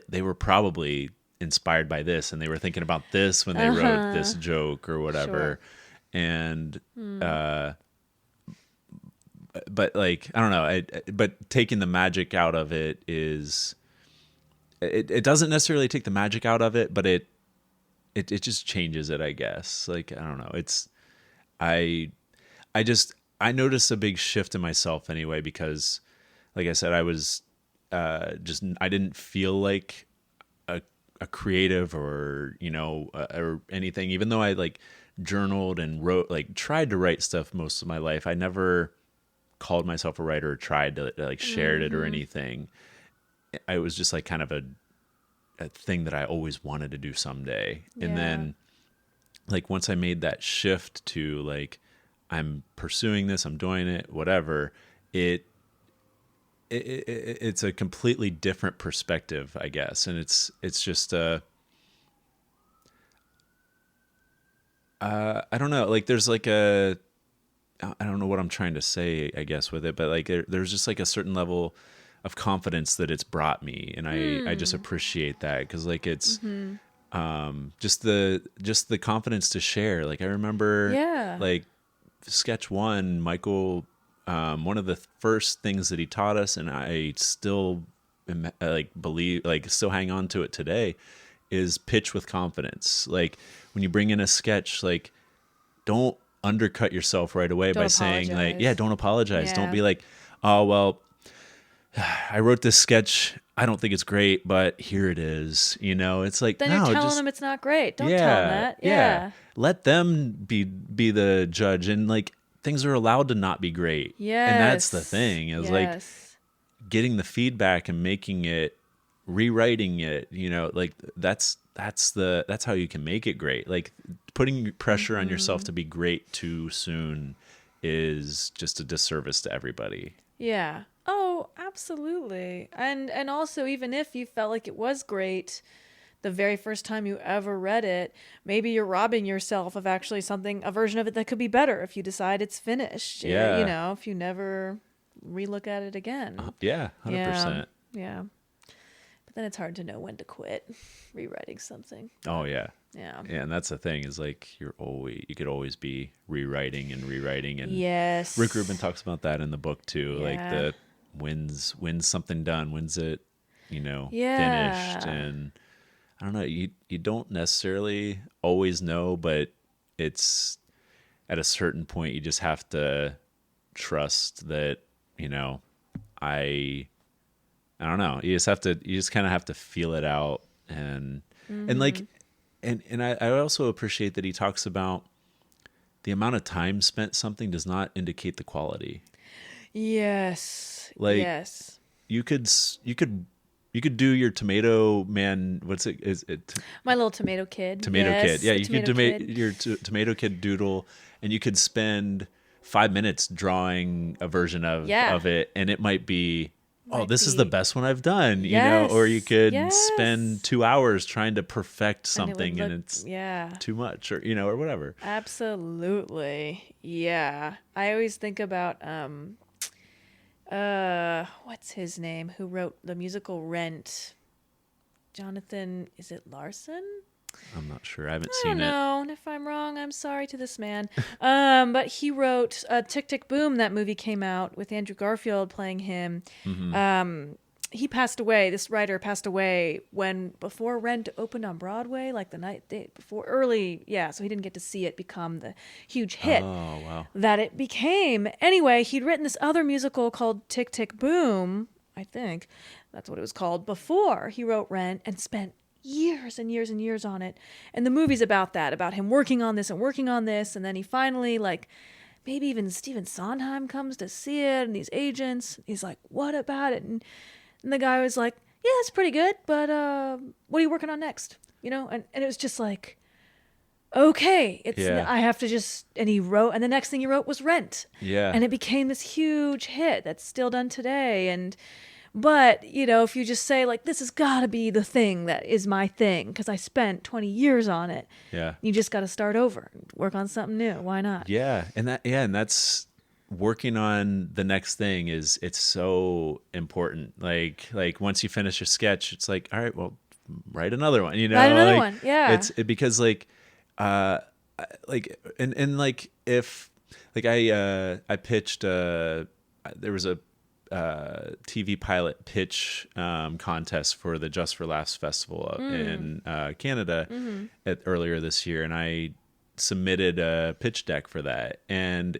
they were probably inspired by this, and they were thinking about this when they wrote this joke or whatever. Sure. And but like, I don't know, but taking the magic out of it is, it doesn't necessarily take the magic out of it, but it just changes it, I guess. Like, I don't know, it's I noticed a big shift in myself anyway, because like I said, I was I didn't feel like a creative or, or anything, even though I like journaled and wrote, like tried to write stuff most of my life, I never called myself a writer or tried to like shared it or anything. I was just like kind of a thing that I always wanted to do someday. And Yeah. then like once I made that shift to like, I'm pursuing this, I'm doing it, whatever, it's a completely different perspective, I guess. And it's just, I don't know, like there's like I don't know what I'm trying to say, I guess, with it, but like there's just like a certain level of confidence that it's brought me. And I just appreciate that. Because like it's, just the confidence to share. Like I remember Yeah. like sketch one, Michael, one of the first things that he taught us, and I still still hang on to it today, is pitch with confidence. Like when you bring in a sketch, like don't undercut yourself right away by saying like, apologize. don't apologize. Yeah. Don't be like, oh, well, I wrote this sketch. I don't think it's great, but here it is. It's like, Then no, you're telling just, them it's not great. Don't tell them that. Yeah. Let them be the judge, and like things are allowed to not be great. Yes. And that's the thing is like getting the feedback and making it, rewriting it, like that's how you can make it great. Like putting pressure on yourself to be great too soon is just a disservice to everybody. Yeah. Oh, absolutely. And also, even if you felt like it was great the very first time you ever read it, maybe you're robbing yourself of actually a version of it that could be better if you decide it's finished. Yeah. If you never relook at it again. Yeah, 100%. Yeah. But then it's hard to know when to quit rewriting something. Oh yeah. Yeah. Yeah, and that's the thing is like you could always be rewriting, and Yes. Rick Rubin talks about that in the book too. Yeah. Like the when's something done, when's it, Yeah. finished. And I don't know, you don't necessarily always know, but it's at a certain point you just have to trust that, I don't know. You just kind of have to feel it out. And like, and I also appreciate that he talks about the amount of time spent something does not indicate the quality. Yes. Like, yes. You could do your Tomato Man. What's it? Is it My Little Tomato Kid? Tomato Yes, Kid? Yeah, the you could Tomato Kid. your Tomato Kid doodle, and you could spend 5 minutes drawing a version of it, and it might be, this is the best one I've done, or you could spend 2 hours trying to perfect something, and it's too much, or or whatever. Absolutely. Yeah. I always think about what's his name, who wrote the musical Rent? Jonathan, is it Larson? I'm not sure. I haven't I seen don't it. know. And if I'm wrong, I'm sorry to this man. But he wrote Tick, Tick, Boom. That movie came out with Andrew Garfield playing him. He passed away. This writer passed away before Rent opened on Broadway, like the night before, early. Yeah, so he didn't get to see it become the huge hit Oh, wow. that it became. Anyway, he'd written this other musical called Tick, Tick, Boom. I think that's what it was called before he wrote Rent, and spent years and years and years on it. And the movie's about that, about him working on this. And then he finally, like, maybe even Stephen Sondheim comes to see it, and these agents, he's like, what about it? And the guy was like, yeah, it's pretty good, but what are you working on next? And it was just like, okay, I have to just, and he wrote, and the next thing he wrote was Rent. Yeah. And it became this huge hit that's still done today. But, if you just say, like, this has got to be the thing that is my thing because I spent 20 years on it. Yeah. You just got to start over, work on something new. Why not? Yeah. And that's working on the next thing it's so important. Like once you finish your sketch, it's like, all right, well, write another one, Write another one. Yeah. Because like, if like I pitched, there was a TV pilot pitch contest for the Just for Laughs festival in Canada earlier this year, and I submitted a pitch deck for that, and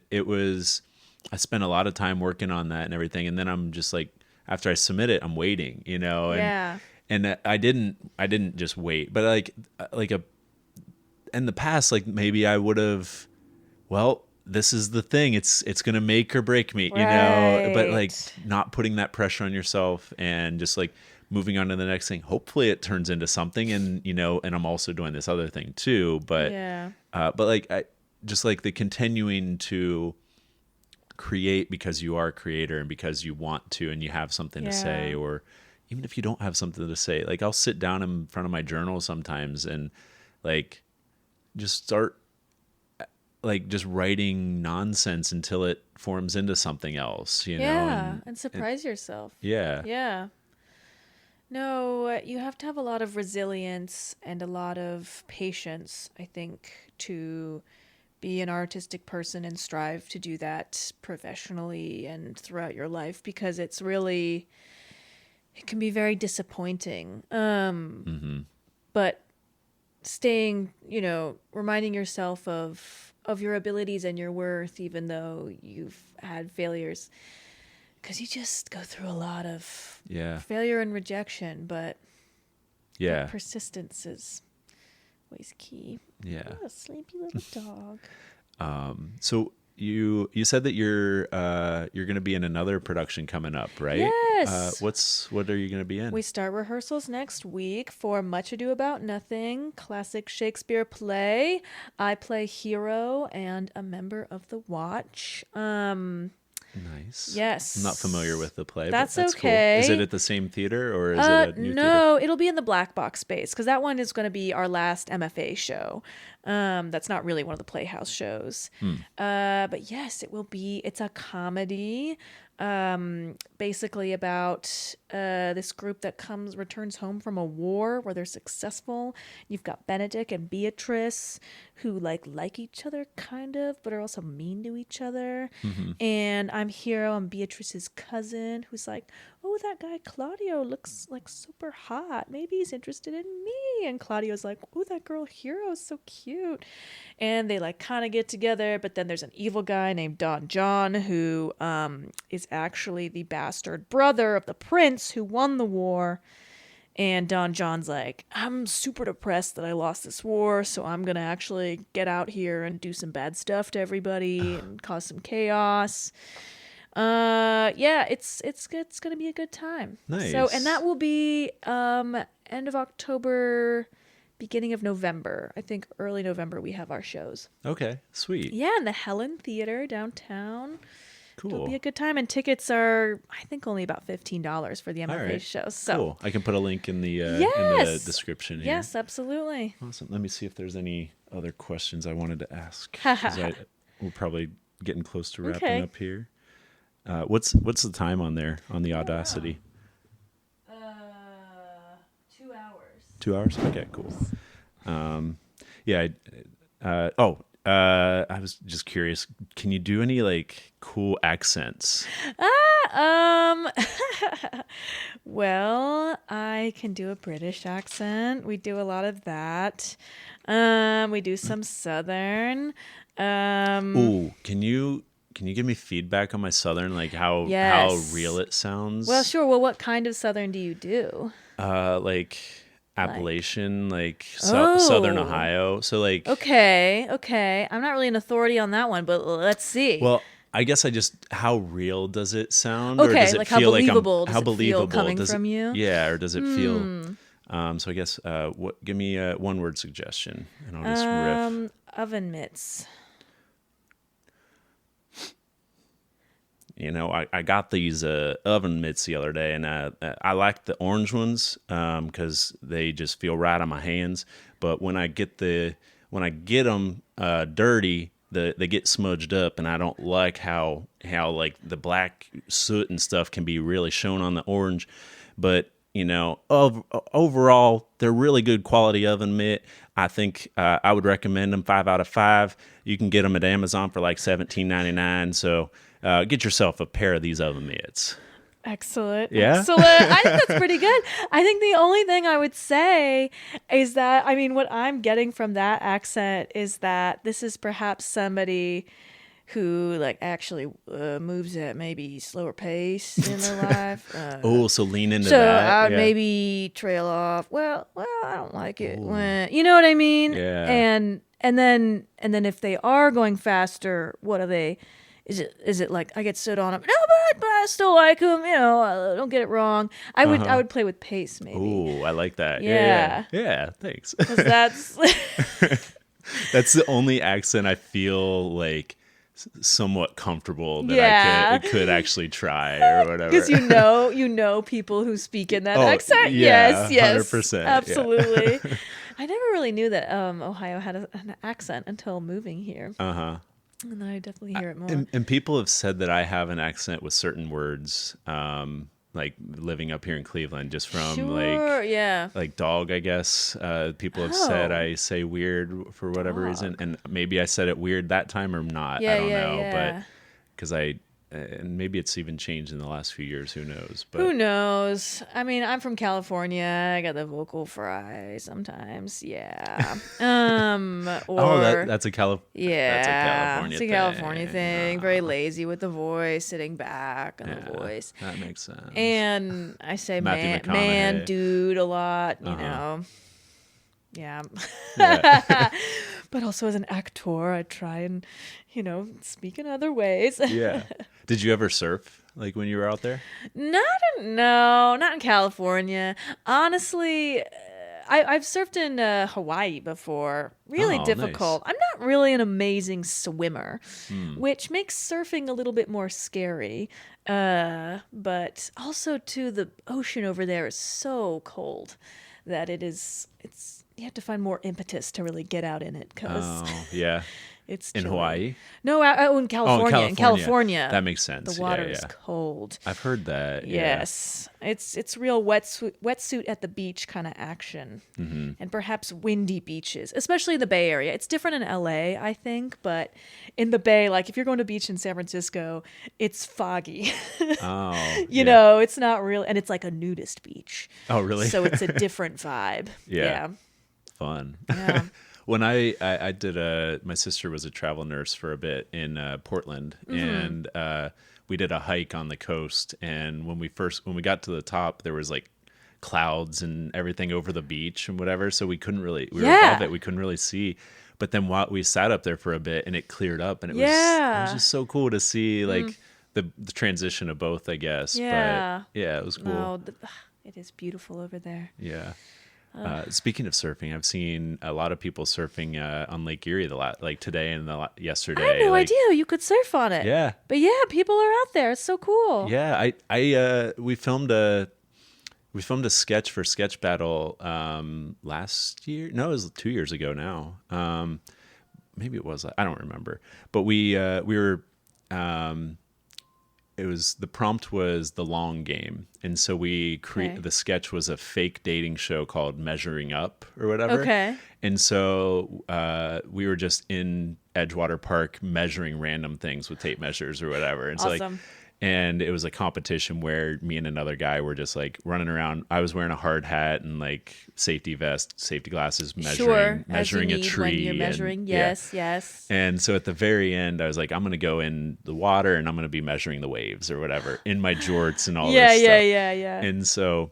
I spent a lot of time working on that and everything, and then I'm just like, after I submit it, I'm waiting, and and I didn't just wait, but like in the past, like maybe I would have, well, this is the thing. It's going to make or break me, but like Right. not putting that pressure on yourself and just like moving on to the next thing. Hopefully it turns into something, and and I'm also doing this other thing too, Yeah. but like I just like the continuing to create because you are a creator and because you want to and you have something to say, Yeah. or even if you don't have something to say, like I'll sit down in front of my journal sometimes and like just start like just writing nonsense until it forms into something else, Yeah. And and surprise yourself. yeah. Yeah. No, you have to have a lot of resilience and a lot of patience, I think, to be an artistic person and strive to do that professionally and throughout your life, because it can be very disappointing. Hmm. But staying, reminding yourself of your abilities and your worth, even though you've had failures, because you just go through a lot of Yeah. failure and rejection, but Yeah. persistence is always key. Yeah. Oh, a sleepy little dog. So you said that you're going to be in another production coming up, right? Yes. What are you going to be in? We start rehearsals next week for Much Ado About Nothing, classic Shakespeare play. I play Hero and a member of the Watch. Nice. Yes. I'm not familiar with the play, That's but that's okay. cool. Is it at the same theater or is it a new theater? No, it'll be in the Black Box space, because that one is going to be our last MFA show. That's not really one of the Playhouse shows. But yes, it will be. It's a comedy, basically about this group that returns home from a war where they're successful. You've got Benedict and Beatrice, who like each other kind of, but are also mean to each other. And I'm Hero. I'm Beatrice's cousin, who's like, oh, that guy Claudio looks like super hot. Maybe he's interested in me. And Claudio's like, oh, that girl Hero is so cute. And they like kind of get together, but then there's an evil guy named Don John who is actually the bastard brother of the prince who won the war. And Don John's like, I'm super depressed that I lost this war, so I'm going to actually get out here and do some bad stuff to everybody and cause some chaos. Yeah, it's gonna be a good time. Nice. So, and that will be end of October, beginning of November. I think early November we have our shows. Okay, sweet. Yeah, in the Helen Theater downtown. It'll Cool. be a good time, and tickets are, I think, only about $15 for the All MFA right. show. So Cool. I can put a link in the Yes. description here. yes, absolutely. Awesome. Let me see if there's any other questions I wanted to ask. 'Cause we're probably getting close to wrapping Okay. up here. What's the time on there on the Audacity? 2 hours. 2 hours? Okay, cool. Yeah. I was just curious. Can you do any like cool accents? Well, I can do a British accent. We do a lot of that. We do some Southern. Ooh, can you give me feedback on my Southern, like how Yes. real it sounds? Well, sure. Well, what kind of Southern do you do? Like Appalachian, like Oh. Southern Ohio. So like, Okay. I'm not really an authority on that one, but let's see. well, I guess how real does it sound? Okay, or does it like how feel believable like does how it feel believable coming does from it, you? Yeah, or does it feel? So I guess give me a one word suggestion, and I'll just riff. Oven mitts. I got these oven mitts the other day, and I like the orange ones because they just feel right on my hands. But when I get them dirty, they get smudged up, and I don't like how like the black soot and stuff can be really shown on the orange. But overall, they're really good quality oven mitt. I think I would recommend them 5 out of 5. You can get them at Amazon for like $17.99. So get yourself a pair of these oven mitts. Excellent. Yeah? Excellent. I think that's pretty good. I think the only thing I would say is that, I mean, what I'm getting from that accent is that this is perhaps somebody who like actually moves at maybe slower pace in their life. So lean into So that. I would Yeah. maybe trail off. Well, I don't like it when you know what I mean. Yeah. And then if they are going faster, what are they? Is it like I get stood on them? No, but I still like them. You know, don't get it wrong. I would play with pace maybe. Ooh, I like that. Yeah. Yeah, thanks. 'Cause that's That's the only accent I feel like somewhat comfortable that Yeah. I could actually try or whatever. because you know people who speak in that Oh, accent. yeah, Yes, 100%, yeah. absolutely. I never really knew that Ohio had an accent until moving here. And then I definitely hear it more. And people have said that I have an accent with certain words, like living up here in Cleveland, just from Sure, yeah. like dog, I guess. People have said Oh. I say weird for whatever reason, and maybe I said it weird that time or not. Yeah, I don't yeah, know, yeah. but because and maybe it's even changed in the last few years. Who knows? But Who knows? I mean, I'm from California. I got the vocal fry sometimes. Yeah. Or that's a yeah, that's a California it's a thing. California thing. Very lazy with the voice, sitting back on the voice. That makes sense. And I say Matthew man, McConaughey. dude a lot, you know. Yeah. Yeah. But also as an actor, I try and, you know, speak in other ways. Yeah. Did you ever surf like when you were out there? No, not in California. Honestly, I've surfed in Hawaii before. Really Oh, difficult. nice. I'm not really an amazing swimmer, which makes surfing a little bit more scary. But also, too, the ocean over there is so cold that it's you have to find more impetus to really get out in it because Oh, yeah. it's In chilly. Hawaii? No, in California. In California, That makes sense. the water Yeah, is yeah. cold. I've heard that. Yeah. Yes, it's real wetsuit at the beach kind of action, and perhaps windy beaches, especially the Bay Area. It's different in LA, I think, but in the Bay, like if you're going to beach in San Francisco, it's foggy. Oh. You know, it's not real, and it's like a nudist beach. Oh, really? So it's a different vibe. Yeah. Fun. Yeah. When I did my sister was a travel nurse for a bit in Portland, and we did a hike on the coast. And when we got to the top, there was like clouds and everything over the beach and whatever. So we were above it. We couldn't really see. But then while we sat up there for a bit and it cleared up, and it was just so cool to see like the transition of both, I guess. Yeah. But yeah, it was cool. No, it is beautiful over there. Yeah. Speaking of surfing, I've seen a lot of people surfing on Lake Erie like today and yesterday. I had no like, idea you could surf on it. Yeah, But yeah, people are out there. It's so cool. yeah. We filmed a sketch for Sketch Battle last year. No, it was 2 years ago now. Maybe it was. I don't remember. But we were. The prompt was The Long Game, and so the sketch was a fake dating show called Measuring Up or whatever. Okay. And so we were just in Edgewater Park measuring random things with tape measures or whatever. And so Awesome. and it was a competition where me and another guy were just like running around. I was wearing a hard hat and like safety vest, safety glasses, measuring as you a need tree. when you're measuring. And, yeah. Yes. And so at the very end, I was like, I'm going to go in the water and I'm going to be measuring the waves or whatever in my jorts and all this stuff. Yeah. And so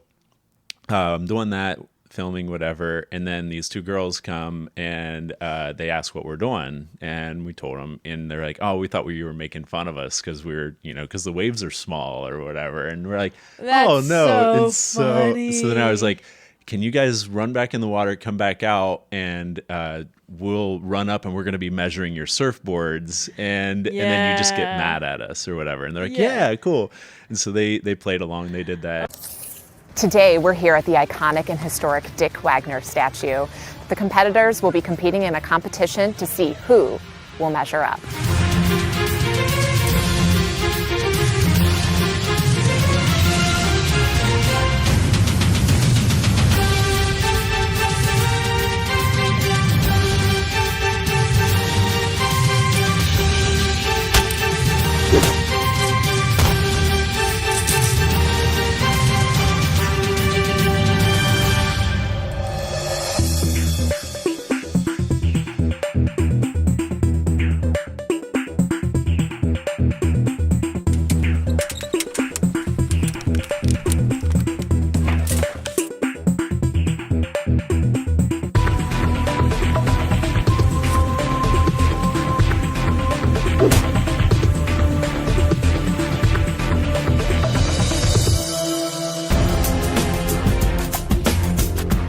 I'm doing that, filming whatever, and then these two girls come and they ask what we're doing, and we told them, and they're like, oh, we thought you were making fun of us because we're, because the waves are small or whatever. And we're like, That's oh no. so funny. So then I was like, can you guys run back in the water, come back out, and we'll run up and we're going to be measuring your surfboards, and then you just get mad at us or whatever. And they're like, yeah, cool. And so they played along, they did that. Today, we're here at the iconic and historic Dick Wagner statue. The competitors will be competing in a competition to see who will measure up.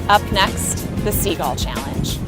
Up next, the Seagull Challenge.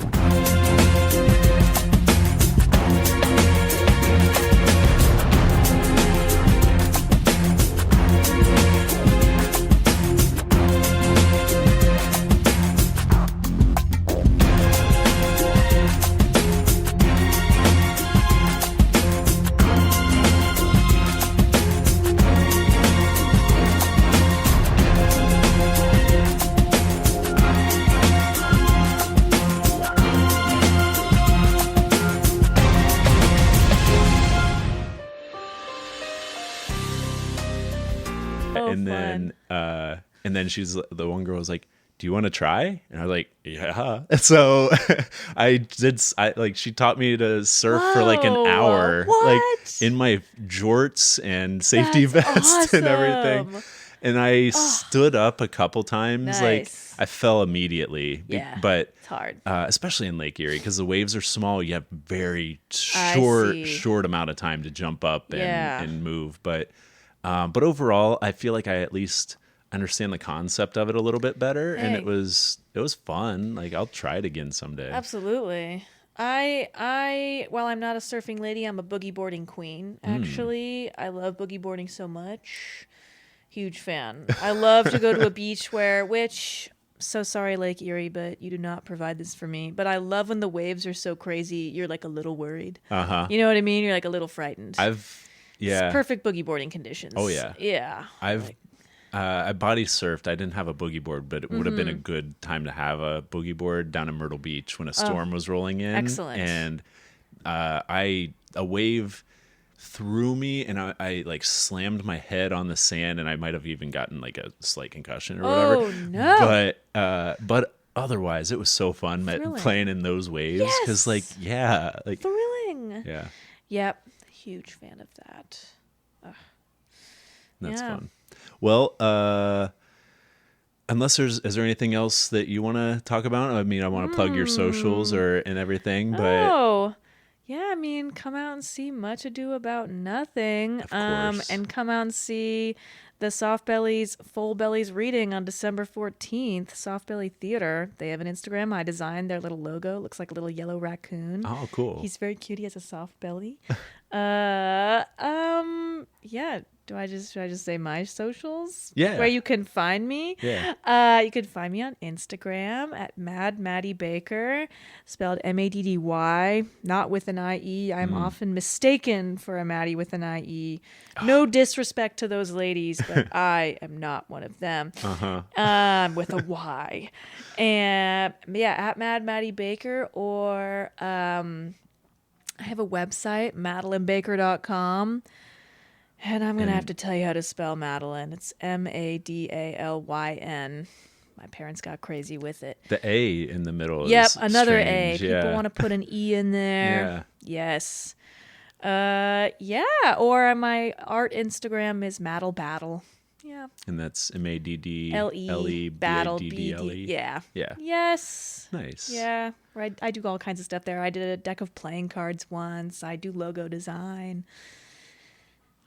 And then the one girl was like, "Do you want to try?" And I was like, "Yeah." So she taught me to surf for like an hour, like in my jorts and safety vest and everything. And I stood up a couple times. Like I fell immediately. Yeah, but it's hard, especially in Lake Erie because the waves are small. You have very short amount of time to jump up and move. But overall, I feel like I at least understand the concept of it a little bit better, and it was fun. Like I'll try it again someday. Absolutely. While I'm not a surfing lady, I'm a boogie boarding queen. Actually, I love boogie boarding so much. Huge fan. I love to go to a beach so sorry, Lake Erie, but you do not provide this for me. But I love when the waves are so crazy, you're like a little worried. You know what I mean? You're like a little frightened. It's perfect boogie boarding conditions. Oh yeah. Yeah. I body surfed. I didn't have a boogie board, but it would have been a good time to have a boogie board down in Myrtle Beach when a storm was rolling in. Excellent. And a wave threw me, and I like slammed my head on the sand, and I might have even gotten like a slight concussion or whatever. Oh no! But otherwise, it was so fun playing in those waves because thrilling. Yeah. Yep. Huge fan of that. That's fun. Well, unless is there anything else that you want to talk about? I mean, I want to plug your socials and everything, but yeah, I mean, come out and see Much Ado About Nothing. Of course. And come out and see the Soft Bellies Full Bellies reading on December 14th, Soft Belly Theater. They have an Instagram. I designed their little logo. It looks like a little yellow raccoon. Oh, cool. He's very cute. He has a soft belly. Yeah. Should I just say my socials? Yeah. Where you can find me? Yeah. You can find me on Instagram at Maddy Baker, spelled Maddy, not with an IE. I'm often mistaken for a Maddie with an IE. No disrespect to those ladies, but I am not one of them. With a Y. And at Maddy Baker, or I have a website, MadalynBaker.com. And I'm going to have to tell you how to spell Madalyn. It's Madalyn. My parents got crazy with it. The A in the middle is another strange. A. People want to put an E in there. Yes. Or my art Instagram is Maddle Battle. Yeah. And that's MADDLE Battle BADDLE. Yeah. Yeah. Yes. Nice. Yeah. Right. I do all kinds of stuff there. I did a deck of playing cards once. I do logo design.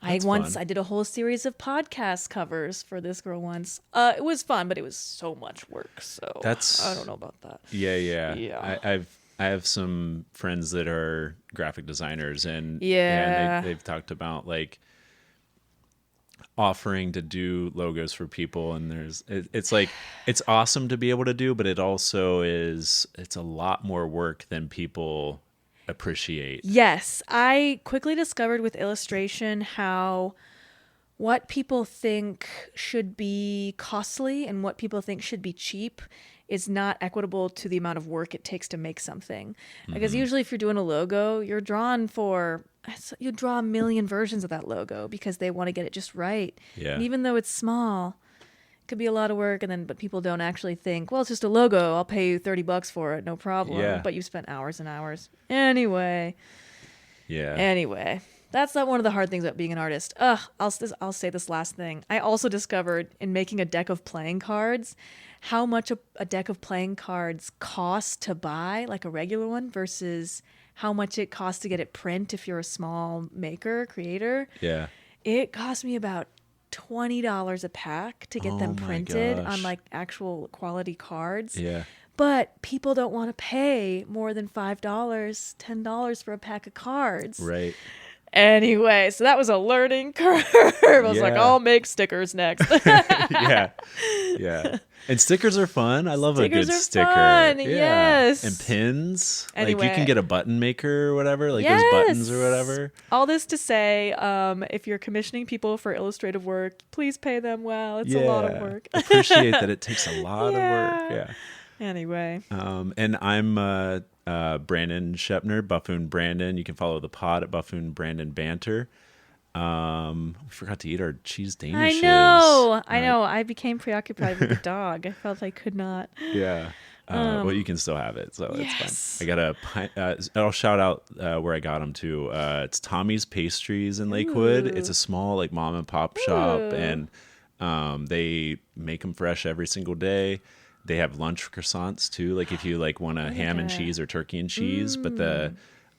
I did a whole series of podcast covers for this girl once. It was fun, but it was so much work. So I don't know about that. Yeah. I have some friends that are graphic designers, and they've talked about like offering to do logos for people, and it's like it's awesome to be able to do, but it also it's a lot more work than people appreciate. Yes, I quickly discovered with illustration how what people think should be costly and what people think should be cheap is not equitable to the amount of work it takes to make something. Because usually if you're doing a logo, you draw a million versions of that logo because they want to get it just right. Yeah. And even though it's small, it could be a lot of work, but people don't actually think, well, it's just a logo. I'll pay you $30 for it, no problem. Yeah. But you spent hours and hours. Anyway. Yeah. That's not one of the hard things about being an artist. I'll say this last thing. I also discovered in making a deck of playing cards how much a deck of playing cards costs to buy, like a regular one, versus how much it costs to get it print if you're a small maker, creator. Yeah. It cost me about $20 a pack to get Oh them my printed gosh. on like actual quality cards. Yeah. But people don't want to pay more than $5, $10 for a pack of cards. Right. Anyway, so that was a learning curve. I was like, Yeah. I'll make stickers next. Yeah. Yeah. And stickers are fun. I love Stickers a good are sticker. fun, Yeah. yes. And pins. Like you Anyway. can get a button maker or whatever, like Yes. those buttons or whatever. All this to say, if you're commissioning people for illustrative work, please pay them well. It's a lot of work. Appreciate that it takes a lot of work. Yeah. Yeah. Anyway. And I'm Brandon Shepner, BUFFoonBrandon. You can follow the pod at BUFFoonBrandon Banter. We forgot to eat our cheese danishes. I know. I became preoccupied with the dog. I felt I could not. Yeah. Well, you can still have it, so it's Yes. fine. I got a pint. I'll shout out where I got them too. It's Tommy's Pastries in Lakewood. Ooh. It's a small like mom and pop shop, Ooh. and they make them fresh every single day. They have lunch croissants too. Like if you like want a ham and that. cheese or turkey and cheese, but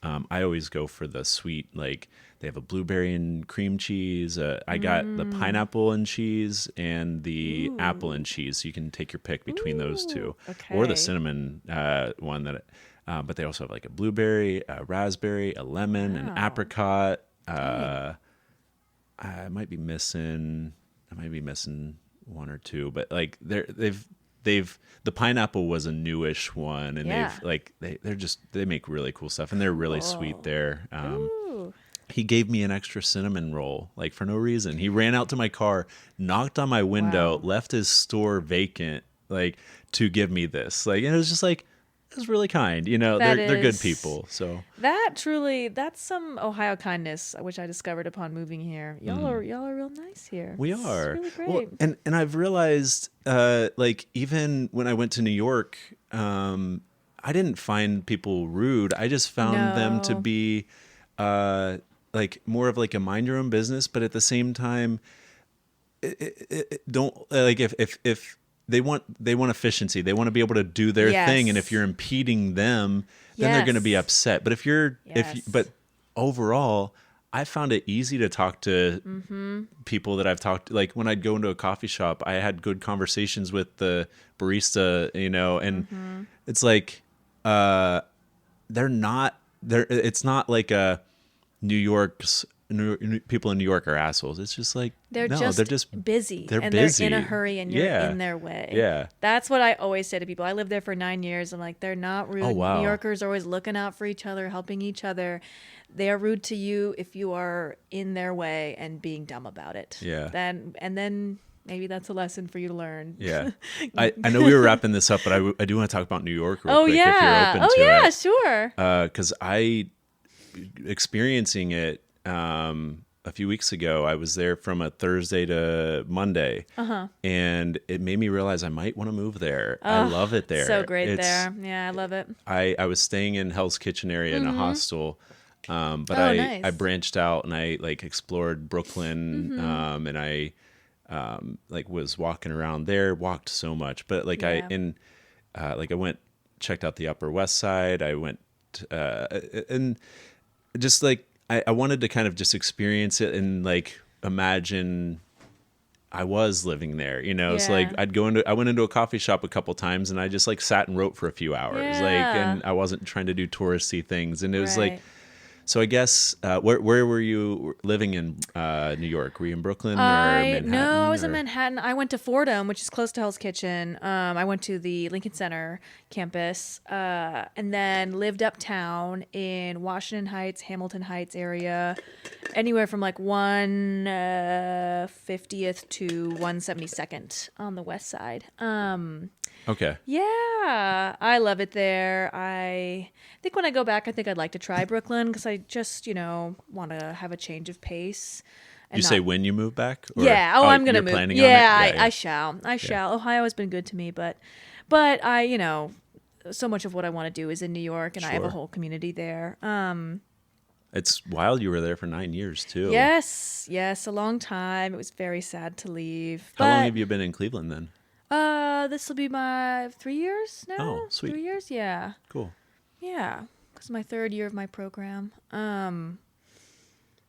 I always go for the sweet. Like they have a blueberry and cream cheese. I got the pineapple and cheese and the apple and cheese. So you can take your pick between those two, or the okay. cinnamon one that. But they also have like a blueberry, a raspberry, a lemon, an Wow. apricot. I might be missing one or two, but like they've the pineapple was a newish one, and Yeah. they've like they make really cool stuff, and they're really sweet there. Ooh. He gave me an extra cinnamon roll, like for no reason. He ran out to my car, knocked on my window, Wow. left his store vacant, like to give me this. Like, and it was just like, it was really kind. You know, That they're good is- people. So That's some Ohio kindness, which I discovered upon moving here. Y'all are real nice here. we It's are. really great. Well, and I've realized, like even when I went to New York, I didn't find people rude. I just found them to No. be, like more of like a mind your own business, but at the same time, don't like if they want efficiency, they want to be able to do their thing, and Yes. if you're impeding them, then they're going to be Yes. upset. But if you're Yes. but overall, I found it easy to talk to people that I've talked to. Like when I'd go into a coffee shop, I had good conversations with the barista, you know, and it's like it's not like a people in New York are assholes. It's just like They're no, just they're just busy. they're and busy. They're in a hurry and you're Yeah. in their way. Yeah. That's what I always say to people. I lived there for 9 years. I'm like, they're not rude. Oh, wow. New Yorkers are always looking out for each other, helping each other. They are rude to you if you are in their way and being dumb about it. Yeah. Then maybe that's a lesson for you to learn. Yeah. I know we were wrapping this up, but I do want to talk about New York real Oh quick yeah. if you're open Oh to yeah, it. sure. Because I experiencing it a few weeks ago. I was there from a Thursday to Monday, and it made me realize I might want to move there. I love it there. So great It's- there. Yeah, I love it. I was staying in Hell's Kitchen area in a hostel, but Oh, nice. I branched out and I like explored Brooklyn, and I like was walking around there. Walked so much, but like Yeah. I went checked out the Upper West Side. I went and just like I wanted to kind of just experience it and like imagine I was living there, you know. So like Yeah. I went into a coffee shop a couple times and I just like sat and wrote for a few hours, like, Yeah. and I wasn't trying to do touristy things, and it was like, Right. so I guess where were you living in New York? Were you in Brooklyn or Manhattan? No, I was in or- Manhattan. I went to Fordham, which is close to Hell's Kitchen. I went to the Lincoln Center campus, and then lived uptown in Washington Heights, Hamilton Heights area, anywhere from like 150th to 172nd on the west side. Okay. Yeah, I love it there. I think when I go back, I think I'd like to try Brooklyn because I just, want to have a change of pace. And You say not- when you move back? Or- yeah. Oh, I'm gonna you're move. planning Yeah, on it? I shall. I shall. Ohio has been good to me, but I, so much of what I want to do is in New York, and I have a Sure. whole community there. It's wild. You were there for 9 years too. Yes, a long time. It was very sad to leave. How long but, have you been in Cleveland then? This will be my 3 years now. Oh, sweet. 3 years, yeah. Cool. Yeah, because my third year of my program.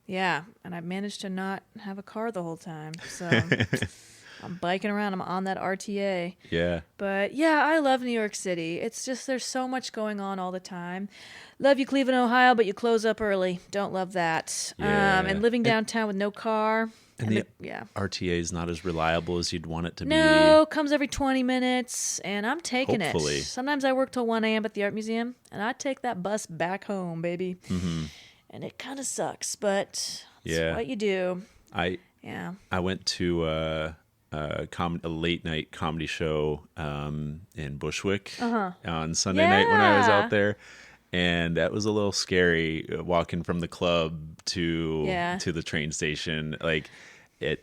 Yeah, and I've managed to not have a car the whole time. So I'm biking around. I'm on that RTA. Yeah. But yeah, I love New York City. It's just there's so much going on all the time. Love you, Cleveland, Ohio, but you close up early. Don't love that. Yeah. And living downtown with no car. And the yeah. RTA is not as reliable as you'd want it to be. No, comes every 20 minutes, and I'm taking Hopefully. it. Sometimes I work till 1 a.m. at the art museum, and I take that bus back home, baby. Mm-hmm. And it kind of sucks, but it's Yeah. what you do. I went to a late night comedy show in Bushwick on Sunday night when I was out there, and that was a little scary walking from the club to the train station like at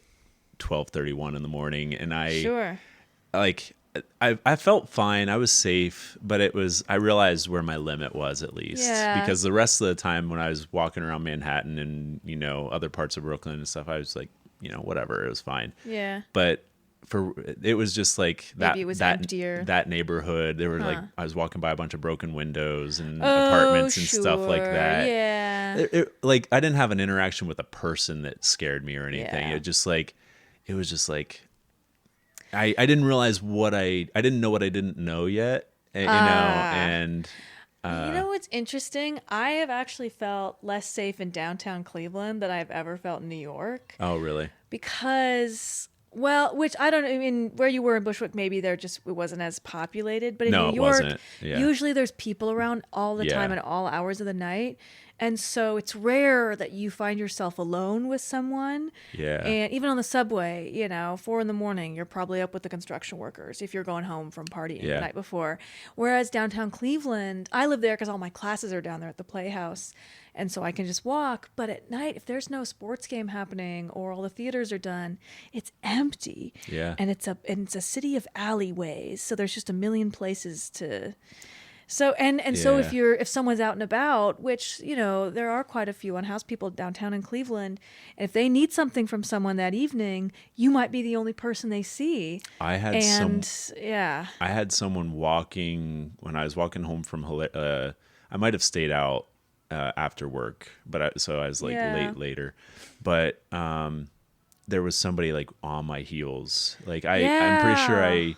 12:31 in the morning, and I felt fine. I was safe, but I realized where my limit was at least. Yeah. Because the rest of the time when I was walking around Manhattan and, other parts of Brooklyn and stuff, I was like, whatever, it was fine. Yeah. But it was just like that. Maybe it was that, emptier. That neighborhood, there were I was walking by a bunch of broken windows and apartments and stuff like that. Yeah. I didn't have an interaction with a person that scared me or anything. Yeah. It was just like, I didn't realize I didn't know what I didn't know yet, and you know what's interesting? I have actually felt less safe in downtown Cleveland than I've ever felt in New York. Oh, really? Because, which I don't know, I mean, where you were in Bushwick, maybe it wasn't as populated, but in New York, usually there's people around all the time at all hours of the night. And so it's rare that you find yourself alone with someone. Yeah. And even on the subway, 4 a.m, you're probably up with the construction workers if you're going home from partying the night before. Whereas downtown Cleveland, I live there because all my classes are down there at the Playhouse. And so I can just walk. But at night, if there's no sports game happening or all the theaters are done, it's empty. Yeah. And it's a city of alleyways. So there's just a million places to... So so if someone's out and about, which there are quite a few unhoused people downtown in Cleveland, and if they need something from someone that evening, you might be the only person they see. I had someone walking when I was walking home from I might have stayed out after work, but I was like later, but there was somebody like on my heels. Like I'm pretty sure I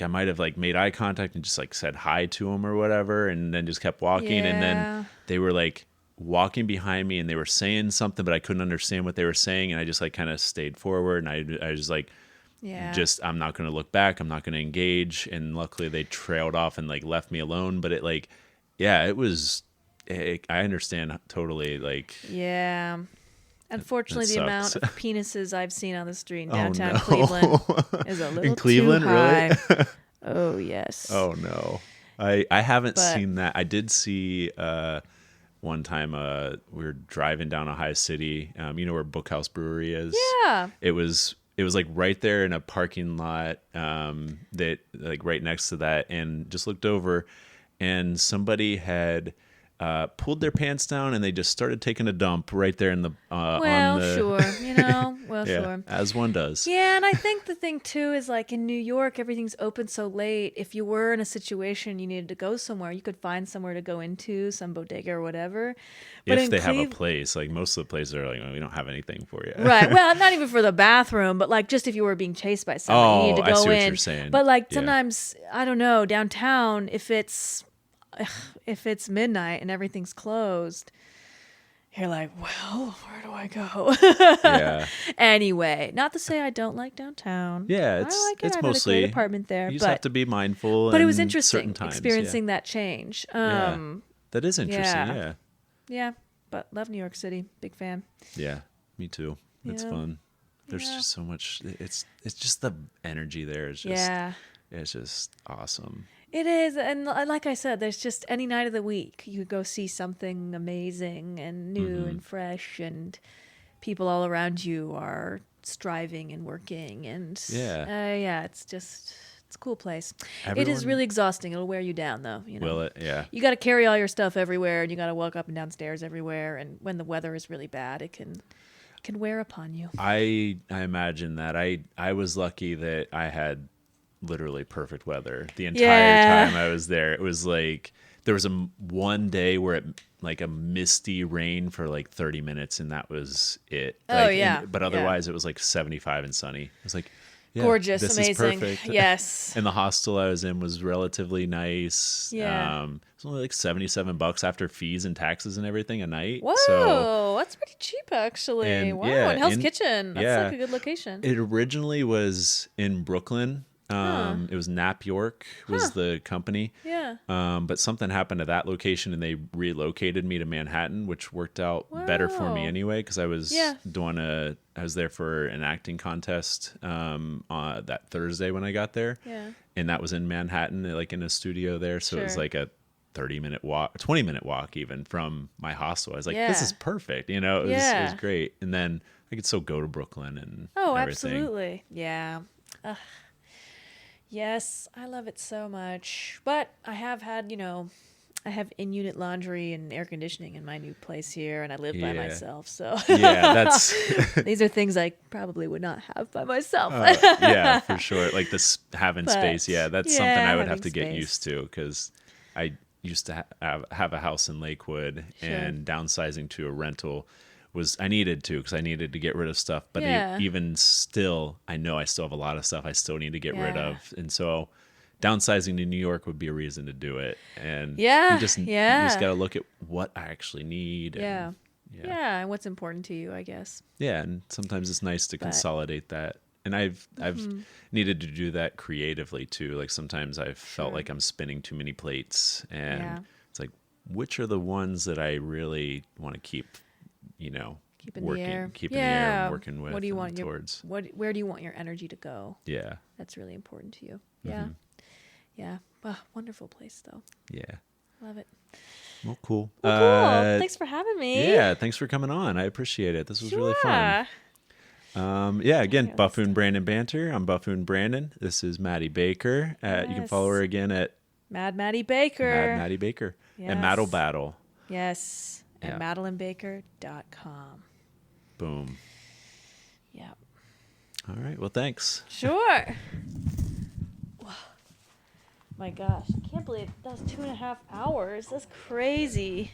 might have like made eye contact and just like said hi to him or whatever, and then just kept walking. And then they were like walking behind me and they were saying something, but I couldn't understand what they were saying. And I just like kind of stayed forward, and I was like, I'm not going to look back. I'm not going to engage. And luckily they trailed off and like left me alone. But I understand totally. Like, yeah. Unfortunately, the amount of penises I've seen on the street in downtown no. Cleveland is a little in Cleveland, too high. Really? Oh, yes. Oh, no. I haven't seen that. I did see one time we were driving down Ohio City. Where Bookhouse Brewery is? Yeah. It was like right there in a parking lot that like right next to that, and just looked over and somebody had pulled their pants down and they just started taking a dump right there in the sure, sure, as one does. Yeah, and I think the thing too is like in New York, everything's open so late. If you were in a situation you needed to go somewhere, you could find somewhere to go into, some bodega or whatever. But if they have a place, like most of the places are like, we don't have anything for you. Right. Well, not even for the bathroom, but like just if you were being chased by someone, you need to go I see in. What you're saying. But like sometimes, I don't know, downtown, if it's midnight and everything's closed, you're like, well, where do I go? Yeah. Anyway, not to say I don't like downtown. Yeah, I like it. it's I mostly had a great apartment there. You just have to be mindful. But it was interesting certain times, experiencing that change. That is interesting. Yeah. Yeah, but love New York City. Big fan. Yeah, me too. It's fun. There's just so much. It's just the energy there is just. Yeah. It's just awesome. It is, and like I said, there's just any night of the week you could go see something amazing and new and fresh, and people all around you are striving and working, and it's a cool place. It is really exhausting. It'll wear you down, though. Will it? Yeah. You got to carry all your stuff everywhere, and you got to walk up and down stairs everywhere, and when the weather is really bad, it can wear upon you. I imagine that. I was lucky that I had literally perfect weather the entire time I was there. It was like there was one day where it like a misty rain for like 30 minutes, and that was it. Oh, Like, yeah. but otherwise, it was like 75 and sunny. It was like, yeah, Gorgeous, this amazing. is perfect. Yes. And the hostel I was in was relatively nice. Yeah. It was only like $77 after fees and taxes and everything a night. Whoa, So, that's pretty cheap, actually. And, Wow, yeah, and Hell's and- Kitchen. That's yeah. like a good location. it originally was in Brooklyn. It was Nap York was the company. Yeah. But something happened to that location, and they relocated me to Manhattan, which worked out better for me Wow. anyway, because I was Yeah. I was there for an acting contest that Thursday when I got there, Yeah. and that was in Manhattan, like in a studio there. So it was Sure. like a 30-minute walk, 20-minute walk even from my hostel. I was like, this Yeah. is perfect. You know, it was Yeah. great. And then I could still go to Brooklyn and Oh, everything. absolutely. Yeah. Ugh. Yes, I love it so much. But I have had, I have in-unit laundry and air conditioning in my new place here, and I live by Yeah. myself. So Yeah, that's these are things I probably would not have by myself. yeah, for sure. Like this having But, space. Yeah, that's something yeah, I would have having to get space. used to, because I used to have a house in Lakewood, and downsizing to a rental I needed to, because I needed to get rid of stuff. But Yeah. even still, I know I still have a lot of stuff I still need to get rid Yeah. of. And so downsizing to New York would be a reason to do it. And Yeah, you just yeah. got to look at what I actually need. Yeah. And, Yeah, and what's important to you, I guess. yeah, and sometimes it's nice to consolidate that. And I've needed to do that creatively too. Like sometimes I've felt like I'm spinning too many plates, and Yeah. it's like, which are the ones that I really want to keep, Keep in working, the air. keep in the air Yeah. and working with. What do you and want towards? where do you want your energy to go? Yeah, That's really important to you. Yeah. Mm-hmm. Yeah. Wow, wonderful place though. yeah. Love it. Well, cool. Well, cool. Thanks for having me. Yeah, thanks for coming on. I appreciate it. This was really fun. Yeah, again, Yeah, Buffoon Brandon Banter. I'm Buffoon Brandon. This is Maddie Baker. You can Yes. follow her again at Mad Maddie Baker. Mad Maddie Baker and Yes. Maddle Battle. Yes. Yeah. At MadalynBaker.com. Boom. Yeah. All right. Well, thanks. Sure. Wow. My gosh, I can't believe that was 2.5 hours. That's crazy.